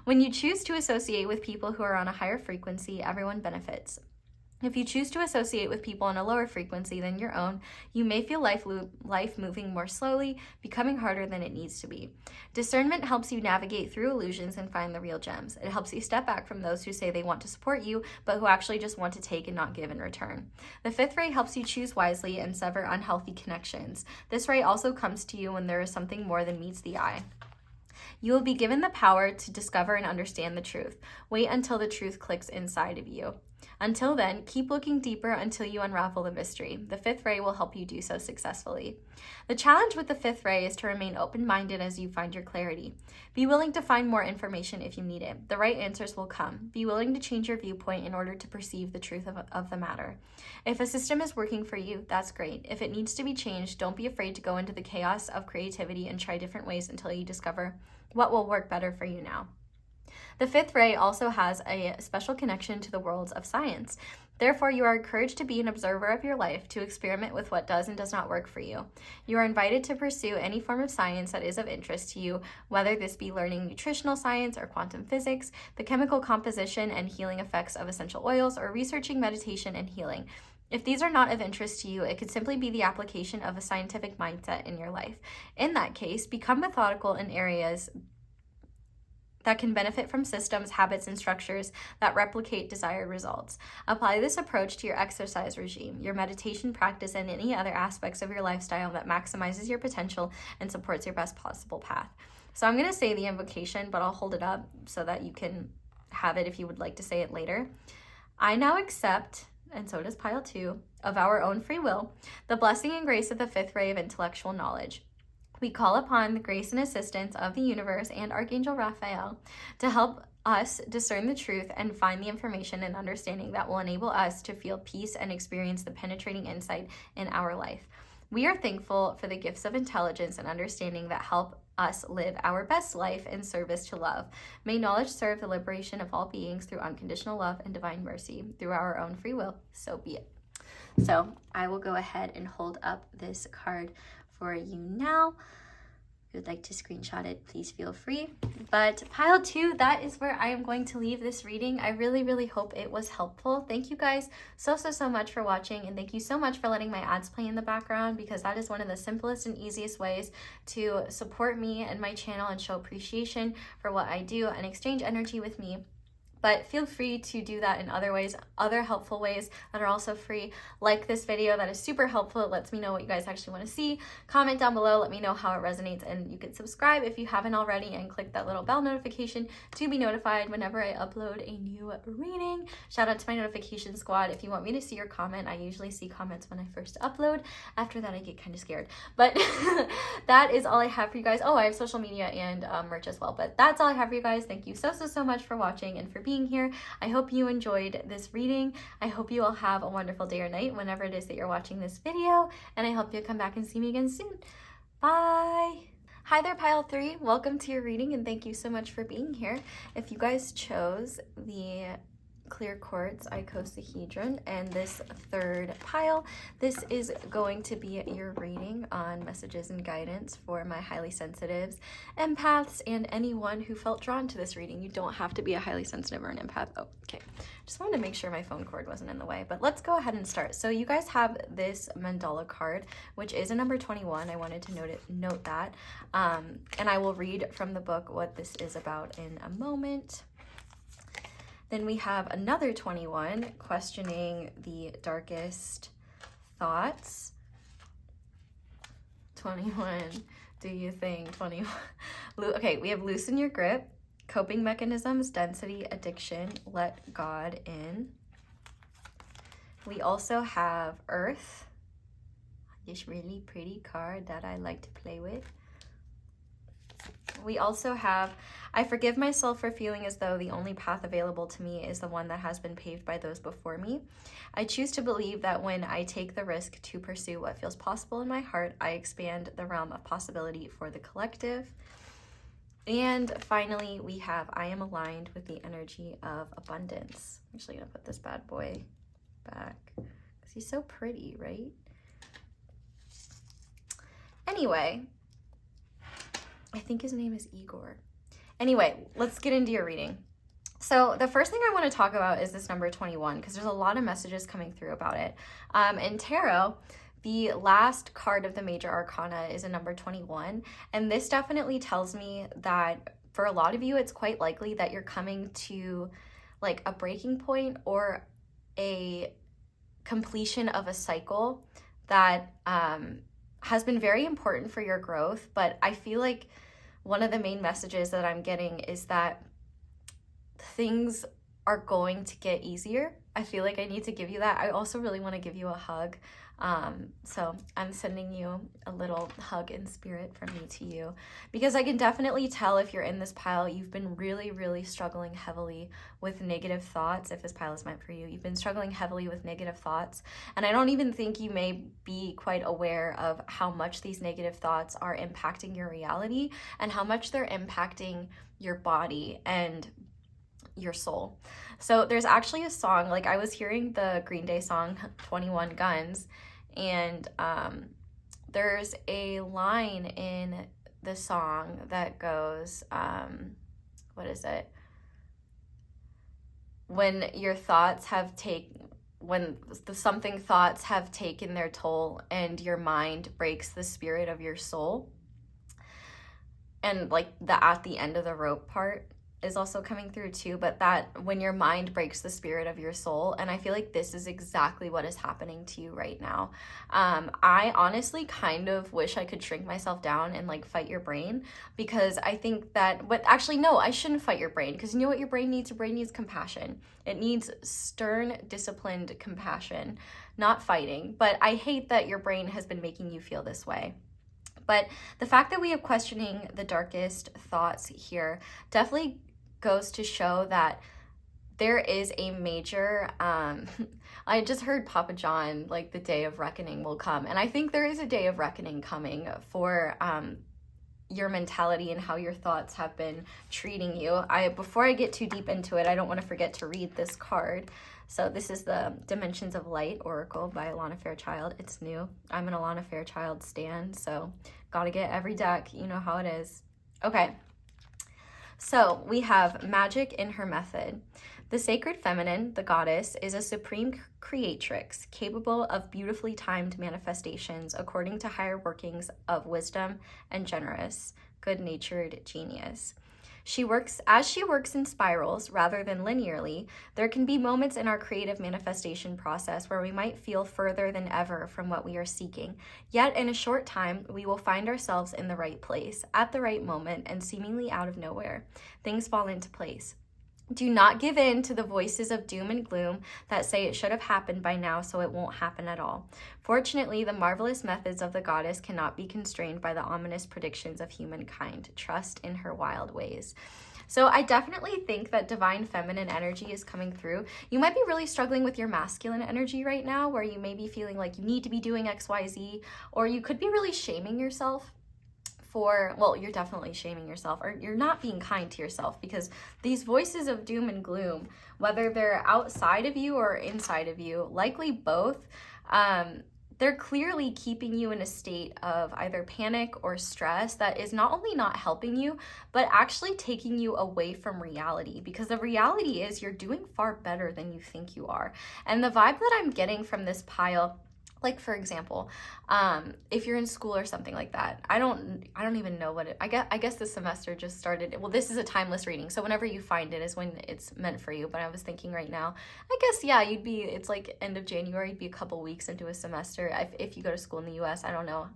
When you choose to associate with people who are on a higher frequency, everyone benefits. If you choose to associate with people on a lower frequency than your own, you may feel life moving more slowly, becoming harder than it needs to be. Discernment helps you navigate through illusions and find the real gems. It helps you step back from those who say they want to support you, but who actually just want to take and not give in return. The 5th ray helps you choose wisely and sever unhealthy connections. This ray also comes to you when there is something more than meets the eye. You will be given the power to discover and understand the truth. Wait until the truth clicks inside of you. Until then, keep looking deeper until you unravel the mystery. The 5th ray will help you do so successfully. The challenge with the 5th ray is to remain open-minded as you find your clarity. Be willing to find more information if you need it. The right answers will come. Be willing to change your viewpoint in order to perceive the truth of the matter. If a system is working for you, that's great. If it needs to be changed, don't be afraid to go into the chaos of creativity and try different ways until you discover what will work better for you now. The fifth ray also has a special connection to the worlds of science. Therefore, you are encouraged to be an observer of your life, to experiment with what does and does not work for you. You are invited to pursue any form of science that is of interest to you, whether this be learning nutritional science or quantum physics, the chemical composition and healing effects of essential oils, or researching meditation and healing. If these are not of interest to you, it could simply be the application of a scientific mindset in your life. In that case, become methodical in areas that can benefit from systems, habits, and structures that replicate desired results. Apply this approach to your exercise regime, your meditation practice, and any other aspects of your lifestyle that maximizes your potential and supports your best possible path. So I'm going to say the invocation, but I'll hold it up so that you can have it if you would like to say it later. I now accept, and so does pile 2, of our own free will, the blessing and grace of the fifth ray of intellectual knowledge. We call upon the grace and assistance of the universe and Archangel Raphael to help us discern the truth and find the information and understanding that will enable us to feel peace and experience the penetrating insight in our life. We are thankful for the gifts of intelligence and understanding that help us live our best life in service to love. May knowledge serve the liberation of all beings through unconditional love and divine mercy. Through our own free will, so be it. So I will go ahead and hold up this card for you now. If you would like to screenshot it, please feel free. But pile 2, that is where I am going to leave this reading. I really hope it was helpful. Thank you guys so much for watching, and thank you so much for letting my ads play in the background, because that is one of the simplest and easiest ways to support me and my channel and show appreciation for what I do and exchange energy with me. But feel free to do that in other ways, other helpful ways that are also free, like this video that is super helpful. It lets me know what you guys actually want to see. Comment down below, let me know how it resonates, and you can subscribe if you haven't already and click that little bell notification to be notified whenever I upload a new reading. Shout out to my notification squad. If you want me to see your comment, I usually see comments when I first upload. After that, I get kind of scared. But that is all I have for you guys. Oh, I have social media and merch as well. But that's all I have for you guys. Thank you so much for watching and for being here. I hope you enjoyed this reading. I hope you all have a wonderful day or night whenever it is that you're watching this video, and I hope you'll come back and see me again soon. Bye! Hi there, pile 3. Welcome to your reading, and thank you so much for being here. If you guys chose the clear quartz icosahedron and this third pile, this is going to be your reading on messages and guidance for my highly sensitives, empaths, and anyone who felt drawn to this reading. You don't have to be a highly sensitive or an empath. Oh, okay. Just wanted to make sure my phone cord wasn't in the way, but let's go ahead and start. So you guys have this mandala card, which is a number 21. I wanted to note that, and I will read from the book what this is about in a moment. Then we have another 21, questioning the darkest thoughts. 21, do you think? 21. Okay, we have loosen your grip, coping mechanisms, density, addiction, let God in. We also have Earth, this really pretty card that I like to play with. We also have, I forgive myself for feeling as though the only path available to me is the one that has been paved by those before me. I choose to believe that when I take the risk to pursue what feels possible in my heart, I expand the realm of possibility for the collective. And finally, we have, I am aligned with the energy of abundance. I'm actually gonna put this bad boy back because he's so pretty, right? Anyway, I think his name is Igor. Anyway, let's get into your reading. So the first thing I want to talk about is this number 21, because there's a lot of messages coming through about it. In tarot, the last card of the major arcana is a number 21, and this definitely tells me that for a lot of you, it's quite likely that you're coming to like a breaking point or a completion of a cycle that has been very important for your growth. But I feel like one of the main messages that I'm getting is that things are going to get easier. I feel like I need to give you that. I also really want to give you a hug. So I'm sending you a little hug in spirit from me to you, because I can definitely tell if you're in this pile, you've been really struggling heavily with negative thoughts. If this pile is meant for you, you've been struggling heavily with negative thoughts. And I don't even think you may be quite aware of how much these negative thoughts are impacting your reality and how much they're impacting your body and your soul. So there's actually a song, like I was hearing the Green Day song 21 Guns, and there's a line in the song that goes, what is it? When your thoughts have something thoughts have taken their toll and your mind breaks the spirit of your soul. And like the at the end of the rope part is also coming through too, but that when your mind breaks the spirit of your soul, and I feel like this is exactly what is happening to you right now. I honestly kind of wish I could shrink myself down and like fight your brain, because I think that, but actually no, I shouldn't fight your brain, because you know what your brain needs? Your brain needs compassion. It needs stern, disciplined compassion, not fighting. But I hate that your brain has been making you feel this way. But the fact that we have questioning the darkest thoughts here definitely goes to show that there is a major, I just heard Papa John, like the day of reckoning will come. And I think there is a day of reckoning coming for your mentality and how your thoughts have been treating you. Before I get too deep into it, I don't want to forget to read this card. So this is the Dimensions of Light Oracle by Alana Fairchild. It's new. I'm an Alana Fairchild stan, so gotta get every deck. You know how it is. Okay. So we have magic in her method. The sacred feminine, the goddess, is a supreme creatrix capable of beautifully timed manifestations according to higher workings of wisdom and generous, good-natured genius. As she works in spirals rather than linearly, there can be moments in our creative manifestation process where we might feel further than ever from what we are seeking. Yet in a short time, we will find ourselves in the right place, at the right moment, and seemingly out of nowhere. Things fall into place. Do not give in to the voices of doom and gloom that say it should have happened by now, so it won't happen at all. Fortunately, the marvelous methods of the goddess cannot be constrained by the ominous predictions of humankind. Trust in her wild ways. So I definitely think that divine feminine energy is coming through. You might be really struggling with your masculine energy right now, where you may be feeling like you need to be doing XYZ, or you could be really shaming yourself. You're definitely shaming yourself, or you're not being kind to yourself, because these voices of doom and gloom, whether they're outside of you or inside of you, likely both, they're clearly keeping you in a state of either panic or stress that is not only not helping you, but actually taking you away from reality, because the reality is you're doing far better than you think you are. And the vibe that I'm getting from this pile, like for example, if you're in school or something like that, I don't even know what I guess this semester just started. Well, this is a timeless reading, so whenever you find it is when it's meant for you. But I was thinking right now, I guess, yeah, it's like end of January, you'd be a couple weeks into a semester if you go to school in the US. I don't know.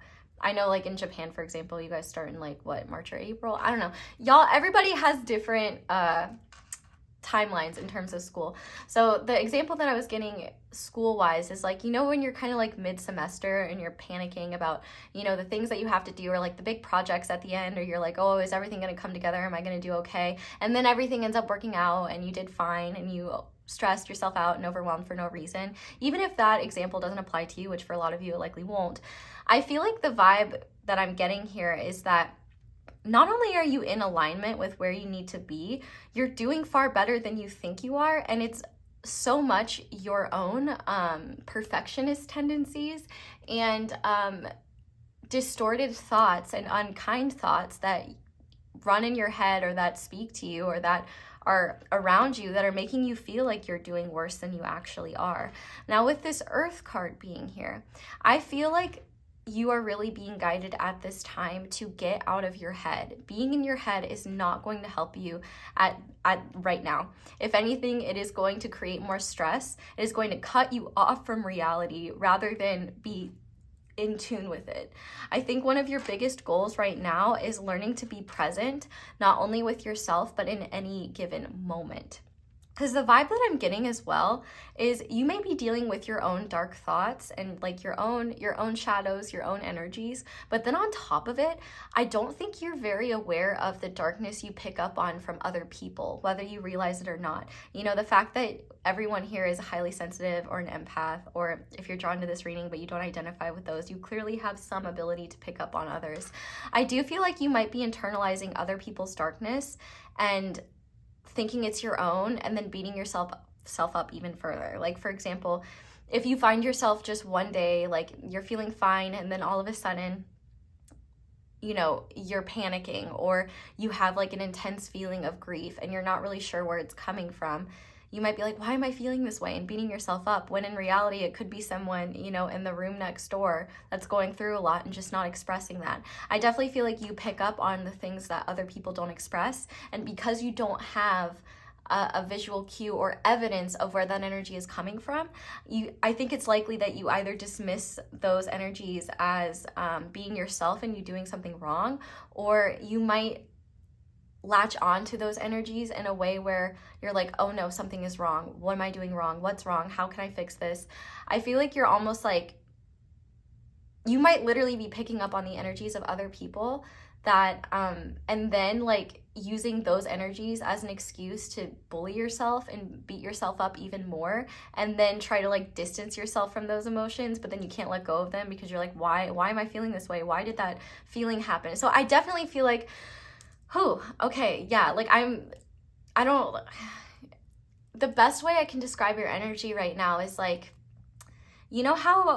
I know, like in Japan, for example, you guys start in like what, March or April? I don't know. Y'all, everybody has different timelines in terms of school. So the example that I was getting school-wise is like, you know, when you're kind of like mid-semester and you're panicking about, you know, the things that you have to do, or like the big projects at the end, or you're like, oh, is everything going to come together? Am I going to do okay? And then everything ends up working out and you did fine and you stressed yourself out and overwhelmed for no reason. Even if that example doesn't apply to you, which for a lot of you it likely won't, I feel like the vibe that I'm getting here is that not only are you in alignment with where you need to be, you're doing far better than you think you are. And it's so much your own perfectionist tendencies and distorted thoughts and unkind thoughts that run in your head, or that speak to you, or that are around you, that are making you feel like you're doing worse than you actually are. Now, with this Earth card being here, I feel like you are really being guided at this time to get out of your head. Being in your head is not going to help you at right now. If anything, it is going to create more stress. It is going to cut you off from reality rather than be in tune with it. I think one of your biggest goals right now is learning to be present, not only with yourself, but in any given moment. Because the vibe that I'm getting as well is you may be dealing with your own dark thoughts and like your own shadows, your own energies. But then on top of it, I don't think you're very aware of the darkness you pick up on from other people, whether you realize it or not. You know, the fact that everyone here is highly sensitive or an empath, or if you're drawn to this reading but you don't identify with those, you clearly have some ability to pick up on others. I do feel like you might be internalizing other people's darkness and thinking it's your own and then beating yourself up even further. Like, for example, if you find yourself just one day, like, you're feeling fine and then all of a sudden, you know, you're panicking, or you have like an intense feeling of grief and you're not really sure where it's coming from, you might be like, why am I feeling this way? And beating yourself up, when in reality, it could be someone, you know, in the room next door that's going through a lot and just not expressing that. I definitely feel like you pick up on the things that other people don't express. And because you don't have a visual cue or evidence of where that energy is coming from, I think it's likely that you either dismiss those energies as being yourself and you doing something wrong, or you might latch on to those energies in a way where you're like, oh no, something is wrong. What am I doing wrong? What's wrong? How can I fix this? I feel like you're almost like, you might literally be picking up on the energies of other people that, and then like using those energies as an excuse to bully yourself and beat yourself up even more, and then try to like distance yourself from those emotions, but then you can't let go of them because you're like, why am I feeling this way? Why did that feeling happen? So I definitely feel like, okay, yeah, like the best way I can describe your energy right now is like, you know how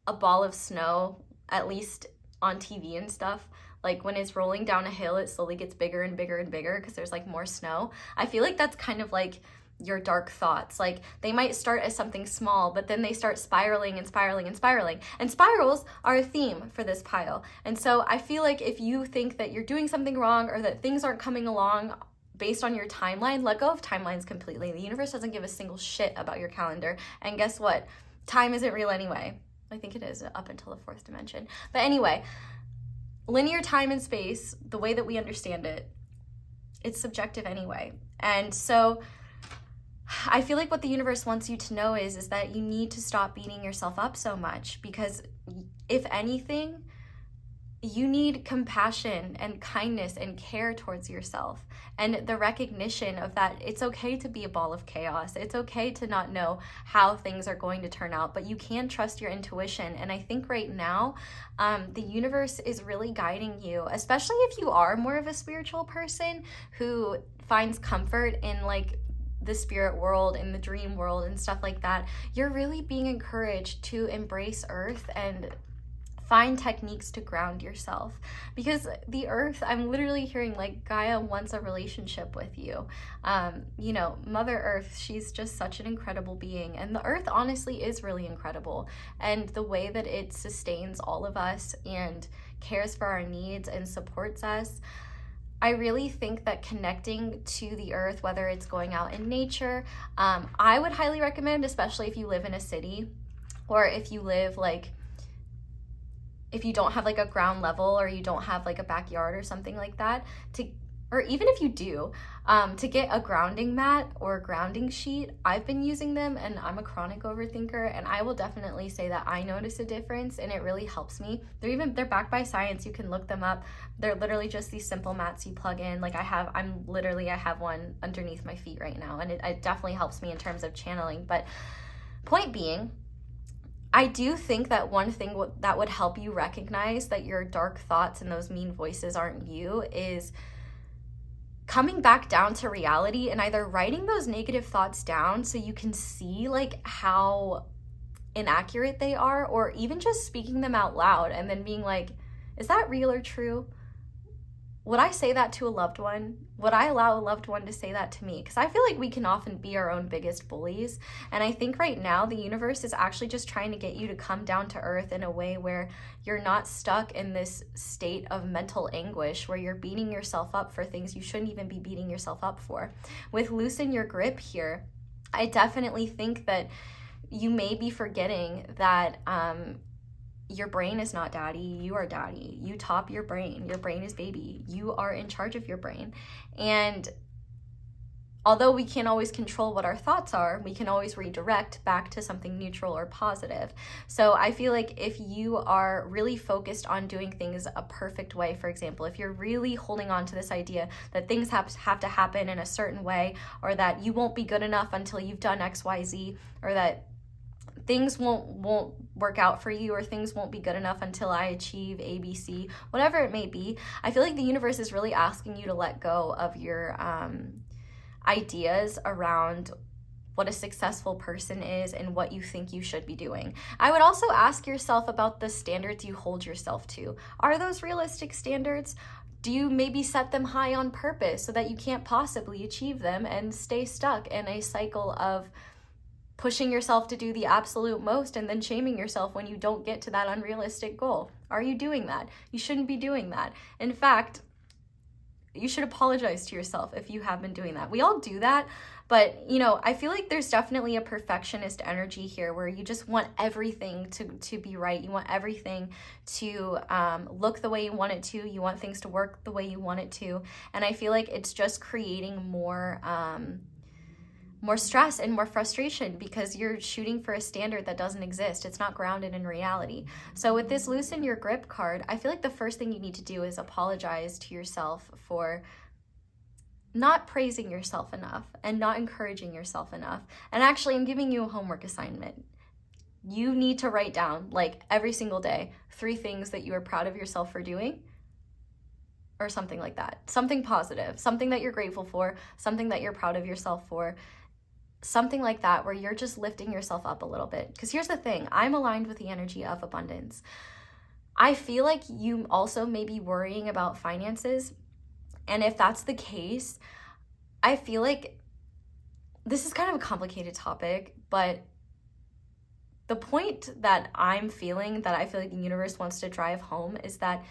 a ball of snow, at least on TV and stuff, like when it's rolling down a hill, it slowly gets bigger and bigger and bigger because there's like more snow. I feel like that's kind of like your dark thoughts. Like they might start as something small, but then they start spiraling and spiraling and spiraling. And spirals are a theme for this pile. And so I feel like if you think that you're doing something wrong or that things aren't coming along based on your timeline, let go of timelines completely. The universe doesn't give a single shit about your calendar. And guess what? Time isn't real anyway. I think it is up until the fourth dimension. But anyway, linear time and space, the way that we understand it, it's subjective anyway. And so I feel like what the universe wants you to know is that you need to stop beating yourself up so much, because if anything, you need compassion and kindness and care towards yourself, and the recognition of that it's okay to be a ball of chaos. It's okay to not know how things are going to turn out, but you can trust your intuition. And I think right now, the universe is really guiding you, especially if you are more of a spiritual person who finds comfort in like the spirit world and the dream world and stuff like that. You're really being encouraged to embrace Earth and find techniques to ground yourself, because the Earth, I'm literally hearing like Gaia wants a relationship with you. You know, Mother Earth, she's just such an incredible being, and the Earth honestly is really incredible, and the way that it sustains all of us and cares for our needs and supports us. I really think that connecting to the Earth, whether it's going out in nature, I would highly recommend, especially if you live in a city, or if you live like, if you don't have like a ground level, or you don't have like a backyard or something like that, or even if you do, to get a grounding mat or a grounding sheet. I've been using them, and I'm a chronic overthinker, and I will definitely say that I notice a difference, and it really helps me. They're backed by science. You can look them up. They're literally just these simple mats you plug in. Like I have one underneath my feet right now, and it definitely helps me in terms of channeling. But point being, I do think that one thing that would help you recognize that your dark thoughts and those mean voices aren't you is coming back down to reality and either writing those negative thoughts down so you can see like how inaccurate they are, or even just speaking them out loud and then being like, is that real or true? Would I say that to a loved one? Would I allow a loved one to say that to me? Because I feel like we can often be our own biggest bullies. And I think right now the universe is actually just trying to get you to come down to earth in a way where you're not stuck in this state of mental anguish where you're beating yourself up for things you shouldn't even be beating yourself up for. With loosen your grip here, I definitely think that you may be forgetting that your brain is not daddy, you are daddy. You top your brain is baby. You are in charge of your brain. And although we can't always control what our thoughts are, we can always redirect back to something neutral or positive. So I feel like if you are really focused on doing things a perfect way, for example, if you're really holding on to this idea that things have to happen in a certain way, or that you won't be good enough until you've done XYZ, or that things won't work out for you, or things won't be good enough until I achieve ABC, whatever it may be, I feel like the universe is really asking you to let go of your ideas around what a successful person is and what you think you should be doing. I would also ask yourself about the standards you hold yourself to. Are those realistic standards? Do you maybe set them high on purpose so that you can't possibly achieve them and stay stuck in a cycle of pushing yourself to do the absolute most and then shaming yourself when you don't get to that unrealistic goal? Are you doing that? You shouldn't be doing that. In fact, you should apologize to yourself if you have been doing that. We all do that, but you know, I feel like there's definitely a perfectionist energy here where you just want everything to be right. You want everything to look the way you want it to. You want things to work the way you want it to. And I feel like it's just creating more stress and more frustration because you're shooting for a standard that doesn't exist. It's not grounded in reality. So with this loosen your grip card, I feel like the first thing you need to do is apologize to yourself for not praising yourself enough and not encouraging yourself enough. And actually, I'm giving you a homework assignment. You need to write down, like every single day, 3 things that you are proud of yourself for doing, or something like that. Something positive, something that you're grateful for, something that you're proud of yourself for. Something like that where you're just lifting yourself up a little bit. Because here's the thing, I'm aligned with the energy of abundance. I feel like you also may be worrying about finances. And if that's the case, I feel like this is kind of a complicated topic, but the point that I'm feeling, that I feel like the universe wants to drive home, is that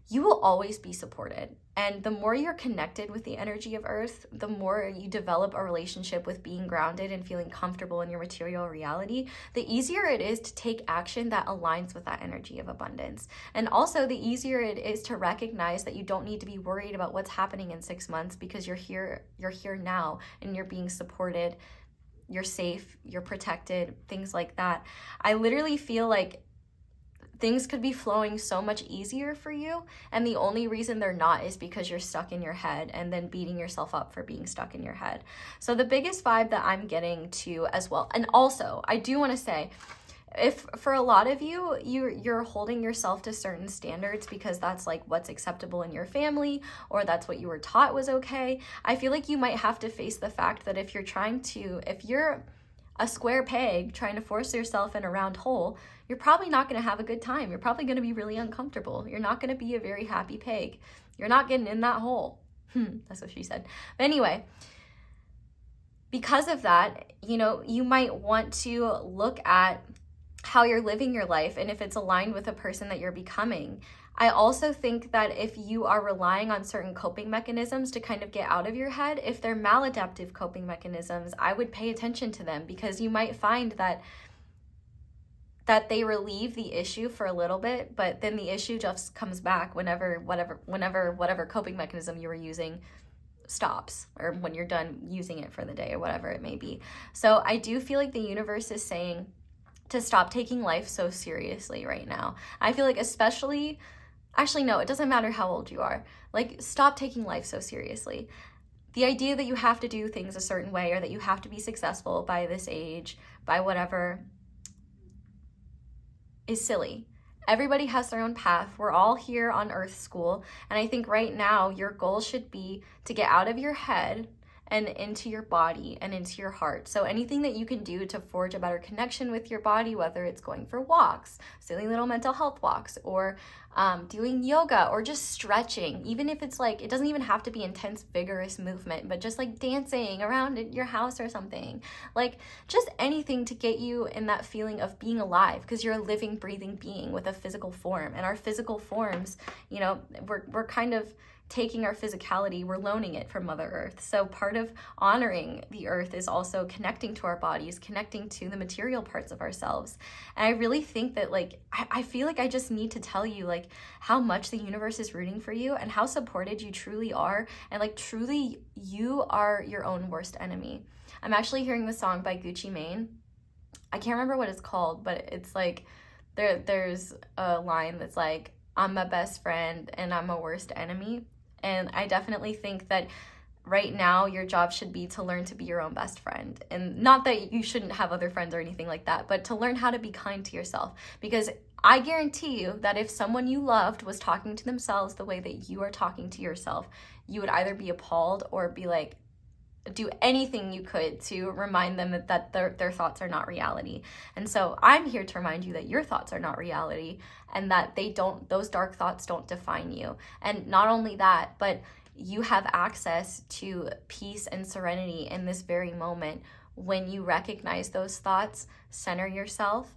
you will always be supported. And the more you're connected with the energy of Earth, the more you develop a relationship with being grounded and feeling comfortable in your material reality, the easier it is to take action that aligns with that energy of abundance. And also the easier it is to recognize that you don't need to be worried about what's happening in 6 months because you're here now and you're being supported, you're safe, you're protected, things like that. I literally feel like things could be flowing so much easier for you, and the only reason they're not is because you're stuck in your head and then beating yourself up for being stuck in your head. So the biggest vibe that I'm getting to as well, and also I do want to say, if for a lot of you, you're holding yourself to certain standards because that's like what's acceptable in your family, or that's what you were taught was okay, I feel like you might have to face the fact that if you're a square peg trying to force yourself in a round hole, you're probably not going to have a good time. You're probably going to be really uncomfortable. You're not going to be a very happy peg. You're not getting in that hole. That's what she said. But anyway, because of that, you know, you might want to look at how you're living your life and if it's aligned with a person that you're becoming. I also think that if you are relying on certain coping mechanisms to kind of get out of your head, if they're maladaptive coping mechanisms, I would pay attention to them, because you might find that they relieve the issue for a little bit, but then the issue just comes back whenever whatever coping mechanism you were using stops, or when you're done using it for the day, or whatever it may be. So I do feel like the universe is saying to stop taking life so seriously right now. I feel like actually, no, it doesn't matter how old you are. Like, stop taking life so seriously. The idea that you have to do things a certain way, or that you have to be successful by this age, by whatever, is silly. Everybody has their own path. We're all here on Earth School. And I think right now your goal should be to get out of your head and into your body and into your heart. So anything that you can do to forge a better connection with your body, whether it's going for walks, silly little mental health walks, or doing yoga, or just stretching, even if it's like, it doesn't even have to be intense, vigorous movement, but just like dancing around your house or something, like just anything to get you in that feeling of being alive, because you're a living, breathing being with a physical form. And our physical forms, you know, we're kind of taking our physicality, we're loaning it from Mother Earth. So part of honoring the earth is also connecting to our bodies, connecting to the material parts of ourselves. And I really think that, like, I feel like I just need to tell you, like, how much the universe is rooting for you and how supported you truly are. And like, truly, you are your own worst enemy. I'm actually hearing the song by Gucci Mane. I can't remember what it's called, but it's like, there's a line that's like, I'm my best friend and I'm a worst enemy. And I definitely think that right now your job should be to learn to be your own best friend. And not that you shouldn't have other friends or anything like that, but to learn how to be kind to yourself. Because I guarantee you that if someone you loved was talking to themselves the way that you are talking to yourself, you would either be appalled or be like, do anything you could to remind them that their thoughts are not reality. And so I'm here to remind you that your thoughts are not reality, and that those dark thoughts don't define you. And not only that, but you have access to peace and serenity in this very moment when you recognize those thoughts, center yourself,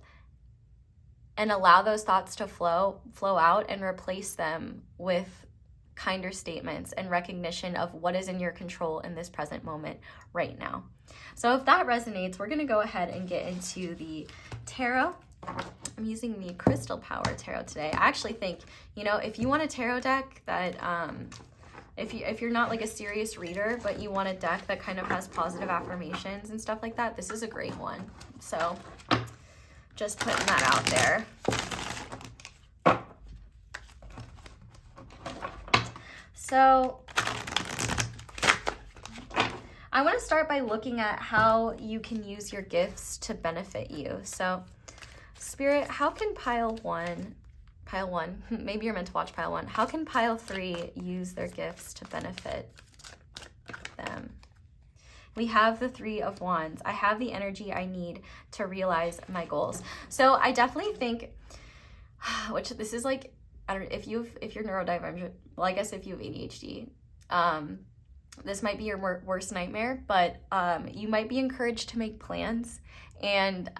and allow those thoughts to flow out, and replace them with kinder statements and recognition of what is in your control in this present moment right now. So if that resonates, we're going to go ahead and get into the tarot. I'm using the Crystal Power Tarot today. I actually think, if you want a tarot deck that, if you're not like a serious reader, but you want a deck that kind of has positive affirmations and stuff like that, this is a great one. So just putting that out there. So I want to start by looking at how you can use your gifts to benefit you. So Spirit, how can pile one, maybe you're meant to watch pile 1. How can pile 3 use their gifts to benefit them? We have the 3 of Wands. I have the energy I need to realize my goals. So I definitely think, which this is like, I don't know, if you're neurodivergent, well, I guess if you have ADHD, this might be your worst nightmare, but you might be encouraged to make plans and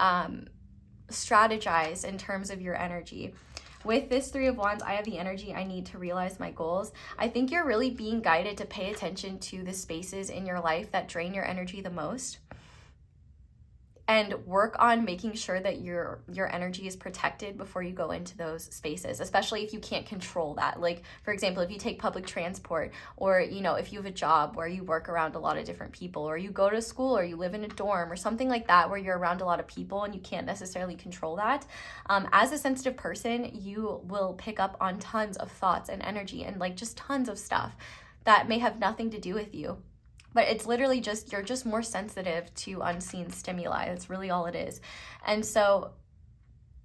strategize in terms of your energy. With this 3 of Wands, I have the energy I need to realize my goals. I think you're really being guided to pay attention to the spaces in your life that drain your energy the most, and work on making sure that your energy is protected before you go into those spaces, especially if you can't control that. Like, for example, if you take public transport, or, if you have a job where you work around a lot of different people, or you go to school, or you live in a dorm, or something like that, where you're around a lot of people and you can't necessarily control that. As a sensitive person, you will pick up on tons of thoughts and energy and like just tons of stuff that may have nothing to do with you. But it's literally just, you're just more sensitive to unseen stimuli. That's really all it is. And so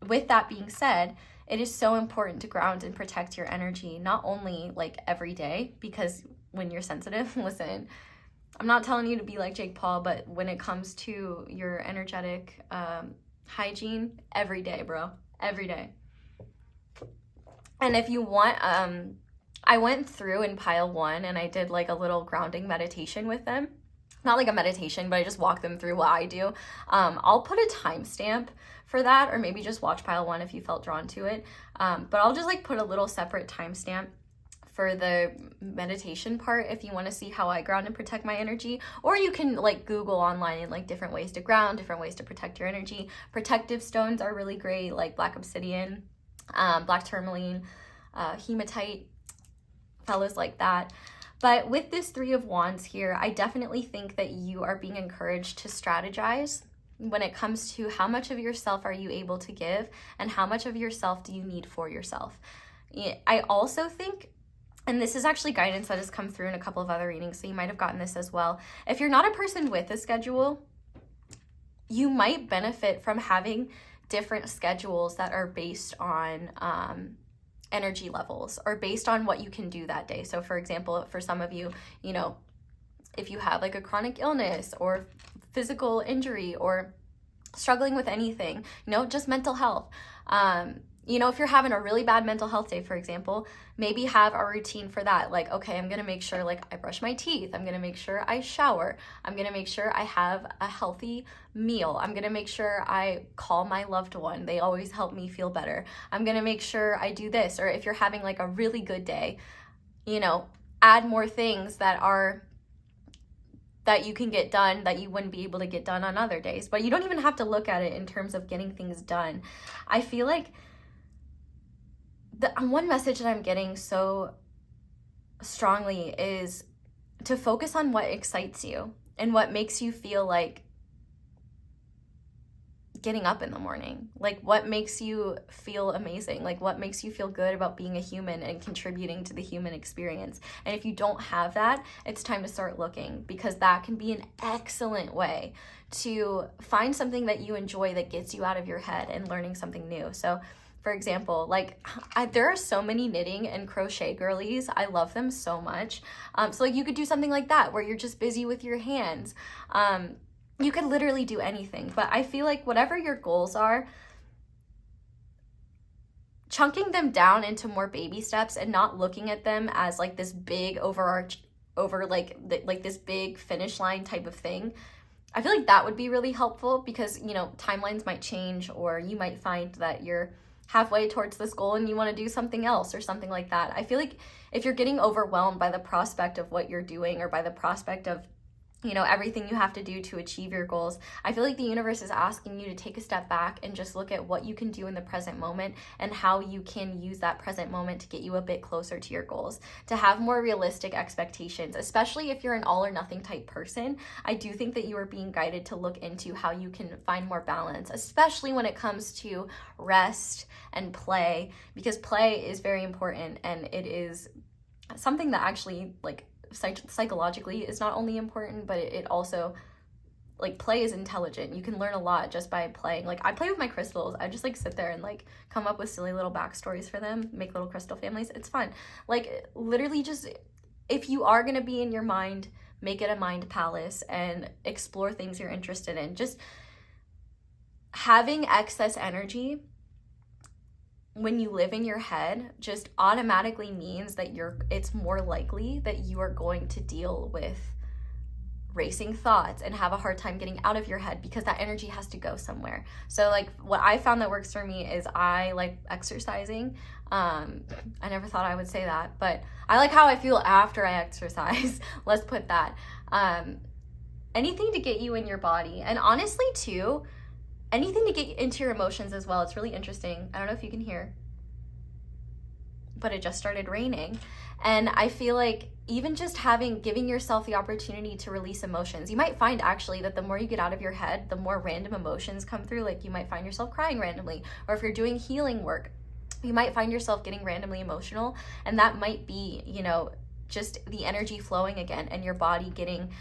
with that being said, it is so important to ground and protect your energy, not only like every day, because when you're sensitive, listen, I'm not telling you to be like Jake Paul, but when it comes to your energetic hygiene, every day, bro, every day. And if you want, I went through in pile 1 and I did like a little grounding meditation with them. Not like a meditation, but I just walk them through what I do. I'll put a timestamp for that, or maybe just watch pile 1 if you felt drawn to it. But I'll just like put a little separate timestamp for the meditation part if you want to see how I ground and protect my energy. Or you can like Google online and like different ways to ground, different ways to protect your energy. Protective stones are really great, like black obsidian, black tourmaline, hematite, fellas like that. But with this 3 of Wands here, I definitely think that you are being encouraged to strategize when it comes to how much of yourself are you able to give, and how much of yourself do you need for yourself. I also think, and this is actually guidance that has come through in a couple of other readings, so you might have gotten this as well. If you're not a person with a schedule, you might benefit from having different schedules that are based on energy levels, or based on what you can do that day. So for example, for some of you, if you have like a chronic illness or physical injury or struggling with anything, just mental health, if you're having a really bad mental health day, for example, maybe have a routine for that. Like, okay, I'm going to make sure like I brush my teeth. I'm going to make sure I shower. I'm going to make sure I have a healthy meal. I'm going to make sure I call my loved one. They always help me feel better. I'm going to make sure I do this. Or if you're having like a really good day, add more things that you can get done that you wouldn't be able to get done on other days. But you don't even have to look at it in terms of getting things done. I feel like the one message that I'm getting so strongly is to focus on what excites you and what makes you feel like getting up in the morning, like what makes you feel amazing, like what makes you feel good about being a human and contributing to the human experience. And if you don't have that, it's time to start looking, because that can be an excellent way to find something that you enjoy that gets you out of your head and learning something new. So for example. Like, there are so many knitting and crochet girlies. I love them so much. So like you could do something like that where you're just busy with your hands. You could literally do anything, but I feel like whatever your goals are, chunking them down into more baby steps and not looking at them as like this big like this big finish line type of thing. I feel like that would be really helpful because, you know, timelines might change, or you might find that you're halfway towards this goal and you want to do something else or something like that. I feel like if you're getting overwhelmed by the prospect of what you're doing, or by the prospect of, you know, everything you have to do to achieve your goals, I feel like the universe is asking you to take a step back and just look at what you can do in the present moment and how you can use that present moment to get you a bit closer to your goals, to have more realistic expectations, especially if you're an all or nothing type person. I do think that you are being guided to look into how you can find more balance, especially when it comes to rest and play, because play is very important, and it is something that actually, like, psychologically is not only important, but it also, like, play is intelligent. You can learn a lot just by playing. Like, I play with my crystals. I just like sit there and like come up with silly little backstories for them, make little crystal families. It's fun. Like, literally, just if you are going to be in your mind, make it a mind palace and explore things you're interested in. Just having excess energy when you live in your head just automatically means that it's more likely that you are going to deal with racing thoughts and have a hard time getting out of your head, because that energy has to go somewhere. So like what I found that works for me is I like exercising. I never thought I would say that, but I like how I feel after I exercise. Let's put that. Anything to get you in your body, and honestly too, anything to get into your emotions as well. It's really interesting. I don't know if you can hear, but it just started raining. And I feel like even just giving yourself the opportunity to release emotions, you might find actually that the more you get out of your head, the more random emotions come through. Like, you might find yourself crying randomly, or if you're doing healing work, you might find yourself getting randomly emotional. And that might be, you know, just the energy flowing again and your body getting,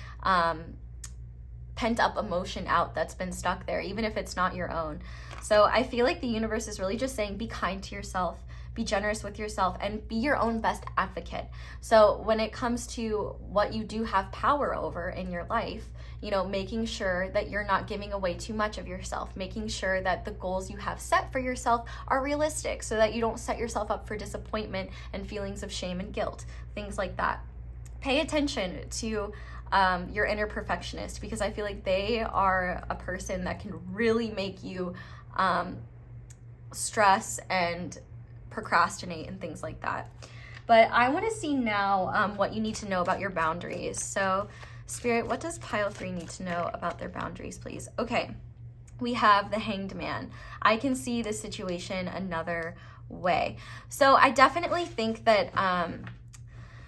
pent up emotion out that's been stuck there, even if it's not your own. So I feel like the universe is really just saying, be kind to yourself, be generous with yourself, and be your own best advocate. So when it comes to what you do have power over in your life, you know, making sure that you're not giving away too much of yourself, making sure that the goals you have set for yourself are realistic so that you don't set yourself up for disappointment and feelings of shame and guilt, things like that. Pay attention to your inner perfectionist, because I feel like they are a person that can really make you stress and procrastinate and things like that. But I want to see now what you need to know about your boundaries. So Spirit, what does pile 3 need to know about their boundaries, please? Okay, we have the Hanged Man. I can see the situation another way. So I definitely think that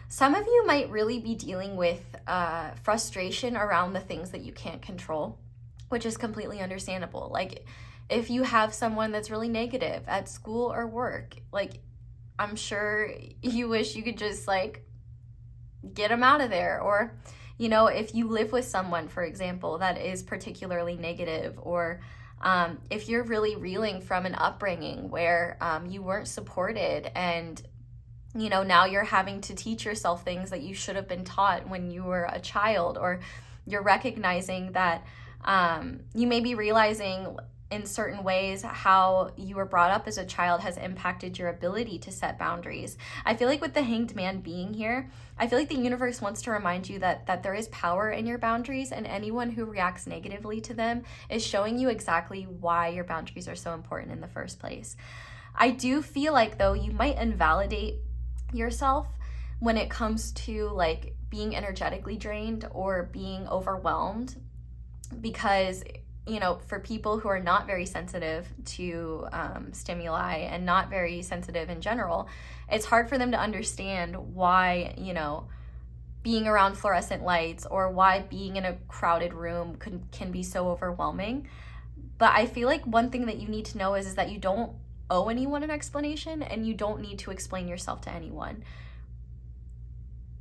some of you might really be dealing with frustration around the things that you can't control, which is completely understandable. Like, if you have someone that's really negative at school or work, like, I'm sure you wish you could just like get them out of there. Or, you know, if you live with someone, for example, that is particularly negative, or if you're really reeling from an upbringing where you weren't supported, and you know, now you're having to teach yourself things that you should have been taught when you were a child, or you're recognizing that you may be realizing in certain ways how you were brought up as a child has impacted your ability to set boundaries. I feel like with the Hanged Man being here, I feel like the universe wants to remind you that there is power in your boundaries, and anyone who reacts negatively to them is showing you exactly why your boundaries are so important in the first place. I do feel like, though, you might invalidate yourself when it comes to like being energetically drained or being overwhelmed, because, you know, for people who are not very sensitive to stimuli and not very sensitive in general, it's hard for them to understand why, you know, being around fluorescent lights or why being in a crowded room can be so overwhelming. But I feel like one thing that you need to know is that you don't owe anyone an explanation, and you don't need to explain yourself to anyone.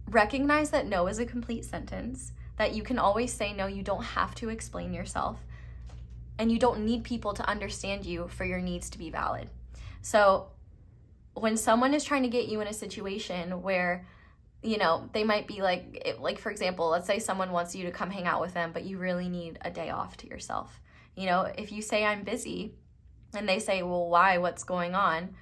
Recognize that no is a complete sentence, that you can always say no. You don't have to explain yourself, and you don't need people to understand you for your needs to be valid. So when someone is trying to get you in a situation where, you know, they might be like for example, let's say someone wants you to come hang out with them, but you really need a day off to yourself. You know, if you say I'm busy and they say, well, why, what's going on?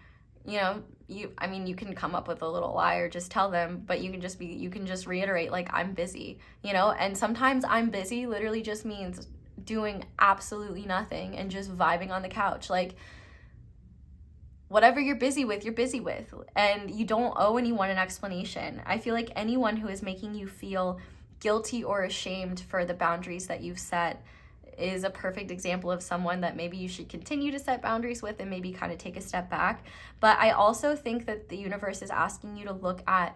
You know, you can come up with a little lie or just tell them, but you can just reiterate like, I'm busy, you know. And sometimes I'm busy literally just means doing absolutely nothing and just vibing on the couch. Like, whatever you're busy with, and you don't owe anyone an explanation. I feel like anyone who is making you feel guilty or ashamed for the boundaries that you've set is a perfect example of someone that maybe you should continue to set boundaries with and maybe kind of take a step back. But I also think that the universe is asking you to look at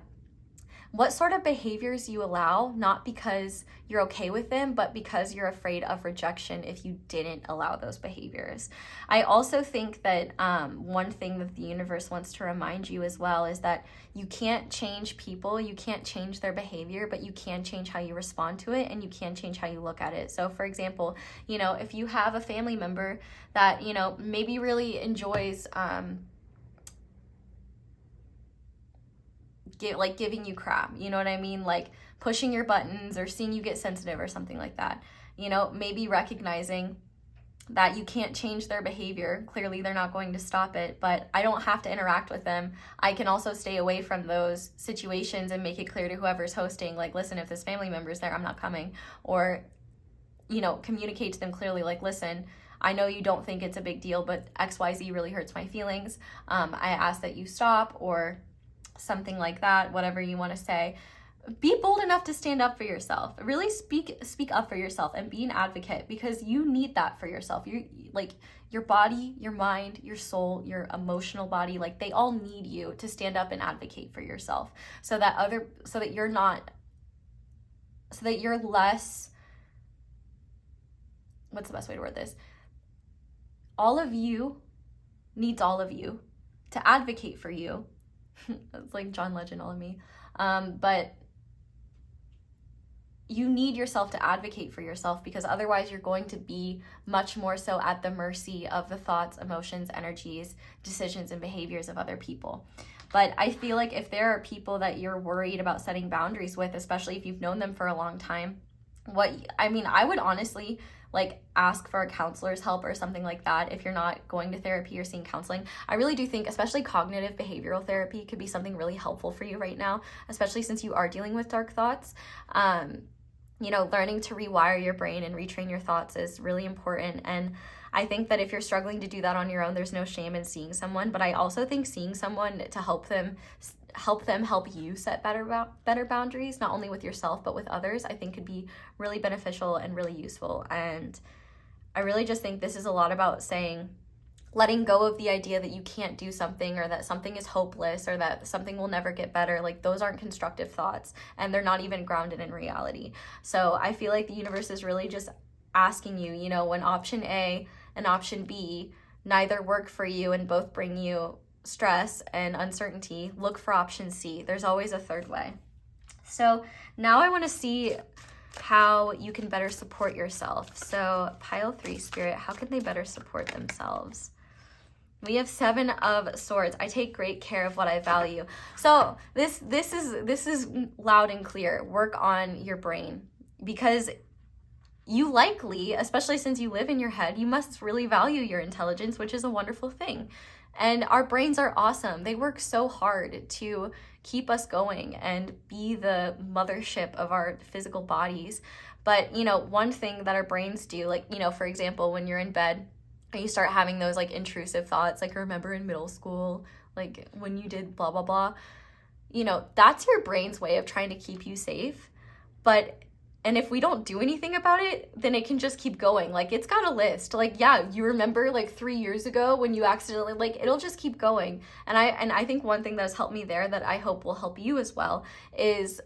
what sort of behaviors you allow, not because you're okay with them, but because you're afraid of rejection if you didn't allow those behaviors. I also think that one thing that the universe wants to remind you as well is that you can't change people, you can't change their behavior, but you can change how you respond to it, and you can change how you look at it. So for example, you know, if you have a family member that, you know, maybe really enjoys giving you crap, you know what I mean? Like pushing your buttons or seeing you get sensitive or something like that. You know, maybe recognizing that you can't change their behavior. Clearly they're not going to stop it, but I don't have to interact with them. I can also stay away from those situations and make it clear to whoever's hosting, like, listen, if this family member's there, I'm not coming. Or, you know, communicate to them clearly, like, listen, I know you don't think it's a big deal, but XYZ really hurts my feelings. I ask that you stop, or something like that, whatever you want to say. Be bold enough to stand up for yourself. Really speak up for yourself and be an advocate, because you need that for yourself. You like your body, your mind, your soul, your emotional body, like they all need you to stand up and advocate for yourself, so that you're less, what's the best way to word this? All of you needs all of you to advocate for you. It's like John Legend, all of me. But you need yourself to advocate for yourself, because otherwise you're going to be much more so at the mercy of the thoughts, emotions, energies, decisions, and behaviors of other people. But I feel like if there are people that you're worried about setting boundaries with, especially if you've known them for a long time, I would honestly like ask for a counselor's help or something like that if you're not going to therapy or seeing counseling. I really do think especially cognitive behavioral therapy could be something really helpful for you right now, especially since you are dealing with dark thoughts. You know, learning to rewire your brain and retrain your thoughts is really important. And I think that if you're struggling to do that on your own, there's no shame in seeing someone. But I also think seeing someone to help you set better boundaries, not only with yourself but with others, I think could be really beneficial and really useful. And I really just think this is a lot about letting go of the idea that you can't do something, or that something is hopeless, or that something will never get better. Like, those aren't constructive thoughts, and they're not even grounded in reality. So I feel like the universe is really just asking you, you know, when option A and option B neither work for you and both bring you stress and uncertainty, look for option C. There's always a third way. So now I want to see how you can better support yourself. So pile 3, Spirit, how can they better support themselves? We have 7 of Swords. I take great care of what I value. So this is loud and clear. Work on your brain, because you likely, especially since you live in your head, you must really value your intelligence, which is a wonderful thing. And our brains are awesome. They work so hard to keep us going and be the mothership of our physical bodies. But, you know, one thing that our brains do, like, you know, for example, when you're in bed and you start having those like intrusive thoughts, like, remember in middle school, like when you did blah, blah, blah, you know, that's your brain's way of trying to keep you safe. And if we don't do anything about it, then it can just keep going. Like, it's got a list. Like, yeah, you remember like 3 years ago when you accidentally, like, it'll just keep going. And I think one thing that has helped me there, that I hope will help you as well, is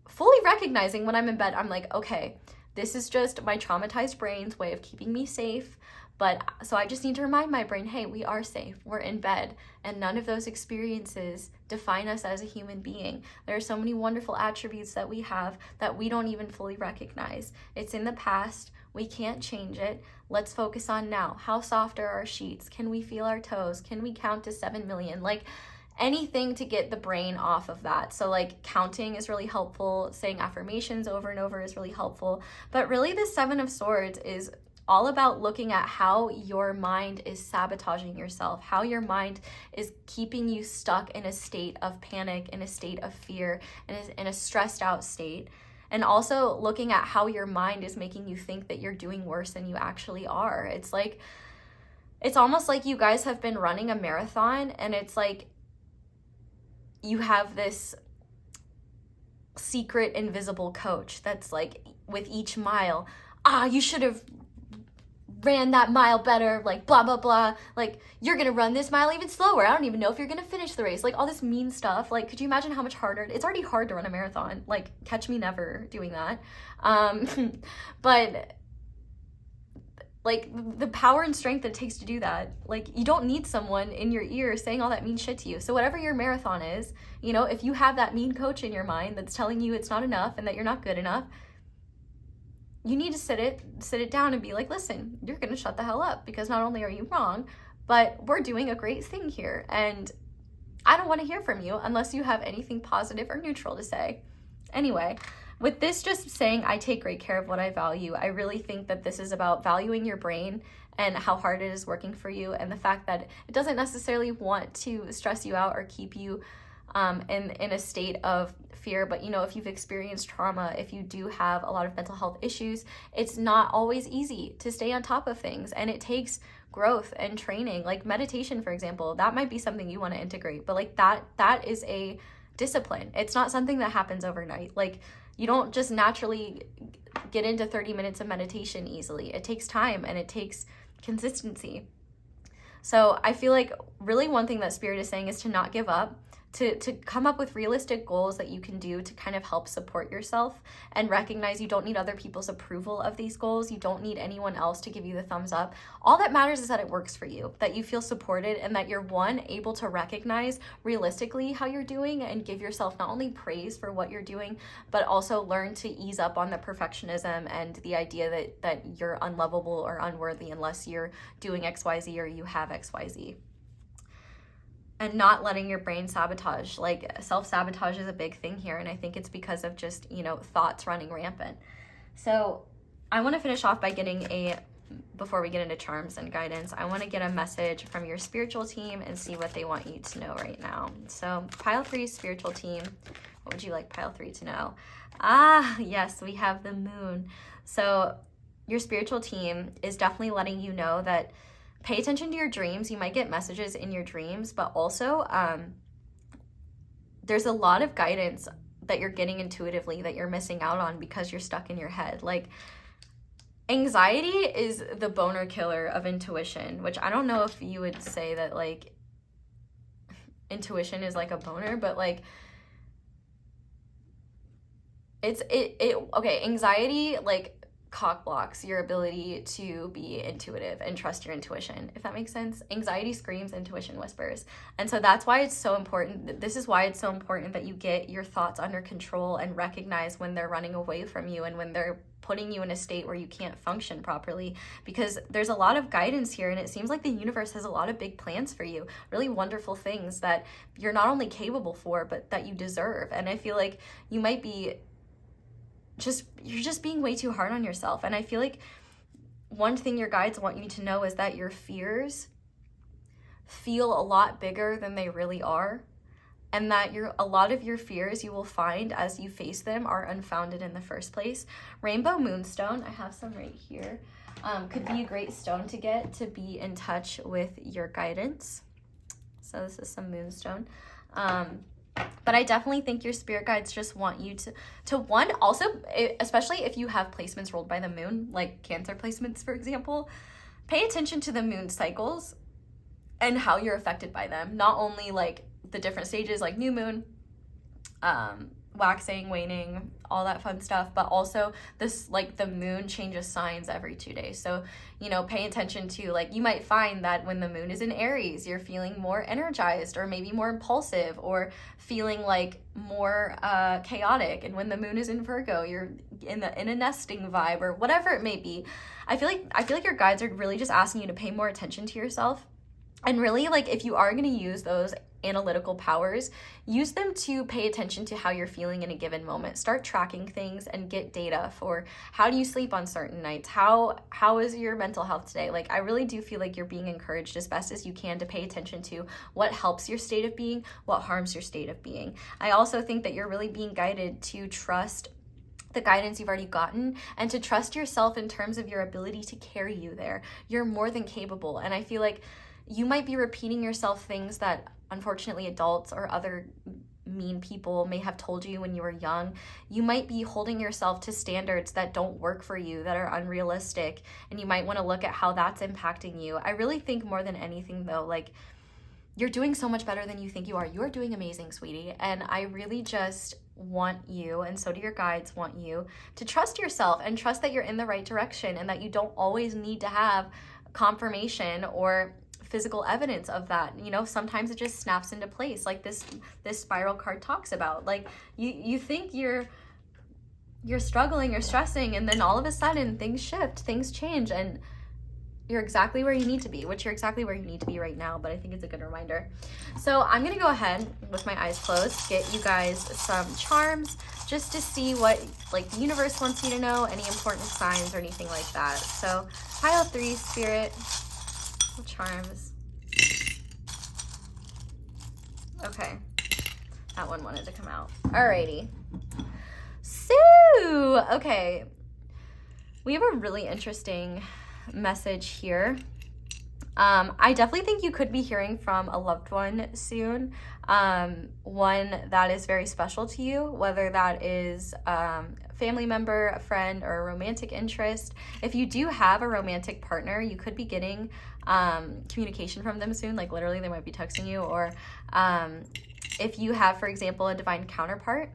fully recognizing when I'm in bed, I'm like, okay, this is just my traumatized brain's way of keeping me safe. But so I just need to remind my brain, hey, we are safe, we're in bed, and none of those experiences define us as a human being. There are so many wonderful attributes that we have that we don't even fully recognize. It's in the past. We can't change it. Let's focus on now. How soft are our sheets? Can we feel our toes? Can we count to 7 million? Like anything to get the brain off of that. So like counting is really helpful. Saying affirmations over and over is really helpful. But really the Seven of Swords is all about looking at how your mind is sabotaging yourself, how your mind is keeping you stuck in a state of panic, in a state of fear, and in a stressed out state. And also looking at how your mind is making you think that you're doing worse than you actually are. It's like, it's almost like you guys have been running a marathon, and it's like you have this secret invisible coach that's like, with each mile, you should have ran that mile better, like blah, blah, blah. Like, you're going to run this mile even slower. I don't even know if you're going to finish the race. Like all this mean stuff. Like, could you imagine how much harder? It's already hard to run a marathon. Like, catch me never doing that. But like the power and strength that it takes to do that, like you don't need someone in your ear saying all that mean shit to you. So whatever your marathon is, you know, if you have that mean coach in your mind that's telling you it's not enough and that you're not good enough, you need to sit it down and be like, listen, you're going to shut the hell up, because not only are you wrong, but we're doing a great thing here. And I don't want to hear from you unless you have anything positive or neutral to say. Anyway, with this just saying, I take great care of what I value, I really think that this is about valuing your brain and how hard it is working for you, and the fact that it doesn't necessarily want to stress you out or keep you in a state of fear. But you know, if you've experienced trauma, if you do have a lot of mental health issues, it's not always easy to stay on top of things, and it takes growth and training. Like meditation, for example, that might be something you want to integrate, but like that is a discipline. It's not something that happens overnight. Like you don't just naturally get into 30 minutes of meditation easily. It takes time and it takes consistency. So I feel like really one thing that Spirit is saying is to not give up, to come up with realistic goals that you can do to kind of help support yourself, and recognize you don't need other people's approval of these goals. You don't need anyone else to give you the thumbs up. All that matters is that it works for you, that you feel supported, and that you're able to recognize realistically how you're doing and give yourself not only praise for what you're doing, but also learn to ease up on the perfectionism and the idea that you're unlovable or unworthy unless you're doing XYZ or you have XYZ. And not letting your brain sabotage. Like self-sabotage is a big thing here, and I think it's because of just, you know, thoughts running rampant. So I want to finish off by getting before we get into charms and guidance, I want to get a message from your spiritual team and see what they want you to know right now. So pile 3 spiritual team, what would you like pile 3 to know? Yes, we have the moon. So your spiritual team is definitely letting you know that pay attention to your dreams. You might get messages in your dreams, but also there's a lot of guidance that you're getting intuitively that you're missing out on because you're stuck in your head. Like anxiety is the boner killer of intuition, which I don't know if you would say that like intuition is like a boner, but like okay, anxiety like cock blocks your ability to be intuitive and trust your intuition, if that makes sense. Anxiety screams, intuition whispers. And so that's why it's so important. This is why it's so important that you get your thoughts under control and recognize when they're running away from you and when they're putting you in a state where you can't function properly, because there's a lot of guidance here, and it seems like the universe has a lot of big plans for you, really wonderful things that you're not only capable for, but that you deserve. And I feel like you might be you're just being way too hard on yourself. And I feel like one thing your guides want you to know is that your fears feel a lot bigger than they really are, and that a lot of your fears, you will find as you face them, are unfounded in the first place. Rainbow moonstone, I have some right here, could be a great stone to get to be in touch with your guidance. So this is some moonstone. But I definitely think your spirit guides just want you to one, also, especially if you have placements ruled by the moon, like Cancer placements, for example, pay attention to the moon cycles and how you're affected by them. Not only like the different stages, like new moon, waxing, waning, all that fun stuff, but also this, like, the moon changes signs every 2 days. So, you know, pay attention to, like, you might find that when the moon is in Aries, you're feeling more energized or maybe more impulsive or feeling like more chaotic. And when the moon is in Virgo, you're in a nesting vibe or whatever it may be. I feel like your guides are really just asking you to pay more attention to yourself. And really, like, if you are going to use those analytical powers, use them to pay attention to how you're feeling in a given moment. Start tracking things and get data for how do you sleep on certain nights? How is your mental health today? Like, I really do feel like you're being encouraged as best as you can to pay attention to what helps your state of being, what harms your state of being. I also think that you're really being guided to trust the guidance you've already gotten and to trust yourself in terms of your ability to carry you there. You're more than capable. And I feel like you might be repeating yourself things that unfortunately adults or other mean people may have told you when you were young. You might be holding yourself to standards that don't work for you, that are unrealistic, and you might want to look at how that's impacting you. I really think more than anything though, like, you're doing so much better than you think you are. You're doing amazing, sweetie. And I really just want you, and so do your guides, want you to trust yourself and trust that you're in the right direction and that you don't always need to have confirmation or physical evidence of that. You know, sometimes it just snaps into place, like this spiral card talks about. Like, you think you're struggling or stressing, and then all of a sudden things shift, things change, and you're exactly where you need to be, which you're exactly where you need to be right now. But I think it's a good reminder. So I'm gonna go ahead with my eyes closed, get you guys some charms just to see what, like, the universe wants you to know, any important signs or anything like that. So pile 3, Spirit, charms. Okay, that one wanted to come out. Alrighty. So, okay, we have a really interesting message here. I definitely think you could be hearing from a loved one soon, one that is very special to you, whether that is family member, a friend, or a romantic interest. If you do have a romantic partner, you could be getting communication from them soon, like literally they might be texting you, or if you have, for example, a divine counterpart,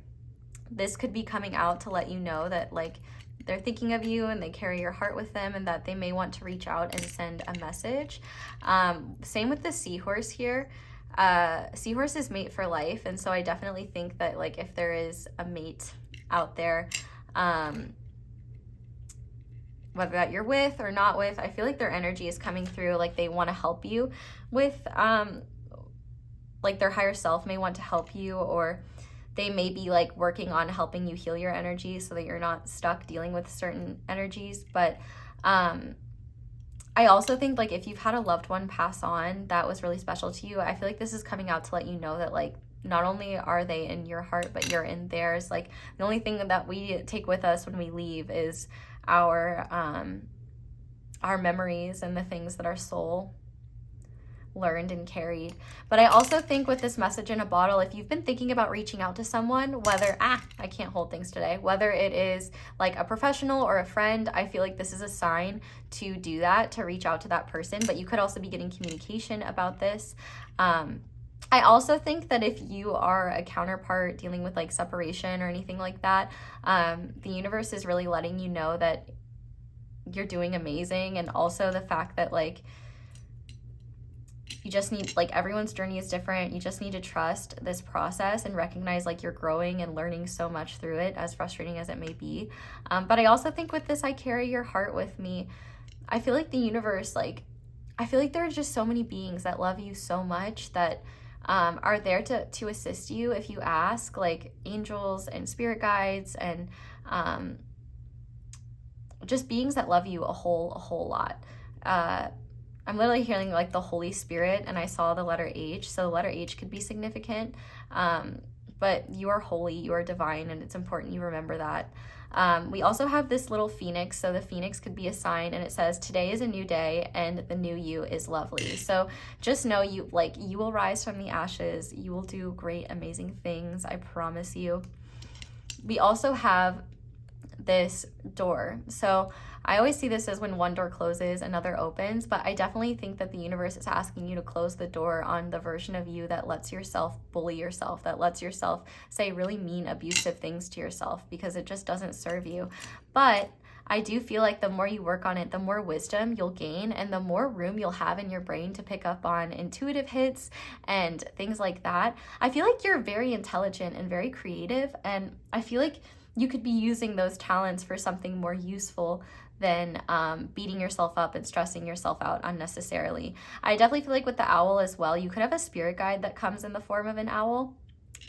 this could be coming out to let you know that, like, they're thinking of you and they carry your heart with them and that they may want to reach out and send a message. Same with the seahorse here. Seahorse is mate for life, and so I definitely think that, like, if there is a mate out there, whether that you're with or not with, I feel like their energy is coming through, like they want to help you with, like, their higher self may want to help you, or they may be, like, working on helping you heal your energy so that you're not stuck dealing with certain energies. But I also think, like, if you've had a loved one pass on that was really special to you, I feel like this is coming out to let you know that, like, not only are they in your heart, but you're in theirs. Like, the only thing that we take with us when we leave is our memories and the things that our soul learned and carried. But I also think with this message in a bottle, if you've been thinking about reaching out to someone, whether I can't hold things today, whether it is like a professional or a friend, I feel like this is a sign to do that, to reach out to that person. But you could also be getting communication about this. I also think that if you are a counterpart dealing with, like, separation or anything like that, the universe is really letting you know that you're doing amazing. And also the fact that, like, you just need, like, everyone's journey is different. You just need to trust this process and recognize, like, you're growing and learning so much through it, as frustrating as it may be. But I also think with this, I carry your heart with me. I feel like the universe, like, I feel like there are just so many beings that love you so much that are there to assist you if you ask, like angels and spirit guides and just beings that love you a whole lot. I'm literally hearing, like, the Holy Spirit, and I saw the letter H, so the letter H could be significant, but you are holy, you are divine, and it's important you remember that. We also have this little phoenix, so the phoenix could be a sign, and it says, today is a new day, and the new you is lovely. So just know you will rise from the ashes, you will do great, amazing things, I promise you. We also have this door. So I always see this as when one door closes, another opens, but I definitely think that the universe is asking you to close the door on the version of you that lets yourself bully yourself, that lets yourself say really mean, abusive things to yourself, because it just doesn't serve you. But I do feel like the more you work on it, the more wisdom you'll gain, and the more room you'll have in your brain to pick up on intuitive hits and things like that. I feel like you're very intelligent and very creative, and I feel like you could be using those talents for something more useful than beating yourself up and stressing yourself out unnecessarily. I definitely feel like with the owl as well, you could have a spirit guide that comes in the form of an owl.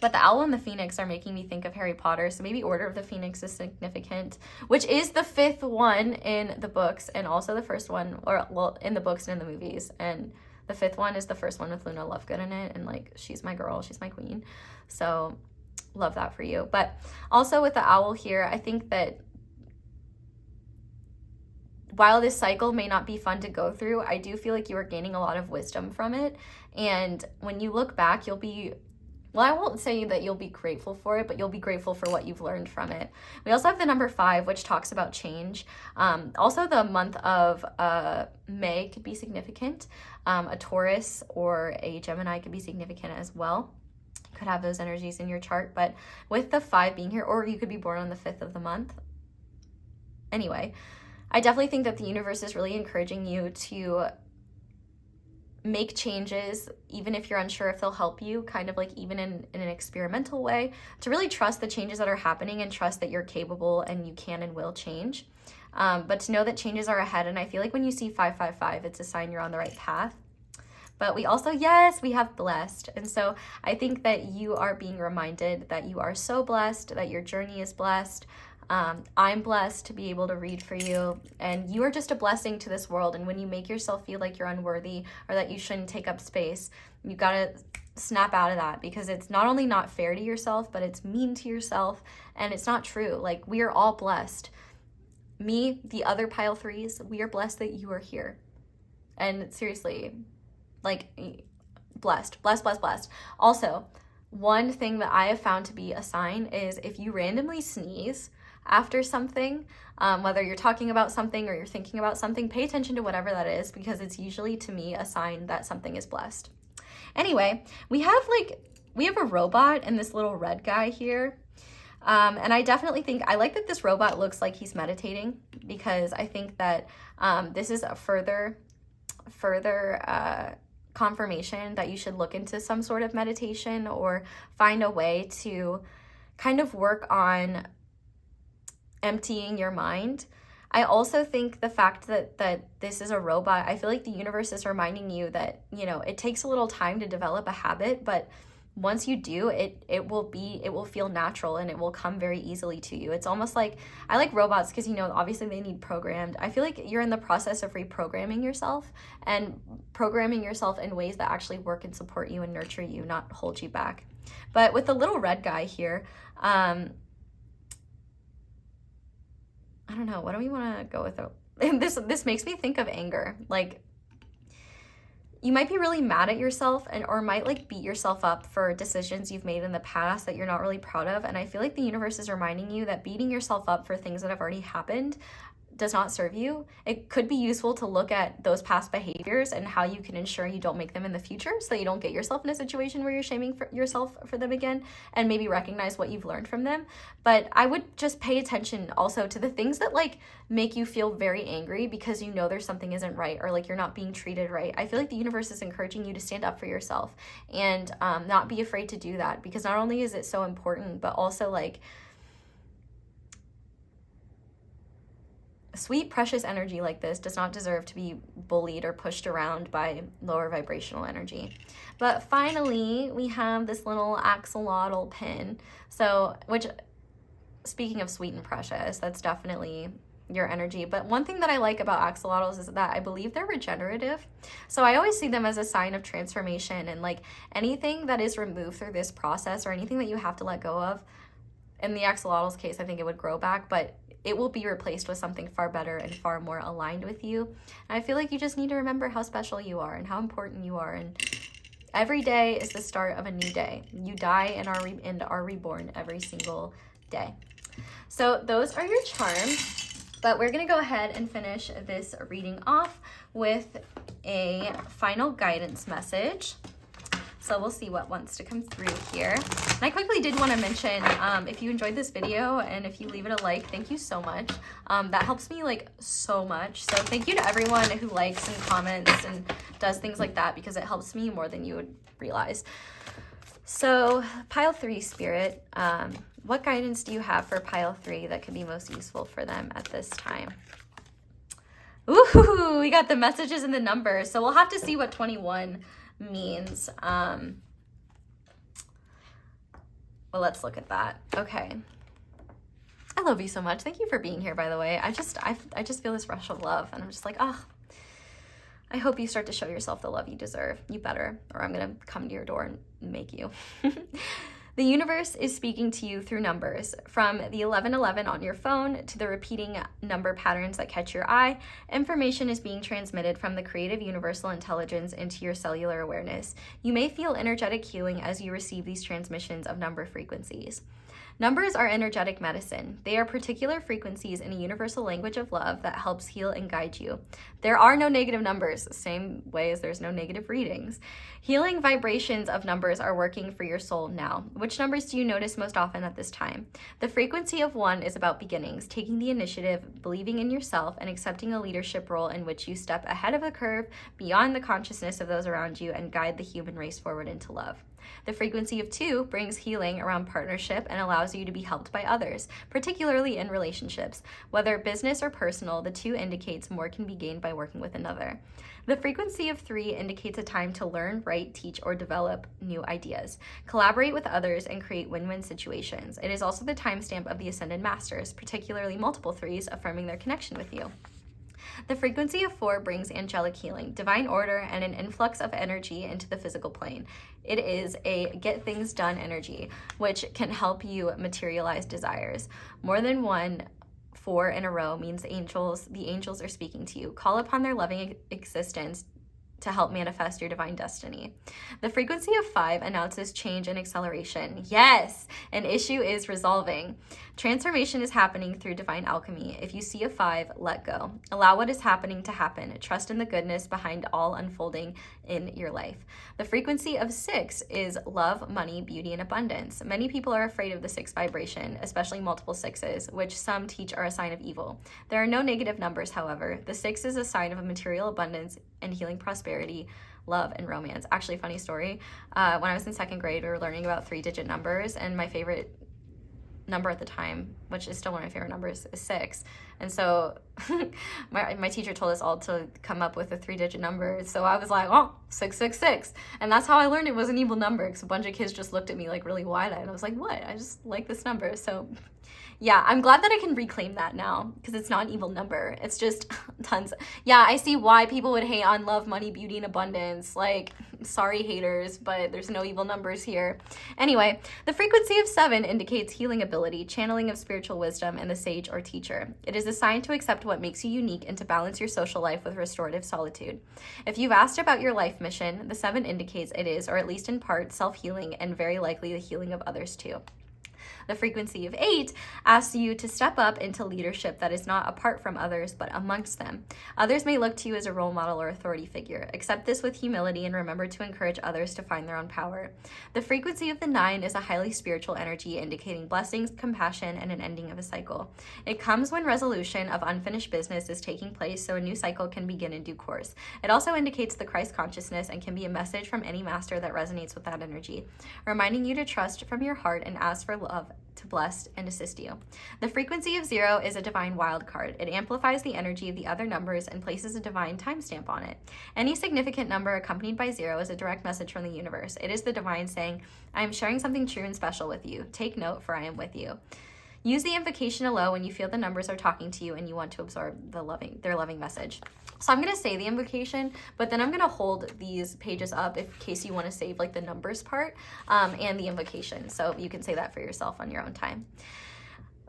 But the owl and the phoenix are making me think of Harry Potter, so maybe Order of the Phoenix is significant, which is the 5th one in the books, and also the first one, or well, in the books and in the movies. And the 5th one is the first one with Luna Lovegood in it, and like, she's my girl, she's my queen. So love that for you. But also with the owl here, I think that while this cycle may not be fun to go through, I do feel like you are gaining a lot of wisdom from it. And when you look back, you'll be, well, I won't say that you'll be grateful for it, but you'll be grateful for what you've learned from it. We also have the number 5, which talks about change. Also, the month of May could be significant. A Taurus or a Gemini could be significant as well. You could have those energies in your chart, but with the 5 being here, or you could be born on the 5th of the month. Anyway, I definitely think that the universe is really encouraging you to make changes, even if you're unsure if they'll help you, kind of like even in an experimental way, to really trust the changes that are happening and trust that you're capable and you can and will change. But to know that changes are ahead, and I feel like when you see 555, it's a sign you're on the right path. But we also, yes, we have blessed. And so I think that you are being reminded that you are so blessed, that your journey is blessed. I'm blessed to be able to read for you, and you are just a blessing to this world. And when you make yourself feel like you're unworthy or that you shouldn't take up space, you gotta snap out of that, because it's not only not fair to yourself, but it's mean to yourself, and it's not true. Like, we are all blessed. Me, the other pile 3s, we are blessed that you are here. And seriously, like, blessed, blessed, blessed, blessed. Also, one thing that I have found to be a sign is if you randomly sneeze after something, whether you're talking about something or you're thinking about something, pay attention to whatever that is, because it's usually, to me, a sign that something is blessed. Anyway, we have a robot and this little red guy here. And I definitely think, I like that this robot looks like he's meditating, because I think that this is a further confirmation that you should look into some sort of meditation or find a way to kind of work on emptying your mind. I also think the fact that this is a robot, I feel like the universe is reminding you that, you know, it takes a little time to develop a habit, but once you do, it will feel natural and it will come very easily to you. It's almost like, I like robots because, you know, obviously they need programmed. I feel like you're in the process of reprogramming yourself and programming yourself in ways that actually work and support you and nurture you, not hold you back. But with the little red guy here, I don't know, what do we want to go with? This makes me think of anger. Like, you might be really mad at yourself or might like beat yourself up for decisions you've made in the past that you're not really proud of. And I feel like the universe is reminding you that beating yourself up for things that have already happened does not serve you. It could be useful to look at those past behaviors and how you can ensure you don't make them in the future, so that you don't get yourself in a situation where you're shaming yourself for them again, and maybe recognize what you've learned from them. But I would just pay attention also to the things that like make you feel very angry because you know there's something isn't right, or like you're not being treated right. I feel like the universe is encouraging you to stand up for yourself and not be afraid to do that, because not only is it so important, but also like sweet, precious energy like this does not deserve to be bullied or pushed around by lower vibrational energy. But finally, we have this little axolotl pin. So, which, speaking of sweet and precious, that's definitely your energy. But one thing that I like about axolotls is that I believe they're regenerative. So I always see them as a sign of transformation, and like anything that is removed through this process or anything that you have to let go of, in the axolotl's case, I think it would grow back, but it will be replaced with something far better and far more aligned with you. And I feel like you just need to remember how special you are and how important you are. And every day is the start of a new day. You die and are reborn every single day. So those are your charms, but we're going to go ahead and finish this reading off with a final guidance message. So we'll see what wants to come through here. And I quickly did want to mention, if you enjoyed this video and if you leave it a like, thank you so much. That helps me like so much. So thank you to everyone who likes and comments and does things like that, because it helps me more than you would realize. So pile 3 spirit, what guidance do you have for pile 3 that could be most useful for them at this time? Ooh, we got the messages and the numbers. So we'll have to see what 21 means. Well, let's look at that. Okay. I love you so much. Thank you for being here, by the way. I just feel this rush of love, and I'm just like, oh, I hope you start to show yourself the love you deserve. You better, or I'm gonna come to your door and make you. The universe is speaking to you through numbers. From the 1111 on your phone to the repeating number patterns that catch your eye, information is being transmitted from the creative universal intelligence into your cellular awareness. You may feel energetic healing as you receive these transmissions of number frequencies. Numbers are energetic medicine. They are particular frequencies in a universal language of love that helps heal and guide you. There are no negative numbers, same way as there's no negative readings. Healing vibrations of numbers are working for your soul now. Which numbers do you notice most often at this time? The frequency of 1 is about beginnings, taking the initiative, believing in yourself, and accepting a leadership role in which you step ahead of the curve, beyond the consciousness of those around you, and guide the human race forward into love. The frequency of 2 brings healing around partnership and allows you to be helped by others, particularly in relationships. Whether business or personal, the 2 indicates more can be gained by working with another. The frequency of 3 indicates a time to learn, write, teach, or develop new ideas. Collaborate with others and create win-win situations. It is also the timestamp of the Ascended Masters, particularly multiple 3s affirming their connection with you. The frequency of 4 brings angelic healing, divine order, and an influx of energy into the physical plane. It is a get things done energy, which can help you materialize desires. More than 1 4 in a row means the angels are speaking to you. Call upon their loving existence to help manifest your divine destiny. The frequency of 5 announces change and acceleration. Yes, an issue is resolving. Transformation is happening through divine alchemy. If you see a 5, let go. Allow what is happening to happen. Trust in the goodness behind all unfolding in your life. The frequency of 6 is love, money, beauty, and abundance. Many people are afraid of the 6 vibration, especially multiple 6s, which some teach are a sign of evil. There are no negative numbers, however. The 6 is a sign of a material abundance and healing prosperity, love, and romance. Actually, funny story. When I was in 2nd grade, we were learning about 3-digit numbers, and my favorite number at the time, which is still one of my favorite numbers, is 6. And so my teacher told us all to come up with a 3-digit number. So I was like, oh, 666. And that's how I learned it was an evil number, because a bunch of kids just looked at me like really wide-eyed. And I was like, what? I just like this number. So yeah, I'm glad that I can reclaim that now, because it's not an evil number. It's just tons. Yeah, I see why people would hate on love, money, beauty, and abundance. Like, sorry haters, but there's no evil numbers here. Anyway, the frequency of 7 indicates healing ability, channeling of spiritual wisdom, and the sage or teacher. It is a sign to accept what makes you unique and to balance your social life with restorative solitude. If you've asked about your life mission, the 7 indicates it is, or at least in part, self-healing and very likely the healing of others too. The frequency of 8 asks you to step up into leadership that is not apart from others, but amongst them. Others may look to you as a role model or authority figure. Accept this with humility and remember to encourage others to find their own power. The frequency of the 9 is a highly spiritual energy indicating blessings, compassion, and an ending of a cycle. It comes when resolution of unfinished business is taking place, so a new cycle can begin in due course. It also indicates the Christ consciousness and can be a message from any master that resonates with that energy, reminding you to trust from your heart and ask for love to bless and assist you. The frequency of 0 is a divine wild card. It amplifies the energy of the other numbers and places a divine timestamp on it. Any significant number accompanied by 0 is a direct message from the universe. It is the divine saying, I am sharing something true and special with you. Take note, for I am with you. Use the invocation alow when you feel the numbers are talking to you and you want to absorb their loving message. So I'm going to say the invocation, but then I'm going to hold these pages up in case you want to save like the numbers part and the invocation. So you can say that for yourself on your own time.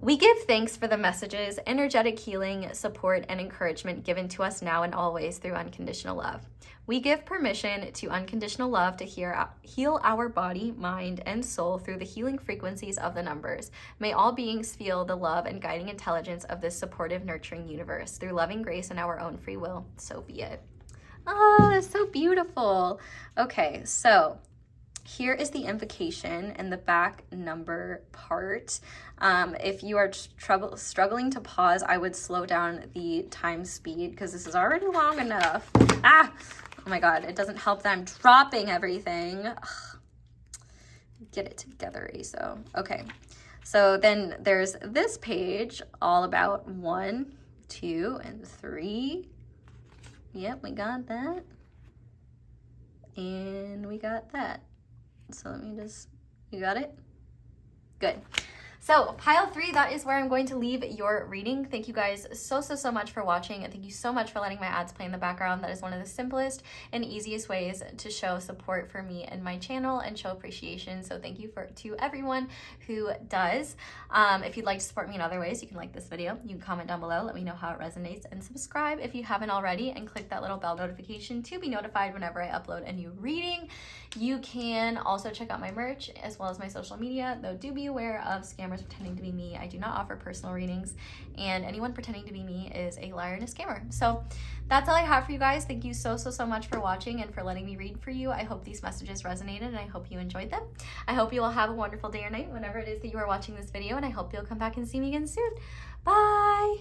We give thanks for the messages, energetic healing, support, and encouragement given to us now and always through unconditional love. We give permission to unconditional love to heal our body, mind, and soul through the healing frequencies of the numbers. May all beings feel the love and guiding intelligence of this supportive, nurturing universe. Through loving grace and our own free will, so be it. Oh, that's so beautiful. Okay, so here is the invocation and the back number part. If you are struggling to pause, I would slow down the time speed because this is already long enough. Ah! Oh my God, it doesn't help that I'm dropping everything. Ugh. Get it together, ASO. Okay, so then there's this page all about 1, 2, and 3. Yep, we got that. And we got that. So let me just, you got it? Good. So pile 3, that is where I'm going to leave your reading. Thank you guys so much for watching, and thank you so much for letting my ads play in the background. That is one of the simplest and easiest ways to show support for me and my channel and show appreciation. So thank you to everyone who does. If you'd like to support me in other ways, you can like this video, you can comment down below, let me know how it resonates, and subscribe if you haven't already, and click that little bell notification to be notified whenever I upload a new reading. You can also check out my merch as well as my social media, though do be aware of scammers pretending to be me. I do not offer personal readings, and anyone pretending to be me is a liar and a scammer. So that's all I have for you guys. Thank you so much for watching and for letting me read for you. I hope these messages resonated, and I hope you enjoyed them. I hope you all have a wonderful day or night whenever it is that you are watching this video, and I hope you'll come back and see me again soon. Bye!